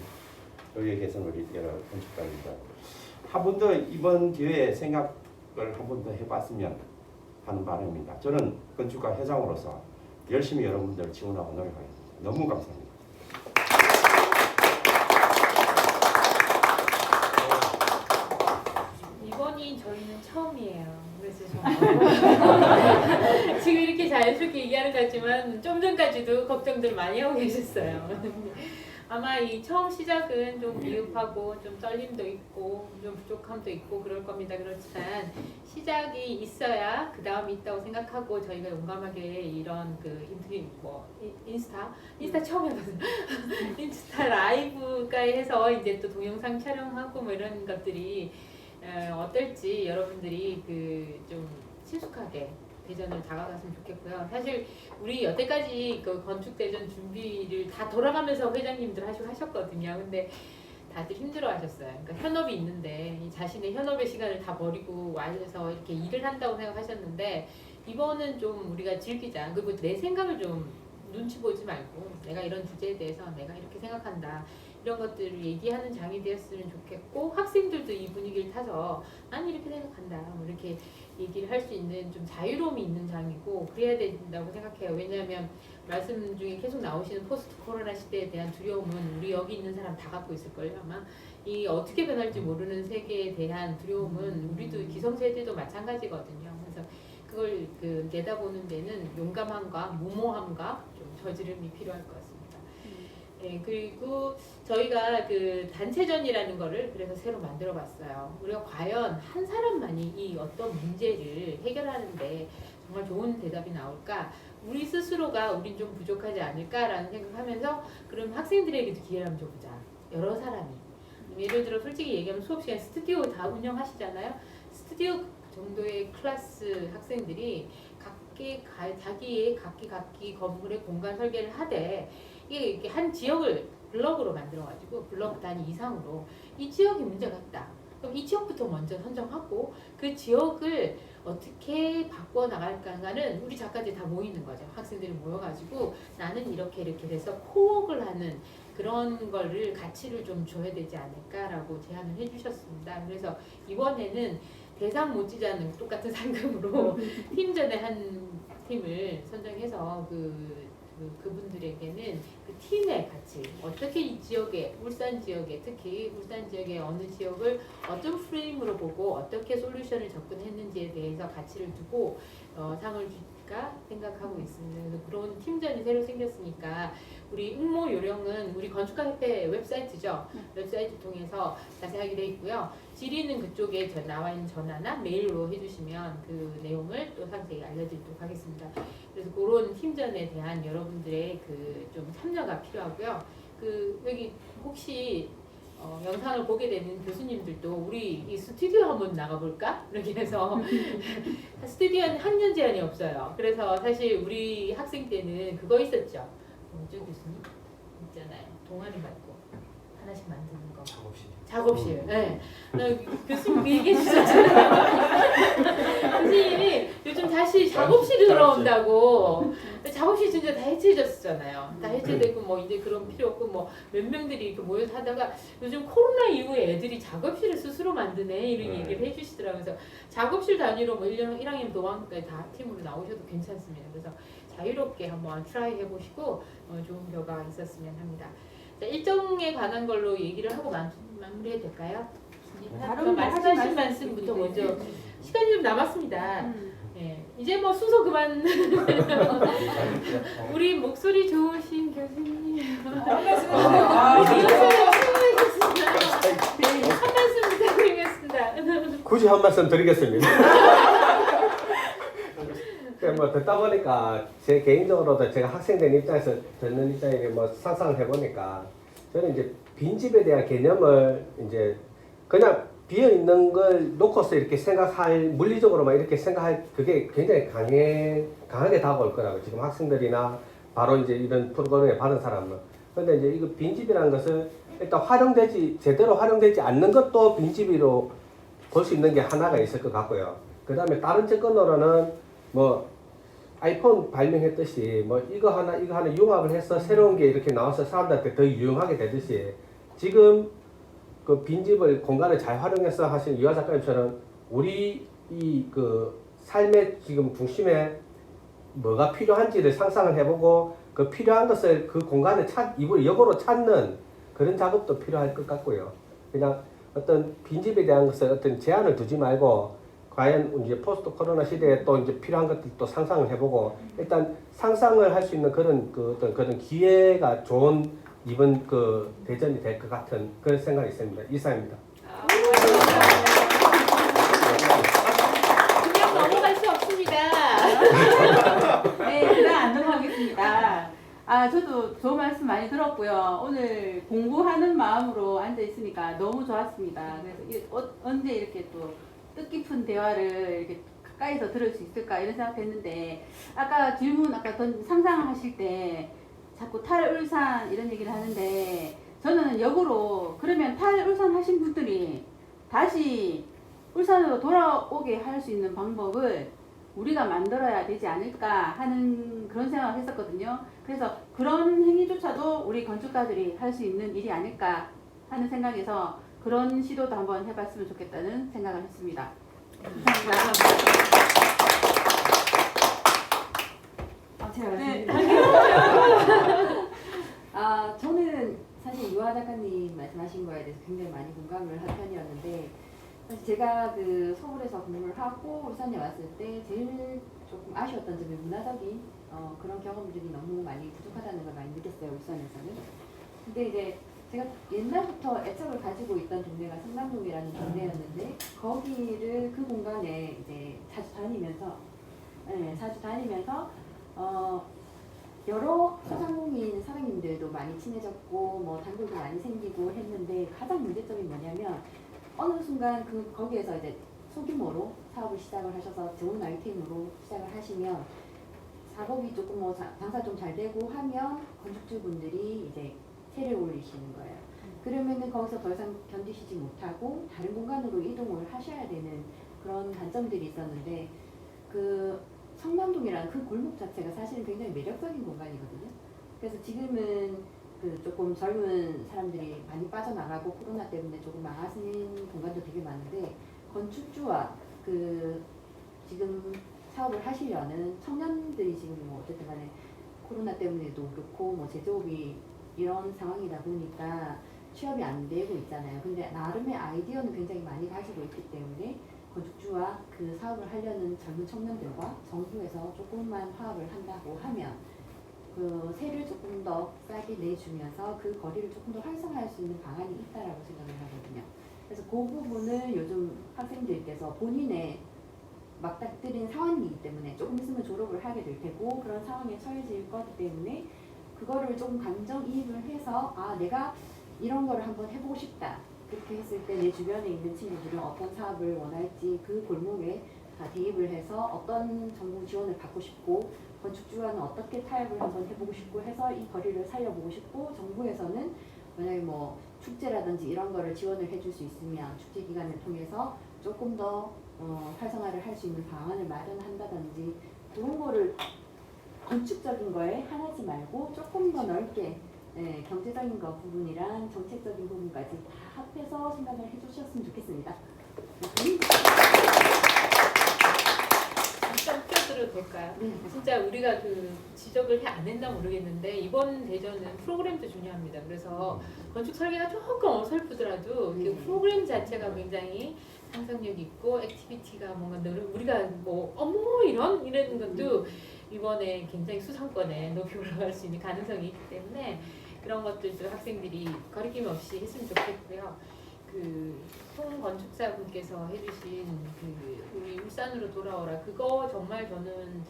여기에 계신 우리 여러 건축가입니다. 한 번 더 이번 기회에 생각을 한 번 더 해봤으면 하는 바람입니다. 저는 건축가 회장으로서 열심히 여러분들 지원하고 노력하겠습니다. 너무 감사합니다. 이번이 저희는 처음이에요. 그래서 지금 이렇게 자연스럽게 얘기하는 것 같지만 좀 전까지도 걱정들 많이 하고 계셨어요. 아마 이 처음 시작은 좀 미흡하고 좀 떨림도 있고 좀 부족함도 있고 그럴 겁니다. 그렇지만 시작이 있어야 그 다음이 있다고 생각하고 저희가 용감하게 이런 그 인스타 처음 해봤어요. 인스타 라이브까지 해서 이제 또 동영상 촬영하고 뭐 이런 것들이 어떨지 여러분들이 그 좀 친숙하게 대전을 다가갔으면 좋겠고요. 사실 우리 여태까지 그 건축 대전 준비를 다 돌아가면서 회장님들 하셨거든요. 근데 다들 힘들어하셨어요. 그러니까 현업이 있는데 이 자신의 현업의 시간을 다 버리고 와서 이렇게 일을 한다고 생각하셨는데 이번은 좀 우리가 즐기자. 그리고 내 생각을 좀 눈치 보지 말고 내가 이런 주제에 대해서 내가 이렇게 생각한다. 이런 것들을 얘기하는 장이 되었으면 좋겠고 학생들도 이 분위기를 타서 난 이렇게 생각한다. 뭐 이렇게 얘기를 할 수 있는 좀 자유로움이 있는 장이고 그래야 된다고 생각해요. 왜냐하면 말씀 중에 계속 나오시는 포스트 코로나 시대에 대한 두려움은 우리 여기 있는 사람 다 갖고 있을걸요. 아마 이 어떻게 변할지 모르는 세계에 대한 두려움은 우리도 기성세대도 마찬가지거든요. 그래서 그걸 내다보는 데는 용감함과 무모함과 좀 저지름이 필요할 것 같습니다. 네, 그리고 저희가 단체전이라는 거를 그래서 새로 만들어 봤어요. 우리가 과연 한 사람만이 이 어떤 문제를 해결하는데 정말 좋은 대답이 나올까? 우리 스스로가 우린 좀 부족하지 않을까라는 생각하면서 그럼 학생들에게도 기회를 한번 줘보자. 여러 사람이. 예를 들어 솔직히 얘기하면 수업 시간 스튜디오 다 운영하시잖아요. 스튜디오 정도의 클래스 학생들이 자기의 각기 건물의 공간 설계를 하되 이게 이렇게 한 지역을 블럭으로 만들어가지고 블럭 단위 이상으로 이 지역이 문제가 있다. 그럼 이 지역부터 먼저 선정하고 그 지역을 어떻게 바꿔 나갈까는 우리 작가들이 다 모이는 거죠. 학생들이 모여가지고 나는 이렇게 돼서 코웍을 하는 그런 거를 가치를 좀 줘야 되지 않을까라고 제안을 해주셨습니다. 그래서 이번에는 대상 못지않은 똑같은 상금으로 팀전에 한 팀을 선정해서 그분들에게는 그 팀의 가치, 어떻게 이 지역에, 울산 지역에, 특히 울산 지역의 어느 지역을 어떤 프레임으로 보고 어떻게 솔루션을 접근했는지에 대해서 가치를 두고 상을 줄까 생각하고 있습니다. 그래서 그런 팀전이 새로 생겼으니까 우리 응모 요령은 우리 건축가협회 웹사이트죠. 웹사이트 통해서 자세하게 돼 있고요. 질의는 그쪽에 나와 있는 전화나 메일로 해주시면 그 내용을 또 상세히 알려드리도록 하겠습니다. 그래서 그런 팀전에 대한 여러분들의 좀 참여가 필요하고요. 여기 혹시 영상을 보게 되는 교수님들도 우리 이 스튜디오 한번 나가볼까? 이렇게 해서 스튜디오는 학년 제한이 없어요. 그래서 사실 우리 학생 때는 그거 있었죠. 뭐죠 교수님? 있잖아요. 동아리 말고 하나씩 만드는 거. 작업실. 네. 교수님 그 얘기해 주셨잖아요. 교수님이 요즘 다시 작업실이 돌아온다고. 작업실 진짜 다 해체해졌잖아요. 다 해체되고 뭐 이제 그런 필요 없고 뭐 몇 명들이 이렇게 모여서 하다가 요즘 코로나 이후에 애들이 작업실을 스스로 만드네 이런 얘기를 해주시더라고요. 그래서 작업실 단위로 뭐 1학년 도안까지 다 팀으로 나오셔도 괜찮습니다. 그래서 자유롭게 한번 트라이 해보시고 좋은 결과가 있었으면 합니다. 자, 일정에 관한 걸로 얘기를 하고 마무리해도 될까요? 말씀하신 말씀부터 먼저 시간이 좀 남았습니다. 네, 이제 뭐 순서 그만. 우리 목소리 좋으신 교수님. 한 말씀 부탁드리겠습니다. 굳이 한 말씀 드리겠습니다. 뭐 듣다 보니까 제 개인적으로도 제가 학생 된 입장에서 듣는 입장에 뭐 상상을 해보니까 저는 이제 빈집에 대한 개념을 이제 그냥 비어 있는 걸 놓고서 이렇게 생각할 물리적으로만 이렇게 생각할 그게 굉장히 강하게 다가올 거라고 지금 학생들이나 바로 이제 이런 프로그램에 받은 사람은. 그런데 이제 이거 빈집이라는 것은 일단 제대로 활용되지 않는 것도 빈집으로 볼 수 있는 게 하나가 있을 것 같고요. 그 다음에 다른 접근으로는 뭐 아이폰 발명했듯이 뭐 이거 하나 융합을 해서 새로운 게 이렇게 나와서 사람들한테 더 유용하게 되듯이 지금 그 빈집을 공간을 잘 활용해서 하신 유아 작가님처럼 우리 삶의 지금 중심에 뭐가 필요한지를 상상을 해보고 그 필요한 것을 그 공간을 역으로 찾는 그런 작업도 필요할 것 같고요. 그냥 어떤 빈집에 대한 것을 어떤 제한을 두지 말고 과연 이제 포스트 코로나 시대에 또 이제 필요한 것들도 상상을 해보고 일단 상상을 할 수 있는 그런 그런 기회가 좋은 이번 대전이 될 것 같은 그런 생각이 있습니다. 이상입니다. 그냥 넘어갈 수 없습니다. 네, 그냥 안 넘어가겠습니다. 저도 좋은 말씀 많이 들었고요. 오늘 공부하는 마음으로 앉아 있으니까 너무 좋았습니다. 그래서 언제 이렇게 또 뜻깊은 대화를 이렇게 가까이서 들을 수 있을까 이런 생각했는데 아까 상상하실 때 자꾸 탈울산 이런 얘기를 하는데 저는 역으로 그러면 탈울산 하신 분들이 다시 울산으로 돌아오게 할 수 있는 방법을 우리가 만들어야 되지 않을까 하는 그런 생각을 했었거든요. 그래서 그런 행위조차도 우리 건축가들이 할 수 있는 일이 아닐까 하는 생각에서 그런 시도도 한번 해봤으면 좋겠다는 생각을 했습니다. 감사합니다. 말씀하신 거에 대해서 굉장히 많이 공감을 한 편이었는데 사실 제가 그 서울에서 근무를 하고 울산에 왔을 때 제일 조금 아쉬웠던 점이 문화적인 그런 경험들이 너무 많이 부족하다는 걸 많이 느꼈어요, 울산에서는. 근데 이제 제가 옛날부터 애착을 가지고 있던 동네가 성남동이라는 동네였는데 거기를 그 공간에 이제 자주 다니면서 여러 소상공인 사장님들도 많이 친해졌고 뭐 단골도 많이 생기고 했는데 가장 문제점이 뭐냐면 어느 순간 거기에서 이제 소규모로 사업을 시작을 하셔서 좋은 아이템으로 시작을 하시면 작업이 조금 뭐 장사 좀 잘 되고 하면 건축주분들이 이제 세를 올리시는 거예요. 그러면은 거기서 더 이상 견디시지 못하고 다른 공간으로 이동을 하셔야 되는 그런 단점들이 있었는데 그 성남동이라는 그 골목 자체가 사실은 굉장히 매력적인 공간이거든요. 그래서 지금은 그 조금 젊은 사람들이 많이 빠져나가고 코로나 때문에 조금 망하는 공간도 되게 많은데 건축주와 그 지금 사업을 하시려는 청년들이 지금 뭐 어쨌든 간에 코로나 때문에도 그렇고 뭐 제조업이 이런 상황이다 보니까 취업이 안 되고 있잖아요. 근데 나름의 아이디어는 굉장히 많이 가지고 있기 때문에 건축주와 그 사업을 하려는 젊은 청년들과 정부에서 조금만 화합을 한다고 하면 그 세를 조금 더 싸게 내주면서 그 거리를 조금 더 활성화할 수 있는 방안이 있다라고 생각을 하거든요. 그래서 그 부분을 요즘 학생들께서 본인의 맞닥뜨린 상황이기 때문에 조금 있으면 졸업을 하게 될 테고 그런 상황에 처해질 거기 때문에 그거를 조금 감정이입을 해서 아 내가 이런 거를 한번 해보고 싶다. 그렇게 했을 때 내 주변에 있는 친구들은 어떤 사업을 원할지 그 골목에 다 대입을 해서 어떤 정부 지원을 받고 싶고 건축주와는 어떻게 타협을 한번 해보고 싶고 해서 이 거리를 살려보고 싶고 정부에서는 만약에 뭐 축제라든지 이런 거를 지원을 해줄 수 있으면 축제 기간을 통해서 조금 더 활성화를 할 수 있는 방안을 마련한다든지 그런 거를 건축적인 거에 하나지 말고 조금 더 넓게 경제적인 거 부분이랑 정책적인 부분까지 다 합해서 생각을 해주셨으면 좋겠습니다. 잠깐 껴들어도 될까요? 네. 진짜 우리가 그 지적을 안 했나 모르겠는데 이번 대전은 프로그램도 중요합니다. 그래서 건축 설계가 조금 어설프더라도 그 프로그램 자체가 굉장히 상상력 있고 액티비티가 뭔가 우리가 뭐 어머 이런 것도 이번에 굉장히 수상권에 높이 올라갈 수 있는 가능성이 있기 때문에 그런 것들도 학생들이 거리낌 없이 했으면 좋겠고요. 그 송건축사분께서 해주신 그 우리 울산으로 돌아오라 그거 정말 저는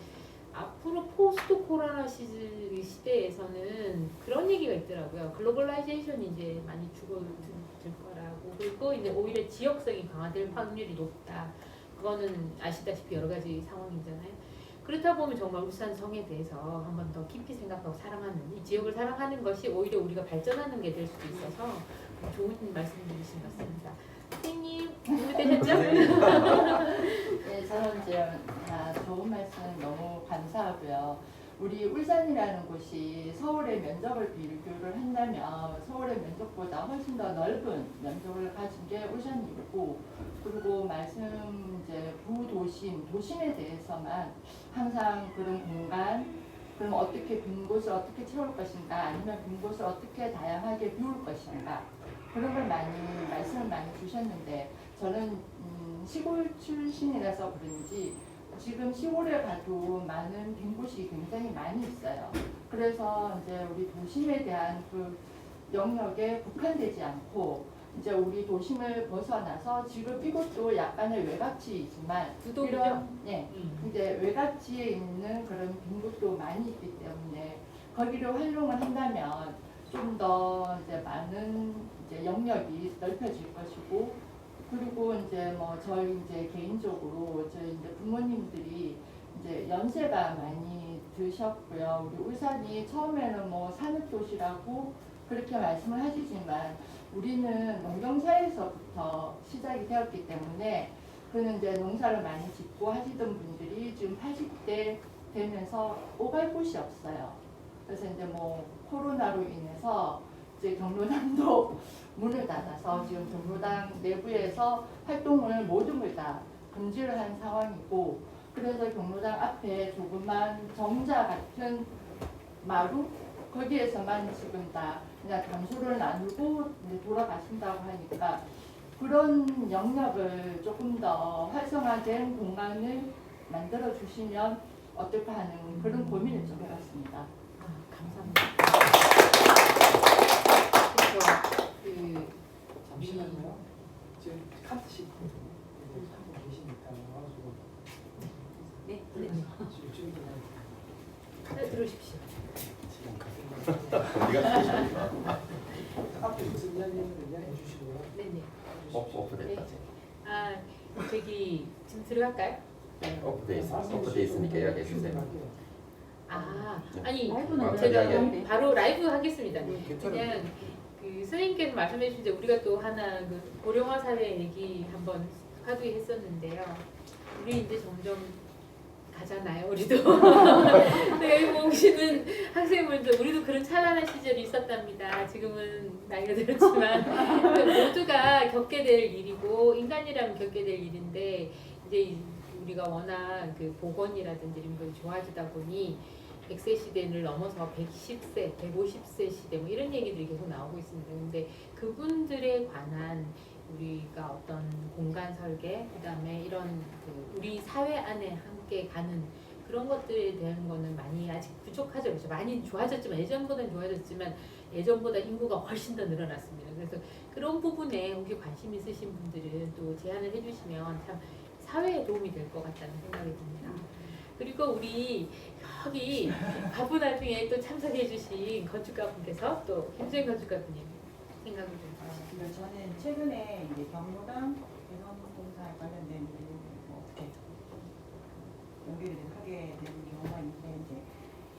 앞으로 포스트 코로나 시대에서는 그런 얘기가 있더라고요. 글로벌라이제이션이 이제 많이 죽어들 거라고 그리고 이제 오히려 지역성이 강화될 확률이 높다. 그거는 아시다시피 여러 가지 상황이잖아요. 그렇다 보면 정말 울산 성에 대해서 한 번 더 깊이 생각하고 사랑하는 이 지역을 사랑하는 것이 오히려 우리가 발전하는 게 될 수도 있어서 좋은 말씀드리신 것 같습니다. 선생님 준비되셨죠? 네, 저는 이제 좋은 말씀 너무 감사하고요. 우리 울산이라는 곳이 서울의 면적을 비교를 한다면 서울의 면적보다 훨씬 더 넓은 면적을 가진 게 울산이고 그리고 말씀 이제 도심에 대해서만 항상 그런 공간 그럼 어떻게 빈 곳을 어떻게 채울 것인가 아니면 빈 곳을 어떻게 다양하게 비울 것인가 그런 걸 말씀을 많이 주셨는데 저는 시골 출신이라서 그런지 지금 시골에 가도 많은 빈 곳이 굉장히 많이 있어요. 그래서 이제 우리 도심에 대한 그 영역에 국한되지 않고 이제 우리 도심을 벗어나서 지금 이곳도 약간의 외곽지이지만 이런 이제 외곽지에 있는 그런 빈 곳도 많이 있기 때문에 거기를 활용을 한다면 좀 더 이제 많은 이제 영역이 넓혀질 것이고 그리고 이제 뭐 저희 이제 개인적으로 저희 이제 부모님들이 이제 연세가 많이 드셨고요. 우리 울산이 처음에는 뭐 산업도시라고 그렇게 말씀을 하시지만 우리는 농경사에서부터 시작이 되었기 때문에 그는 이제 농사를 많이 짓고 하시던 분들이 지금 80대 되면서 오갈 곳이 없어요. 그래서 이제 뭐 코로나로 인해서 이제 경로당도 문을 닫아서 지금 경로당 내부에서 활동을 모든 걸 다 금지를 한 상황이고 그래서 경로당 앞에 조그만 정자 같은 마루 거기에서만 지금 다 그냥 담소를 나누고 이제 돌아가신다고 하니까 그런 영역을 조금 더 활성화된 공간을 만들어 주시면 어떨까 하는 그런 고민을 좀 해봤습니다. 감사합니다. 그래서 잠시만요. 지금 카트 씨 하고 계시니까 와가지고 네, 네. 들어오십시오. 우리가 쓰시니까 앞에 무슨 이야기를 이야기해 주시고요. 네네. 오프됐다. 아 저기 지금 들어갈까요? 오프돼 있으니까 이야기해 주세요. 아 아니 라이브는 제가 이야기하는데. 바로 라이브 하겠습니다. 괜찮아요. 그냥 그 선생님께서 말씀해 주신 데 우리가 또 하나 그 고령화 사회 얘기 한번 화두에 했었는데요. 우리 이제 점점 가잖아요, 우리도. 여기 오시는 학생분들 우리도 그런 찬란한 시절이 있었답니다. 지금은 나이가 들었지만 모두가 겪게 될 일이고 인간이라면 겪게 될 일인데 이제 우리가 워낙 그 보건이라든지 이런 걸 좋아지다 보니 100세 시대를 넘어서 110세, 150세 시대 뭐 이런 얘기들이 계속 나오고 있습니다. 근데 그분들에 관한 우리가 어떤 공간 설계, 그다음에 이런 그 우리 사회 안에 함께 가는 그런 것들에 대한 거는 많이 아직 부족하죠. 그렇죠? 많이 좋아졌지만 예전보다는 좋아졌지만 예전보다 인구가 훨씬 더 늘어났습니다. 그래서 그런 부분에 혹시 관심 있으신 분들은 또 제안을 해주시면 참 사회에 도움이 될 것 같다는 생각이 듭니다. 그리고 우리 여기 바쁜 와중에 또 참석해주신 건축가분께서 또 김수현 건축가분님 생각을 좀 해주시죠. 저는 최근에 이제 경로당 개선공사에 관련된 일을 뭐 어떻게 연결을 하게 된 경우가 있는데 이제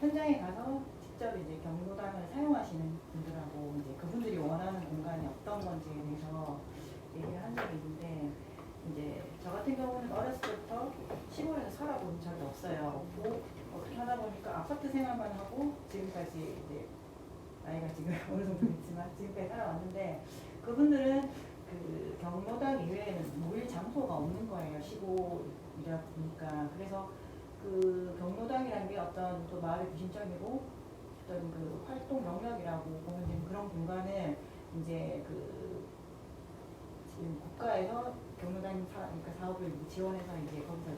현장에 가서 직접 이제 경로당을 사용하시는 분들하고 이제 그분들이 원하는 공간이 어떤 건지에 대해서 얘기를 한 적이 있는데 이제 저 같은 경우는 어렸을 때부터 시골에서 살아본 적이 없어요. 없고 어떻게 하다 보니까 아파트 생활만 하고 지금까지 이제 나이가 지금 어느 정도 있지만 지금까지 살아왔는데 그분들은 그 경로당 이외에는 모일 장소가 없는 거예요. 시골이다 보니까. 그래서 그 경로당이라는 게 어떤 또 마을의 구심점이고 어떤 그 활동 영역이라고 보면 되는 그런 공간을 이제 그 지금 국가에서 경로당 그러니까 사업을 지원해서 이제 거기서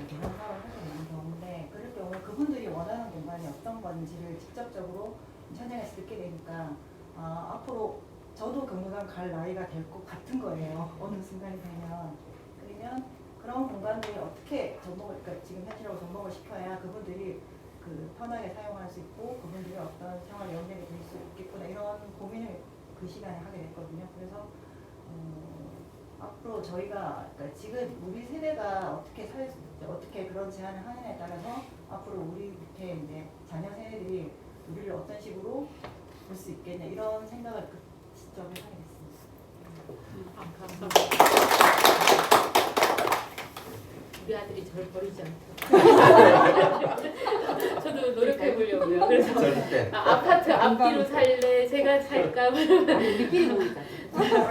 개선 사업을 하고 있는 경우인데 그럴 경우 그분들이 원하는 공간이 어떤 건지를 직접적으로 현장에서 듣게 되니까 앞으로 저도 경로당 갈 나이가 될 것 같은 거예요. 어느 순간이 되면. 그러면 그런 공간들이 어떻게 접목을, 그러니까 지금 현실하고 접목을 시켜야 그분들이 그 편하게 사용할 수 있고 그분들이 어떤 생활 연결이 될 수 있겠구나 이런 고민을 그 시간에 하게 됐거든요. 그래서 앞으로 저희가 그러니까 지금 우리 세대가 어떻게 그런 제안을 하느냐에 따라서 앞으로 우리 밑에 이제 자녀 세대들이 우리를 어떤 식으로 볼 수 있겠냐 이런 생각을 그 시점에 하게 됐습니다. 감사합니다. 우리 아들이 저를 버리지 않고 저도 노력해 보려고요. 그래서 아파트 앞뒤로 살래, 제가 살까 우리끼리 보이자.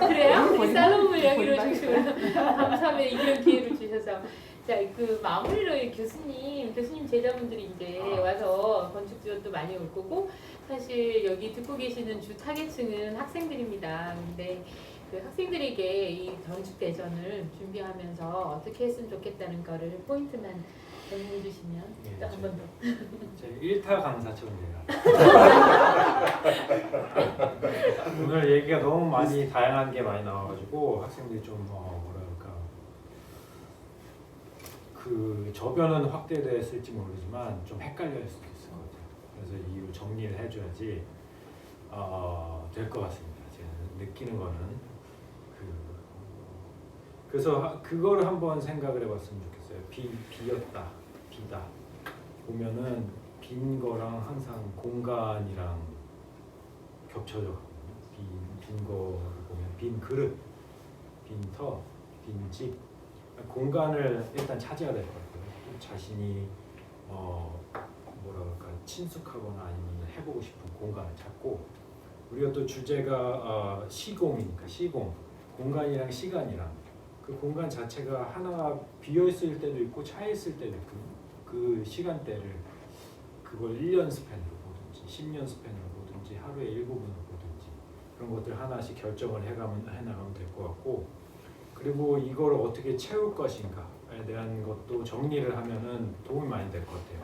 그래요? 우리 살로몬 이야기를 중심으로 감사합니다. 이런 기회를 주셔서. 자, 그 마무리로 교수님 제자분들이 이제 와서 건축 지원도 많이 올 거고 사실 여기 듣고 계시는 주 타겟층은 학생들입니다. 근데 그 학생들에게 이 건축 대전을 준비하면서 어떻게 했으면 좋겠다는 거를 포인트만 정리해 주시면 또 한 번 더. 제 1타 강사처럼 돼요. 오늘 얘기가 너무 많이 다양한 게 많이 나와가지고 학생들이 좀 뭐랄까 그 저변은 확대됐을지 모르지만 좀 헷갈릴 수도 있을 것 같아요. 그래서 이유 정리를 해줘야지 될 것 같습니다. 제가 느끼는 거는 그래서 그거를 한번 생각을 해봤으면 좋겠어요. 비었다, 비다 보면은 빈 거랑 항상 공간이랑 겹쳐져 가거든요. 빈 거를 보면 빈 그릇, 빈 터, 빈 집, 공간을 일단 차지해야 될 것 같아요. 자신이 뭐랄까 친숙하거나 아니면 해보고 싶은 공간을 찾고 우리가 또 주제가 시공이니까 시공, 공간이랑 시간이랑 그 공간 자체가 하나 비어 있을 때도 있고 차 있을 때도 있고 그 시간대를 그걸 1년 스팬으로 보든지 10년 스팬으로 보든지 하루에 1부분을 보든지 그런 것들 하나씩 결정을 해나가면 될 것 같고, 그리고 이걸 어떻게 채울 것인가에 대한 것도 정리를 하면은 도움이 많이 될 것 같아요.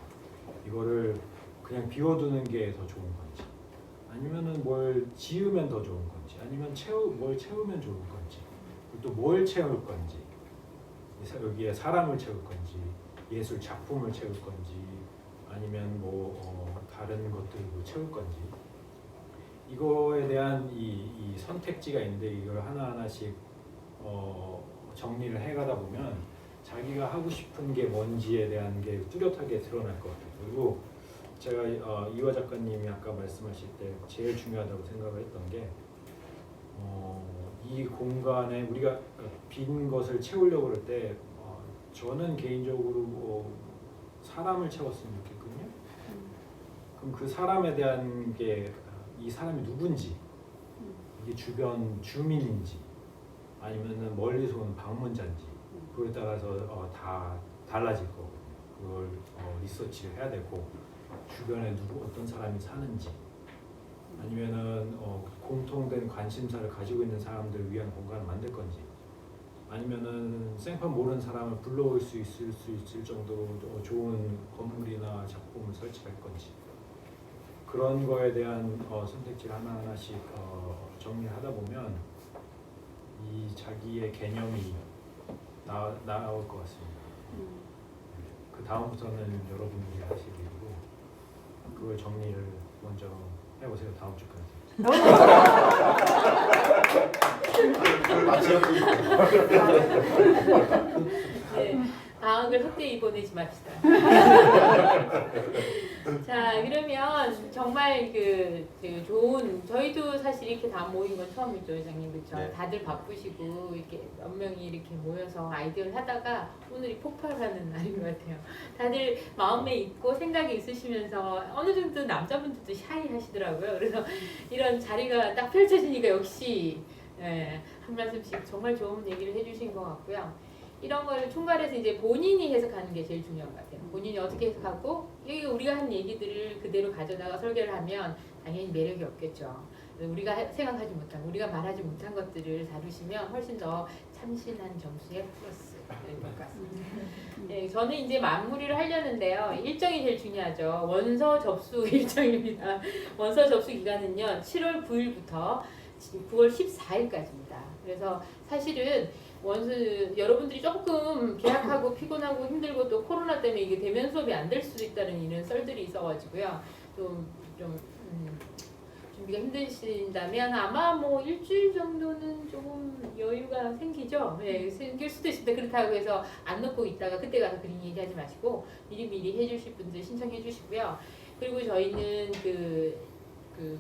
이거를 그냥 비워두는 게 더 좋은 건지, 아니면은 뭘 지으면 더 좋은 건지, 아니면 뭘 채우면 좋은 건지, 또 뭘 채울 건지, 여기에 사람을 채울 건지, 예술 작품을 채울 건지, 아니면 다른 것들로 채울 건지, 이거에 대한 이 선택지가 있는데 이걸 하나하나씩 정리를 해가다 보면 자기가 하고 싶은 게 뭔지에 대한 게 뚜렷하게 드러날 것 같아요. 그리고 제가 이화 작가님이 아까 말씀하실 때 제일 중요하다고 생각을 했던 게 이 공간에 우리가 빈 것을 채우려고 할 때 저는 개인적으로 사람을 채웠으면 좋겠거든요. 그럼 그 사람에 대한 게 이 사람이 누군지, 이게 주변 주민인지, 아니면은 멀리서 온 방문자인지, 그거에 따라서 다 달라질 거거든요. 그걸 리서치를 해야 되고, 주변에 어떤 사람이 사는지, 아니면은 공통된 관심사를 가지고 있는 사람들을 위한 공간을 만들 건지, 아니면은 생판 모르는 사람을 불러올 수 있을 정도로 좋은 건물이나 작품을 설치할 건지, 그런 거에 대한 선택지를 하나하나씩 정리하다 보면 이 자기의 개념이 나올 것 같습니다. 그 다음부터는 여러분들이 하실 일이고, 그걸 정리를 먼저 해보세요. 다음 주까지. 네, 방학을 헛되이 보내지 맙시다. 자, 그러면 정말 그 좋은, 저희도 사실 이렇게 다 모인 건 처음이죠, 회장님, 그렇죠? 네. 다들 바쁘시고 이렇게 몇 명이 이렇게 모여서 아이디어를 하다가 오늘이 폭발하는 날인 것 같아요. 다들 마음에 있고 생각이 있으시면서 어느 정도 남자분들도 샤이 하시더라고요. 그래서 이런 자리가 딱 펼쳐지니까 역시 한 말씀씩 정말 좋은 얘기를 해주신 것 같고요. 이런 걸 총괄해서 이제 본인이 해석하는 게 제일 중요한 것 같아요. 본인이 어떻게 해석하고, 여기 우리가 한 얘기들을 그대로 가져다가 설계를 하면 당연히 매력이 없겠죠. 우리가 생각하지 못한, 우리가 말하지 못한 것들을 다루시면 훨씬 더 참신한 점수에 플러스 될 것 같습니다. 네, 저는 이제 마무리를 하려는데요. 일정이 제일 중요하죠. 원서 접수 일정입니다. 원서 접수 기간은요, 7월 9일부터 9월 14일까지입니다. 그래서 사실은 여러분들이 조금 계약하고 피곤하고 힘들고 또 코로나 때문에 이게 대면 수업이 안 될 수도 있다는 이런 썰들이 있어가지고요. 좀 준비가 힘드신다면 아마 뭐 일주일 정도는 조금 여유가 생기죠. 네, 생길 수도 있습니다. 그렇다고 해서 안 넣고 있다가 그때 가서 그런 얘기하지 마시고 미리 해주실 분들 신청해 주시고요. 그리고 저희는 그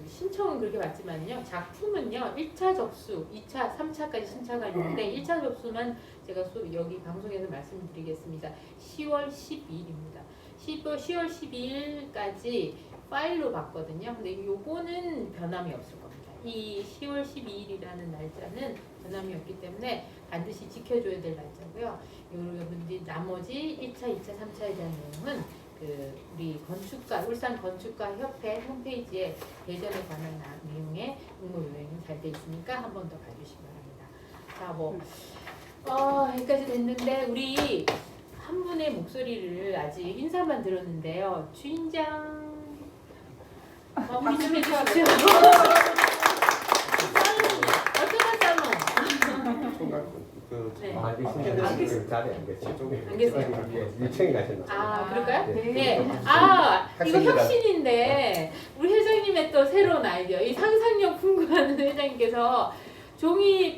신청은 그렇게 받지만요. 작품은요. 1차 접수, 2차, 3차까지 신청가 있는데 1차 접수만 제가 여기 방송에서 말씀드리겠습니다. 10월 12일입니다. 10월 12일까지 파일로 받거든요. 근데 요거는 변함이 없을 겁니다. 이 10월 12일이라는 날짜는 변함이 없기 때문에 반드시 지켜줘야 될 날짜고요. 여러분들이 나머지 1차, 2차, 3차에 대한 내용은 우리 울산 건축가 협회 홈페이지에 대전에 관한 내용의 응모 요약이 잘 돼 있으니까 한 번 더 봐주시기 바랍니다. 자, 여기까지 됐는데 우리 한 분의 목소리를 아직 인사만 들었는데요. 주인장 마무리 좀 해주십시오. 어쩌다 살롱? 네. 알겠습니다. 자리 안 계세요. 안 계세요. 유청이 가셨나? 그럴까요? 네. 네. 이거 혁신인데 우리 회장님의 또 새로운 아이디어. 이 상상력 풍부한 회장님께서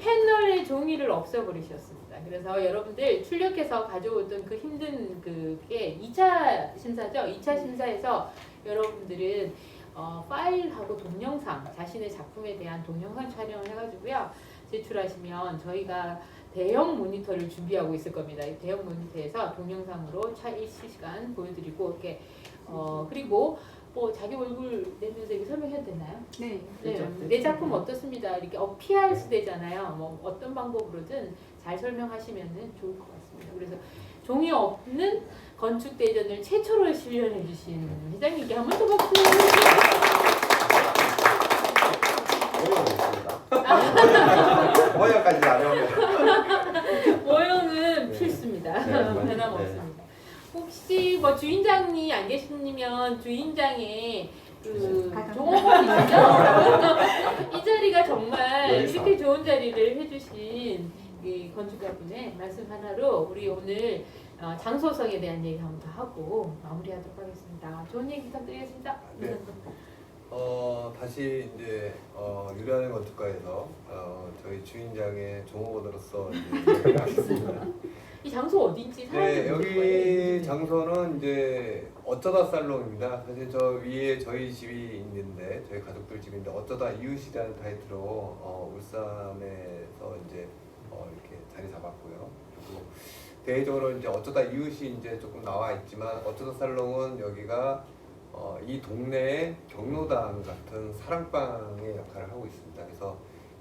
패널의 종이를 없애버리셨습니다. 그래서 여러분들 출력해서 가져오던 그 힘든 그게 2차 심사죠. 2차 심사에서 여러분들은 파일하고 동영상, 자신의 작품에 대한 동영상 촬영을 해가지고요. 제출하시면 저희가 대형 모니터를 준비하고 있을 겁니다. 이 대형 모니터에서 동영상으로 실시간 보여드리고 이렇게 그리고 자기 얼굴 내면서 이렇게 설명해도 되나요? 네. 내 작품 어떻습니다. 이렇게 PR 되잖아요. 어떤 방법으로든 잘 설명하시면 좋을 것 같습니다. 그래서 종이 없는 건축대전을 최초로 실현해 주신 회장님께 한 번 더 박수. 모형이 있습니다. 모형까지 안 하면 모형은 네. 필수입니다. 네, 변함없습니다. 혹시 뭐 주인장이 안 계시면 주인장의 그 종업원 있죠? 이 자리가 정말 이렇게 좋은 자리를 해주신 이 건축가분의 말씀 하나로 우리 오늘 장소성에 대한 얘기 한번 더 하고 마무리하도록 하겠습니다. 좋은 얘기 부탁드리겠습니다. 네. 다시 이제 유리하는 건축가에서 저희 주인장의 종업원으로서 이제 하겠습니다. 이 장소 어딘지 네, 여기 장소는 이제 어쩌다 살롱입니다. 사실 저 위에 저희 집이 있는데 저희 가족들 집인데 어쩌다 이웃이라는 타이틀로 울산에서 이제 이렇게 자리 잡았고요. 그리고 대외적으로 이제 어쩌다 이웃이 이제 조금 나와 있지만 어쩌다 살롱은 여기가 이 동네의 경로당 같은 사랑방의 역할을 하고 있습니다. 그래서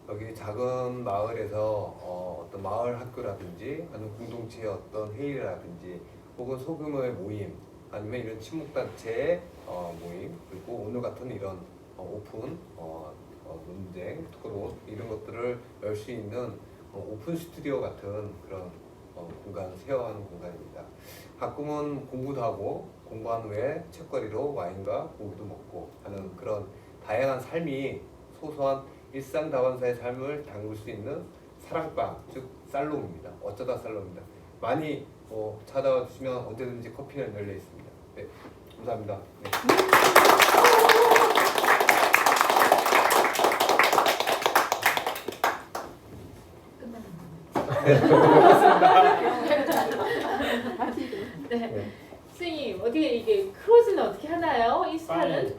여기 작은 마을에서 어떤 마을 학교라든지 아니면 공동체의 어떤 회의라든지 혹은 소규모의 모임 아니면 이런 친목단체의 모임 그리고 오늘 같은 이런 오픈 논쟁, 토크로 이런 것들을 열 수 있는 오픈 스튜디오 같은 그런 공간을 세워가는 공간입니다. 가끔은 공부도 하고 공부한 후에 책거리로 와인과 고기도 먹고 하는 그런 다양한 삶이 소소한 일상다반사의 삶을 담글 수 있는 사랑방, 즉 살롱입니다. 어쩌다 살롱입니다. 많이 찾아와 주시면 언제든지 커피는 열려 있습니다. 네, 감사합니다. 네. 네. 선생님 어떻게 이게 크로즈는 어떻게 하나요? 이 스타는?